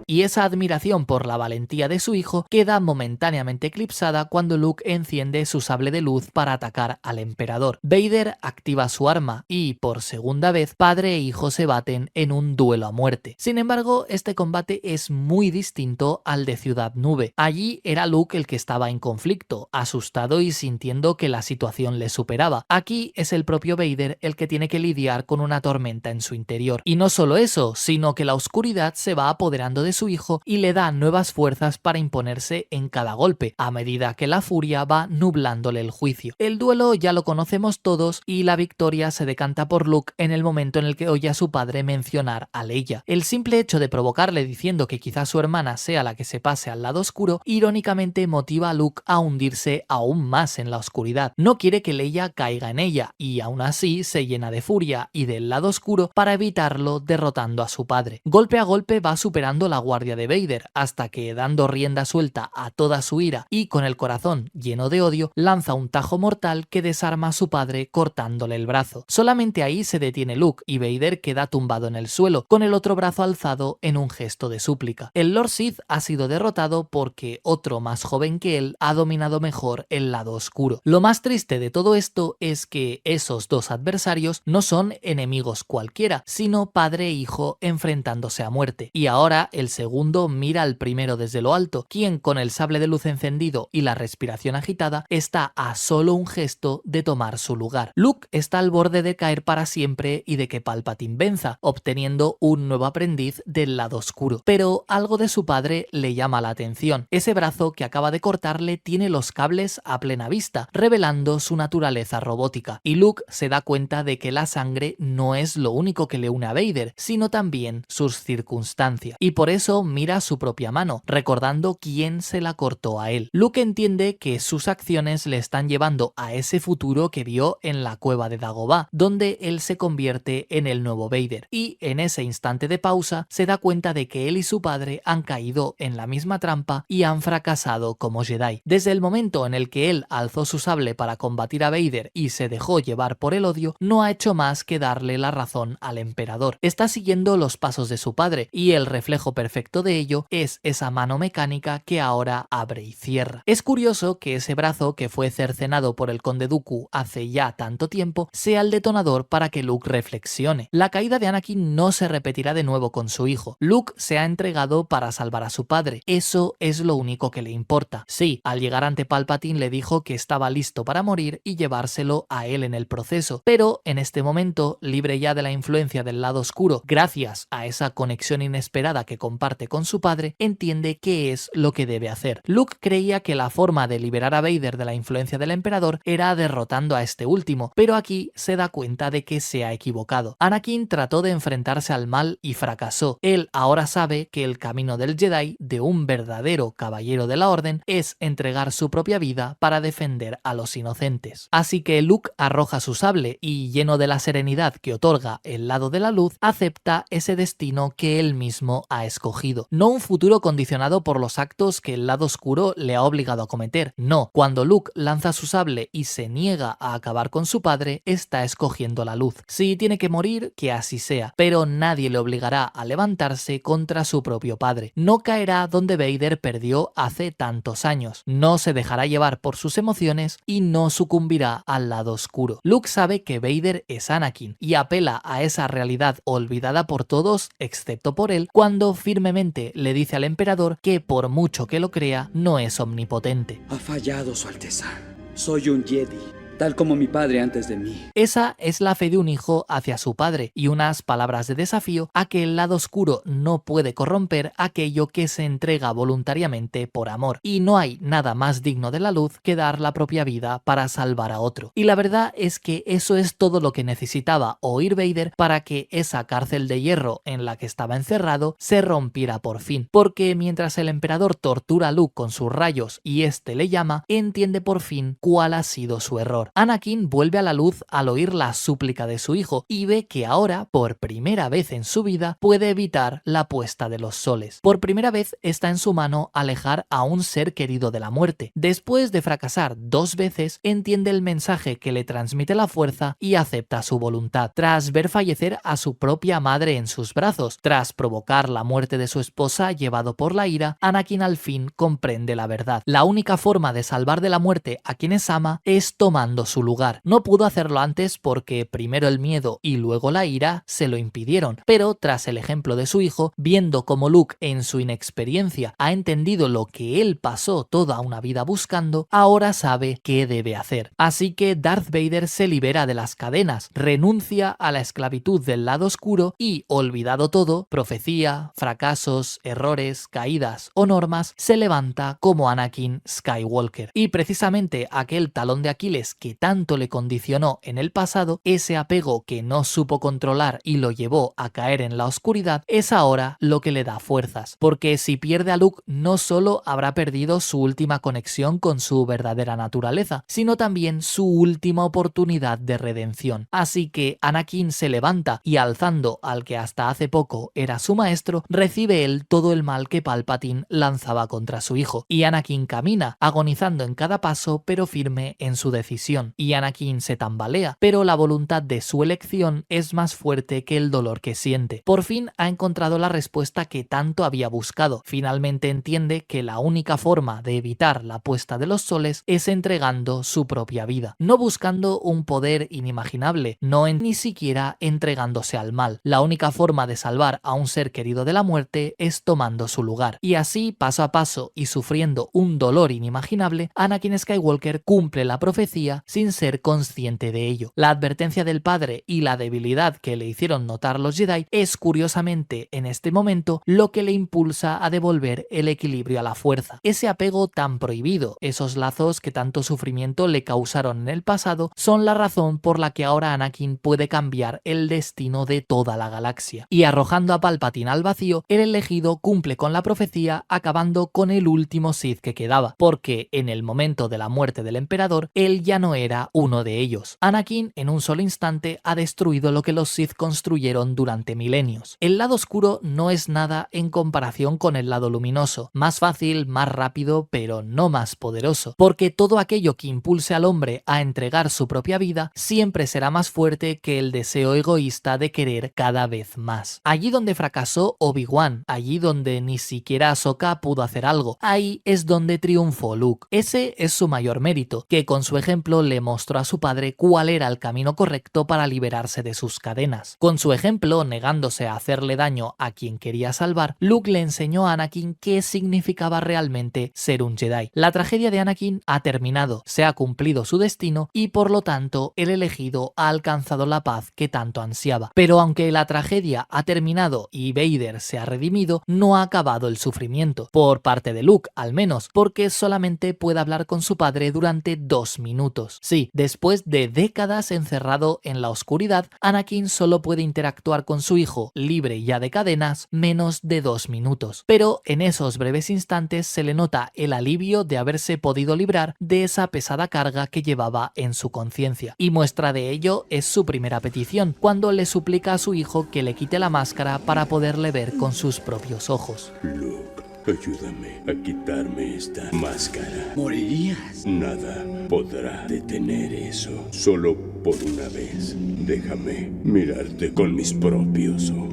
Y esa admiración por la valentía de su hijo queda momentáneamente eclipsada cuando Luke enciende su sable de luz para atacar al emperador. Vader activa su arma y, por segunda vez, padre e hijo se baten en un duelo a muerte. Sin embargo, este combate es muy distinto al de Ciudad Nube. Allí era Luke el que estaba en conflicto, asustado y sintiendo que la situación le superaba. Aquí es el propio Vader el que tiene que lidiar con una tormenta en su interior. Y no solo eso, sino que la oscuridad se va apoderando de su hijo y le da nuevas fuerzas para imponerse en cada golpe, a medida que la furia va nublándole el juicio. El duelo ya lo conocemos todos y la victoria se decanta por Luke en el momento en el que oye a su padre mencionar a Leia. El simple hecho de provocarle diciendo que quizás su hermana sea la que se pase al lado oscuro, irónicamente motiva a Luke a hundirse aún más en la oscuridad. No quiere que Leia caiga en ella y aún así se llena de furia y del lado oscuro para evitarlo, derrotando a su padre. Golpe a golpe va superando la guardia de Vader, hasta que, dando rienda suelta a toda su ira y con el corazón lleno de odio, lanza un tajo mortal que desarma a su padre cortándole el brazo. Solamente ahí se detiene Luke y Vader queda tumbado en el suelo, con el otro brazo alzado en un gesto de súplica. El Lord Sith ha sido derrotado porque otro más joven que él ha dominado mejor el lado oscuro. Lo más triste de todo esto es que esos dos adversarios no son enemigos cualquiera, sino padre e hijo enfrentándose a muerte. Y ahora el segundo mira al primero desde lo alto, quien con el sable de luz encendido y la respiración agitada está a solo un gesto de tomar su lugar. Luke está al borde de caer para siempre y de que Palpatine venza, obteniendo un nuevo aprendiz del lado oscuro. Pero algo de su padre le llama la atención. Ese brazo que acaba de cortarle tiene los cables a plena vista, revelando su naturaleza robótica, y Luke se da cuenta de que la sangre no es lo único que le une a Vader, sino también sus circunstancias. Y por eso mira su propia mano, recordando quién se la cortó a él. Luke entiende que sus acciones le están llevando a ese futuro que vio en la cueva de Dagobah, donde él se convierte en el nuevo Vader. Y en ese instante de pausa se da cuenta de que él y su padre han caído en la misma trampa y han fracasado como Jedi. Desde el momento en el que él alzó su sable para combatir a Vader y se dejó llevar por el odio, no ha hecho más que darle la razón al emperador. Está siguiendo los pasos de su padre y el reflejo perfecto efecto de ello es esa mano mecánica que ahora abre y cierra. Es curioso que ese brazo que fue cercenado por el Conde Dooku hace ya tanto tiempo sea el detonador para que Luke reflexione. La caída de Anakin no se repetirá de nuevo con su hijo. Luke se ha entregado para salvar a su padre. Eso es lo único que le importa. Sí, al llegar ante Palpatine le dijo que estaba listo para morir y llevárselo a él en el proceso, pero en este momento, libre ya de la influencia del lado oscuro, gracias a esa conexión inesperada que comparte con su padre, entiende qué es lo que debe hacer. Luke creía que la forma de liberar a Vader de la influencia del emperador era derrotando a este último, pero aquí se da cuenta de que se ha equivocado. Anakin trató de enfrentarse al mal y fracasó. Él ahora sabe que el camino del Jedi, de un verdadero caballero de la orden, es entregar su propia vida para defender a los inocentes. Así que Luke arroja su sable y, lleno de la serenidad que otorga el lado de la luz, acepta ese destino que él mismo ha escogido. No un futuro condicionado por los actos que el lado oscuro le ha obligado a cometer. No, cuando Luke lanza su sable y se niega a acabar con su padre, está escogiendo la luz. Si tiene que morir, que así sea, pero nadie le obligará a levantarse contra su propio padre. No caerá donde Vader perdió hace tantos años. No se dejará llevar por sus emociones y no sucumbirá al lado oscuro. Luke sabe que Vader es Anakin y apela a esa realidad olvidada por todos, excepto por él, cuando firmemente le dice al emperador que por mucho que lo crea, no es omnipotente. Ha fallado, Su Alteza. Soy un Jedi, tal como mi padre antes de mí. Esa es la fe de un hijo hacia su padre y unas palabras de desafío a que el lado oscuro no puede corromper aquello que se entrega voluntariamente por amor. Y no hay nada más digno de la luz que dar la propia vida para salvar a otro. Y la verdad es que eso es todo lo que necesitaba oír Vader para que esa cárcel de hierro en la que estaba encerrado se rompiera por fin. Porque mientras el emperador tortura a Luke con sus rayos y este le llama, entiende por fin cuál ha sido su error. Anakin vuelve a la luz al oír la súplica de su hijo y ve que ahora, por primera vez en su vida, puede evitar la puesta de los soles. Por primera vez está en su mano alejar a un ser querido de la muerte. Después de fracasar 2 veces, entiende el mensaje que le transmite la fuerza y acepta su voluntad. Tras ver fallecer a su propia madre en sus brazos, tras provocar la muerte de su esposa llevado por la ira, Anakin al fin comprende la verdad. La única forma de salvar de la muerte a quienes ama es tomando su lugar. No pudo hacerlo antes porque primero el miedo y luego la ira se lo impidieron, pero tras el ejemplo de su hijo, viendo cómo Luke en su inexperiencia ha entendido lo que él pasó toda una vida buscando, ahora sabe qué debe hacer. Así que Darth Vader se libera de las cadenas, renuncia a la esclavitud del lado oscuro y, olvidado todo, profecía, fracasos, errores, caídas o normas, se levanta como Anakin Skywalker. Y precisamente aquel talón de Aquiles que tanto le condicionó en el pasado, ese apego que no supo controlar y lo llevó a caer en la oscuridad, es ahora lo que le da fuerzas. Porque si pierde a Luke, no solo habrá perdido su última conexión con su verdadera naturaleza, sino también su última oportunidad de redención. Así que Anakin se levanta y, alzando al que hasta hace poco era su maestro, recibe él todo el mal que Palpatine lanzaba contra su hijo. Y Anakin camina, agonizando en cada paso, pero firme en su decisión. Y Anakin se tambalea, pero la voluntad de su elección es más fuerte que el dolor que siente. Por fin ha encontrado la respuesta que tanto había buscado. Finalmente entiende que la única forma de evitar la puesta de los soles es entregando su propia vida. No buscando un poder inimaginable, ni siquiera entregándose al mal. La única forma de salvar a un ser querido de la muerte es tomando su lugar. Y así, paso a paso y sufriendo un dolor inimaginable, Anakin Skywalker cumple la profecía sin ser consciente de ello. La advertencia del padre y la debilidad que le hicieron notar los Jedi es curiosamente en este momento lo que le impulsa a devolver el equilibrio a la fuerza. Ese apego tan prohibido, esos lazos que tanto sufrimiento le causaron en el pasado, son la razón por la que ahora Anakin puede cambiar el destino de toda la galaxia. Y arrojando a Palpatine al vacío, el elegido cumple con la profecía, acabando con el último Sith que quedaba, porque en el momento de la muerte del emperador, él ya no no era uno de ellos. Anakin en un solo instante ha destruido lo que los Sith construyeron durante milenios. El lado oscuro no es nada en comparación con el lado luminoso, más fácil, más rápido, pero no más poderoso, porque todo aquello que impulse al hombre a entregar su propia vida siempre será más fuerte que el deseo egoísta de querer cada vez más. Allí donde fracasó Obi-Wan, allí donde ni siquiera Ahsoka pudo hacer algo, ahí es donde triunfó Luke. Ese es su mayor mérito, que con su ejemplo le mostró a su padre cuál era el camino correcto para liberarse de sus cadenas. Con su ejemplo, negándose a hacerle daño a quien quería salvar, Luke le enseñó a Anakin qué significaba realmente ser un Jedi. La tragedia de Anakin ha terminado, se ha cumplido su destino y por lo tanto el elegido ha alcanzado la paz que tanto ansiaba. Pero aunque la tragedia ha terminado y Vader se ha redimido, no ha acabado el sufrimiento, por parte de Luke al menos, porque solamente puede hablar con su padre durante 2 minutos. Sí, después de décadas encerrado en la oscuridad, Anakin solo puede interactuar con su hijo, libre ya de cadenas, menos de 2 minutos. Pero en esos breves instantes se le nota el alivio de haberse podido librar de esa pesada carga que llevaba en su conciencia. Y muestra de ello es su primera petición, cuando le suplica a su hijo que le quite la máscara para poderle ver con sus propios ojos. Luke, ayúdame a quitarme esta máscara. Morirías. Nada podrá detener eso. Solo por una vez. Déjame mirarte con mis propios ojos.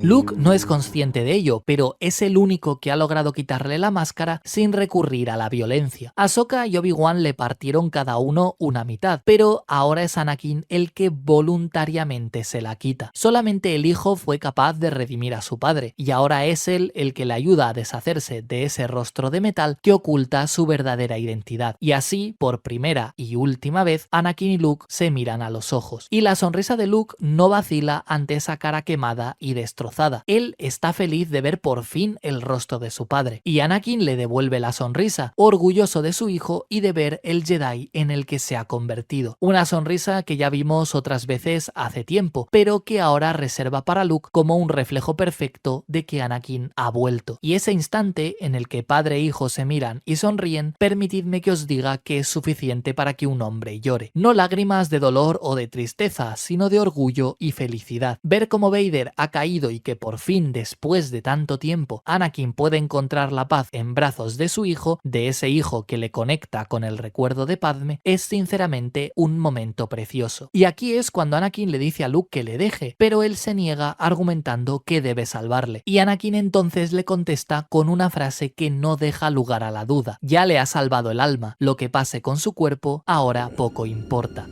Luke no es consciente de ello, pero es el único que ha logrado quitarle la máscara sin recurrir a la violencia. Ahsoka y Obi-Wan le partieron cada uno una mitad, pero ahora es Anakin el que voluntariamente se la quita. Solamente el hijo fue capaz de redimir a su padre, y ahora es él el que le ayuda a deshacerse de ese rostro de metal que oculta su verdadera identidad. Y así, por primera y última vez, Anakin y Luke se miran a los ojos. Y la sonrisa de Luke no vacila ante esa cara quemada y destrozada. Él está feliz de ver por fin el rostro de su padre, y Anakin le devuelve la sonrisa, orgulloso de su hijo y de ver el Jedi en el que se ha convertido. Una sonrisa que ya vimos otras veces hace tiempo, pero que ahora reserva para Luke como un reflejo perfecto de que Anakin ha vuelto. Y ese instante en el que padre e hijo se miran y sonríen, permitidme que os diga que es suficiente para que un hombre llore. No lágrimas de dolor o de tristeza, sino de orgullo y felicidad. Ver cómo Vader ha caído y que por fin, después de tanto tiempo, Anakin puede encontrar la paz en brazos de su hijo, de ese hijo que le conecta con el recuerdo de Padme, es sinceramente un momento precioso. Y aquí es cuando Anakin le dice a Luke que le deje, pero él se niega argumentando que debe salvarle. Y Anakin entonces le contesta con una frase que no deja lugar a la duda. Ya le ha salvado el alma, lo que pase con su cuerpo ahora poco importa.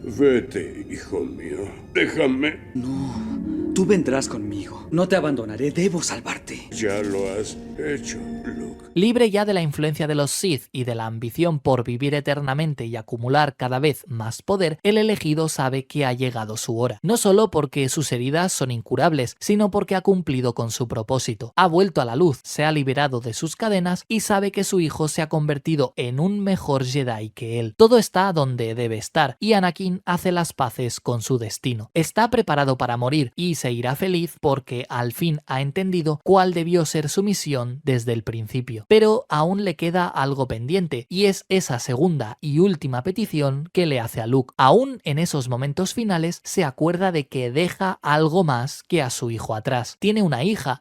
Vete, hijo mío. Déjame. No, tú vendrás conmigo. No te abandonaré, debo salvarte. Ya lo has hecho, Luke. Libre ya de la influencia de los Sith y de la ambición por vivir eternamente y acumular cada vez más poder, el elegido sabe que ha llegado su hora. No solo porque sus heridas son incurables, sino porque ha cumplido con su propósito. Ha vuelto a la luz, se ha liberado de sus cadenas y sabe que su hijo se ha convertido en un mejor Jedi que él. Todo está donde debe estar y Anakin hace las paces con su destino. Está preparado para morir y se irá feliz porque al fin ha entendido cuál debió ser su misión desde el principio. Pero aún le queda algo pendiente y es esa segunda y última petición que le hace a Luke. Aún en esos momentos finales se acuerda de que deja algo más que a su hijo atrás. Tiene una hija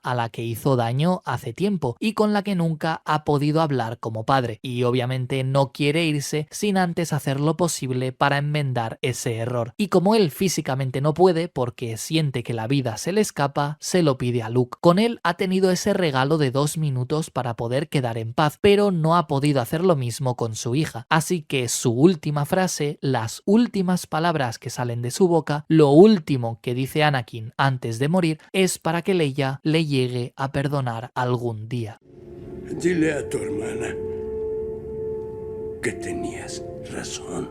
a la que hizo daño hace tiempo y con la que nunca ha podido hablar como padre, y obviamente no quiere irse sin antes hacer lo posible para enmendar ese error. Y como él físicamente no puede porque siente que la vida se le escapa, se lo pide a Luke. Con él ha tenido ese regalo de 2 minutos para poder quedar en paz, pero no ha podido hacer lo mismo con su hija. Así que su última frase, las últimas palabras que salen de su boca, lo último que dice Anakin antes de morir, es para que Leia le llegue a perdonar algún día. Dile a tu hermana que tenías razón.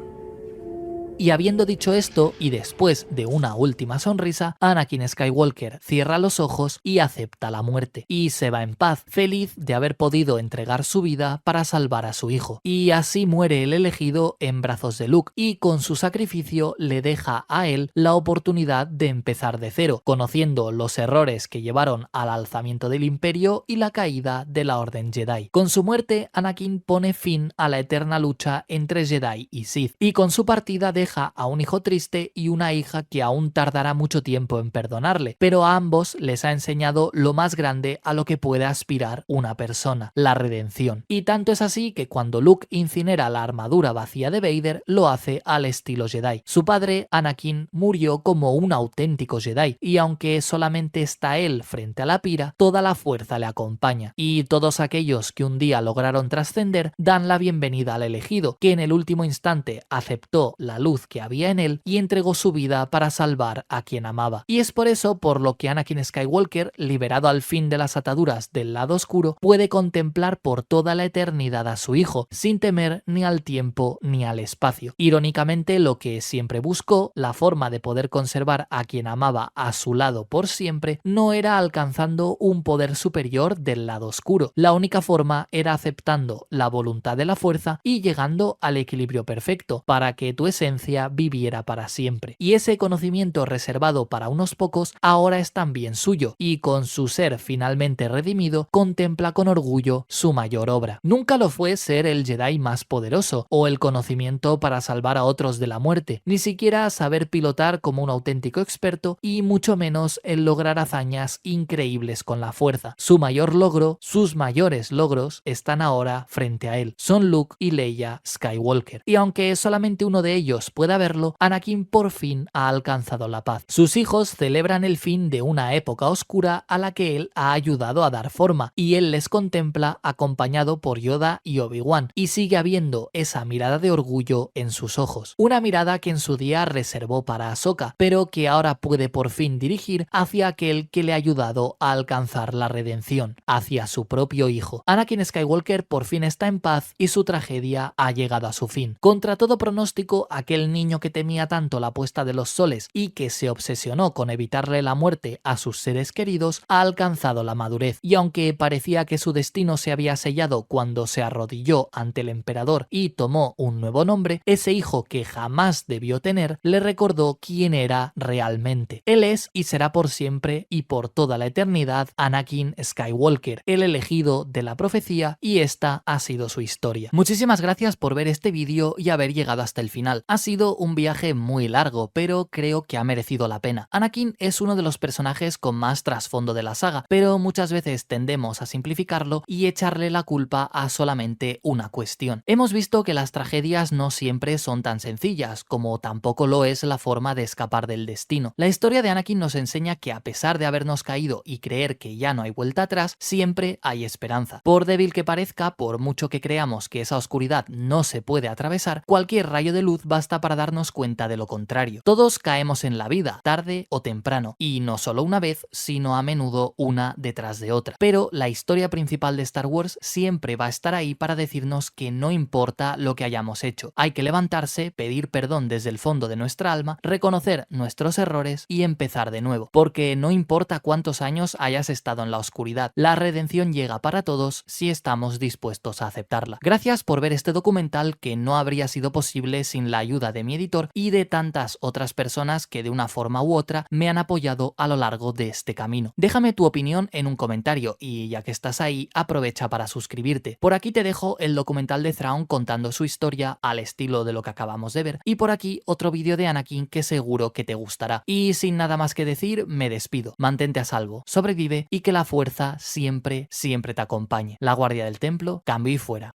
Y habiendo dicho esto, y después de una última sonrisa, Anakin Skywalker cierra los ojos y acepta la muerte. Y se va en paz, feliz de haber podido entregar su vida para salvar a su hijo. Y así muere el elegido en brazos de Luke, y con su sacrificio le deja a él la oportunidad de empezar de cero, conociendo los errores que llevaron al alzamiento del Imperio y la caída de la Orden Jedi. Con su muerte, Anakin pone fin a la eterna lucha entre Jedi y Sith, y con su partida deja a un hijo triste y una hija que aún tardará mucho tiempo en perdonarle, pero a ambos les ha enseñado lo más grande a lo que puede aspirar una persona, la redención. Y tanto es así que cuando Luke incinera la armadura vacía de Vader, lo hace al estilo Jedi. Su padre, Anakin, murió como un auténtico Jedi, y aunque solamente está él frente a la pira, toda la fuerza le acompaña. Y todos aquellos que un día lograron trascender dan la bienvenida al elegido, que en el último instante aceptó la luz que había en él y entregó su vida para salvar a quien amaba. Y es por eso por lo que Anakin Skywalker, liberado al fin de las ataduras del lado oscuro, puede contemplar por toda la eternidad a su hijo, sin temer ni al tiempo ni al espacio. Irónicamente, lo que siempre buscó, la forma de poder conservar a quien amaba a su lado por siempre, no era alcanzando un poder superior del lado oscuro. La única forma era aceptando la voluntad de la fuerza y llegando al equilibrio perfecto, para que tu esencia viviera para siempre. Y ese conocimiento reservado para unos pocos ahora es también suyo, y con su ser finalmente redimido, contempla con orgullo su mayor obra. Nunca lo fue ser el Jedi más poderoso, o el conocimiento para salvar a otros de la muerte, ni siquiera saber pilotar como un auténtico experto, y mucho menos el lograr hazañas increíbles con la fuerza. Su mayor logro, sus mayores logros, están ahora frente a él. Son Luke y Leia Skywalker. Y aunque solamente uno de ellos pueda verlo, Anakin por fin ha alcanzado la paz. Sus hijos celebran el fin de una época oscura a la que él ha ayudado a dar forma, y él les contempla acompañado por Yoda y Obi-Wan, y sigue habiendo esa mirada de orgullo en sus ojos. Una mirada que en su día reservó para Ahsoka, pero que ahora puede por fin dirigir hacia aquel que le ha ayudado a alcanzar la redención, hacia su propio hijo. Anakin Skywalker por fin está en paz y su tragedia ha llegado a su fin. Contra todo pronóstico, aquel niño que temía tanto la puesta de los soles y que se obsesionó con evitarle la muerte a sus seres queridos, ha alcanzado la madurez, y aunque parecía que su destino se había sellado cuando se arrodilló ante el emperador y tomó un nuevo nombre, ese hijo que jamás debió tener le recordó quién era realmente. Él es y será por siempre y por toda la eternidad Anakin Skywalker, el elegido de la profecía, y esta ha sido su historia. Muchísimas gracias por ver este vídeo y haber llegado hasta el final. Ha sido un viaje muy largo, pero creo que ha merecido la pena. Anakin es uno de los personajes con más trasfondo de la saga, pero muchas veces tendemos a simplificarlo y echarle la culpa a solamente una cuestión. Hemos visto que las tragedias no siempre son tan sencillas, como tampoco lo es la forma de escapar del destino. La historia de Anakin nos enseña que a pesar de habernos caído y creer que ya no hay vuelta atrás, siempre hay esperanza. Por débil que parezca, por mucho que creamos que esa oscuridad no se puede atravesar, cualquier rayo de luz basta para darnos cuenta de lo contrario. Todos caemos en la vida, tarde o temprano, y no solo una vez, sino a menudo una detrás de otra. Pero la historia principal de Star Wars siempre va a estar ahí para decirnos que no importa lo que hayamos hecho. Hay que levantarse, pedir perdón desde el fondo de nuestra alma, reconocer nuestros errores y empezar de nuevo. Porque no importa cuántos años hayas estado en la oscuridad, la redención llega para todos si estamos dispuestos a aceptarla. Gracias por ver este documental que no habría sido posible sin la ayuda de mi editor y de tantas otras personas que de una forma u otra me han apoyado a lo largo de este camino. Déjame tu opinión en un comentario y ya que estás ahí, aprovecha para suscribirte. Por aquí te dejo el documental de Thrawn contando su historia al estilo de lo que acabamos de ver, y por aquí otro vídeo de Anakin que seguro que te gustará. Y sin nada más que decir, me despido. Mantente a salvo, sobrevive y que la fuerza siempre, siempre te acompañe. La guardia del templo, cambio y fuera.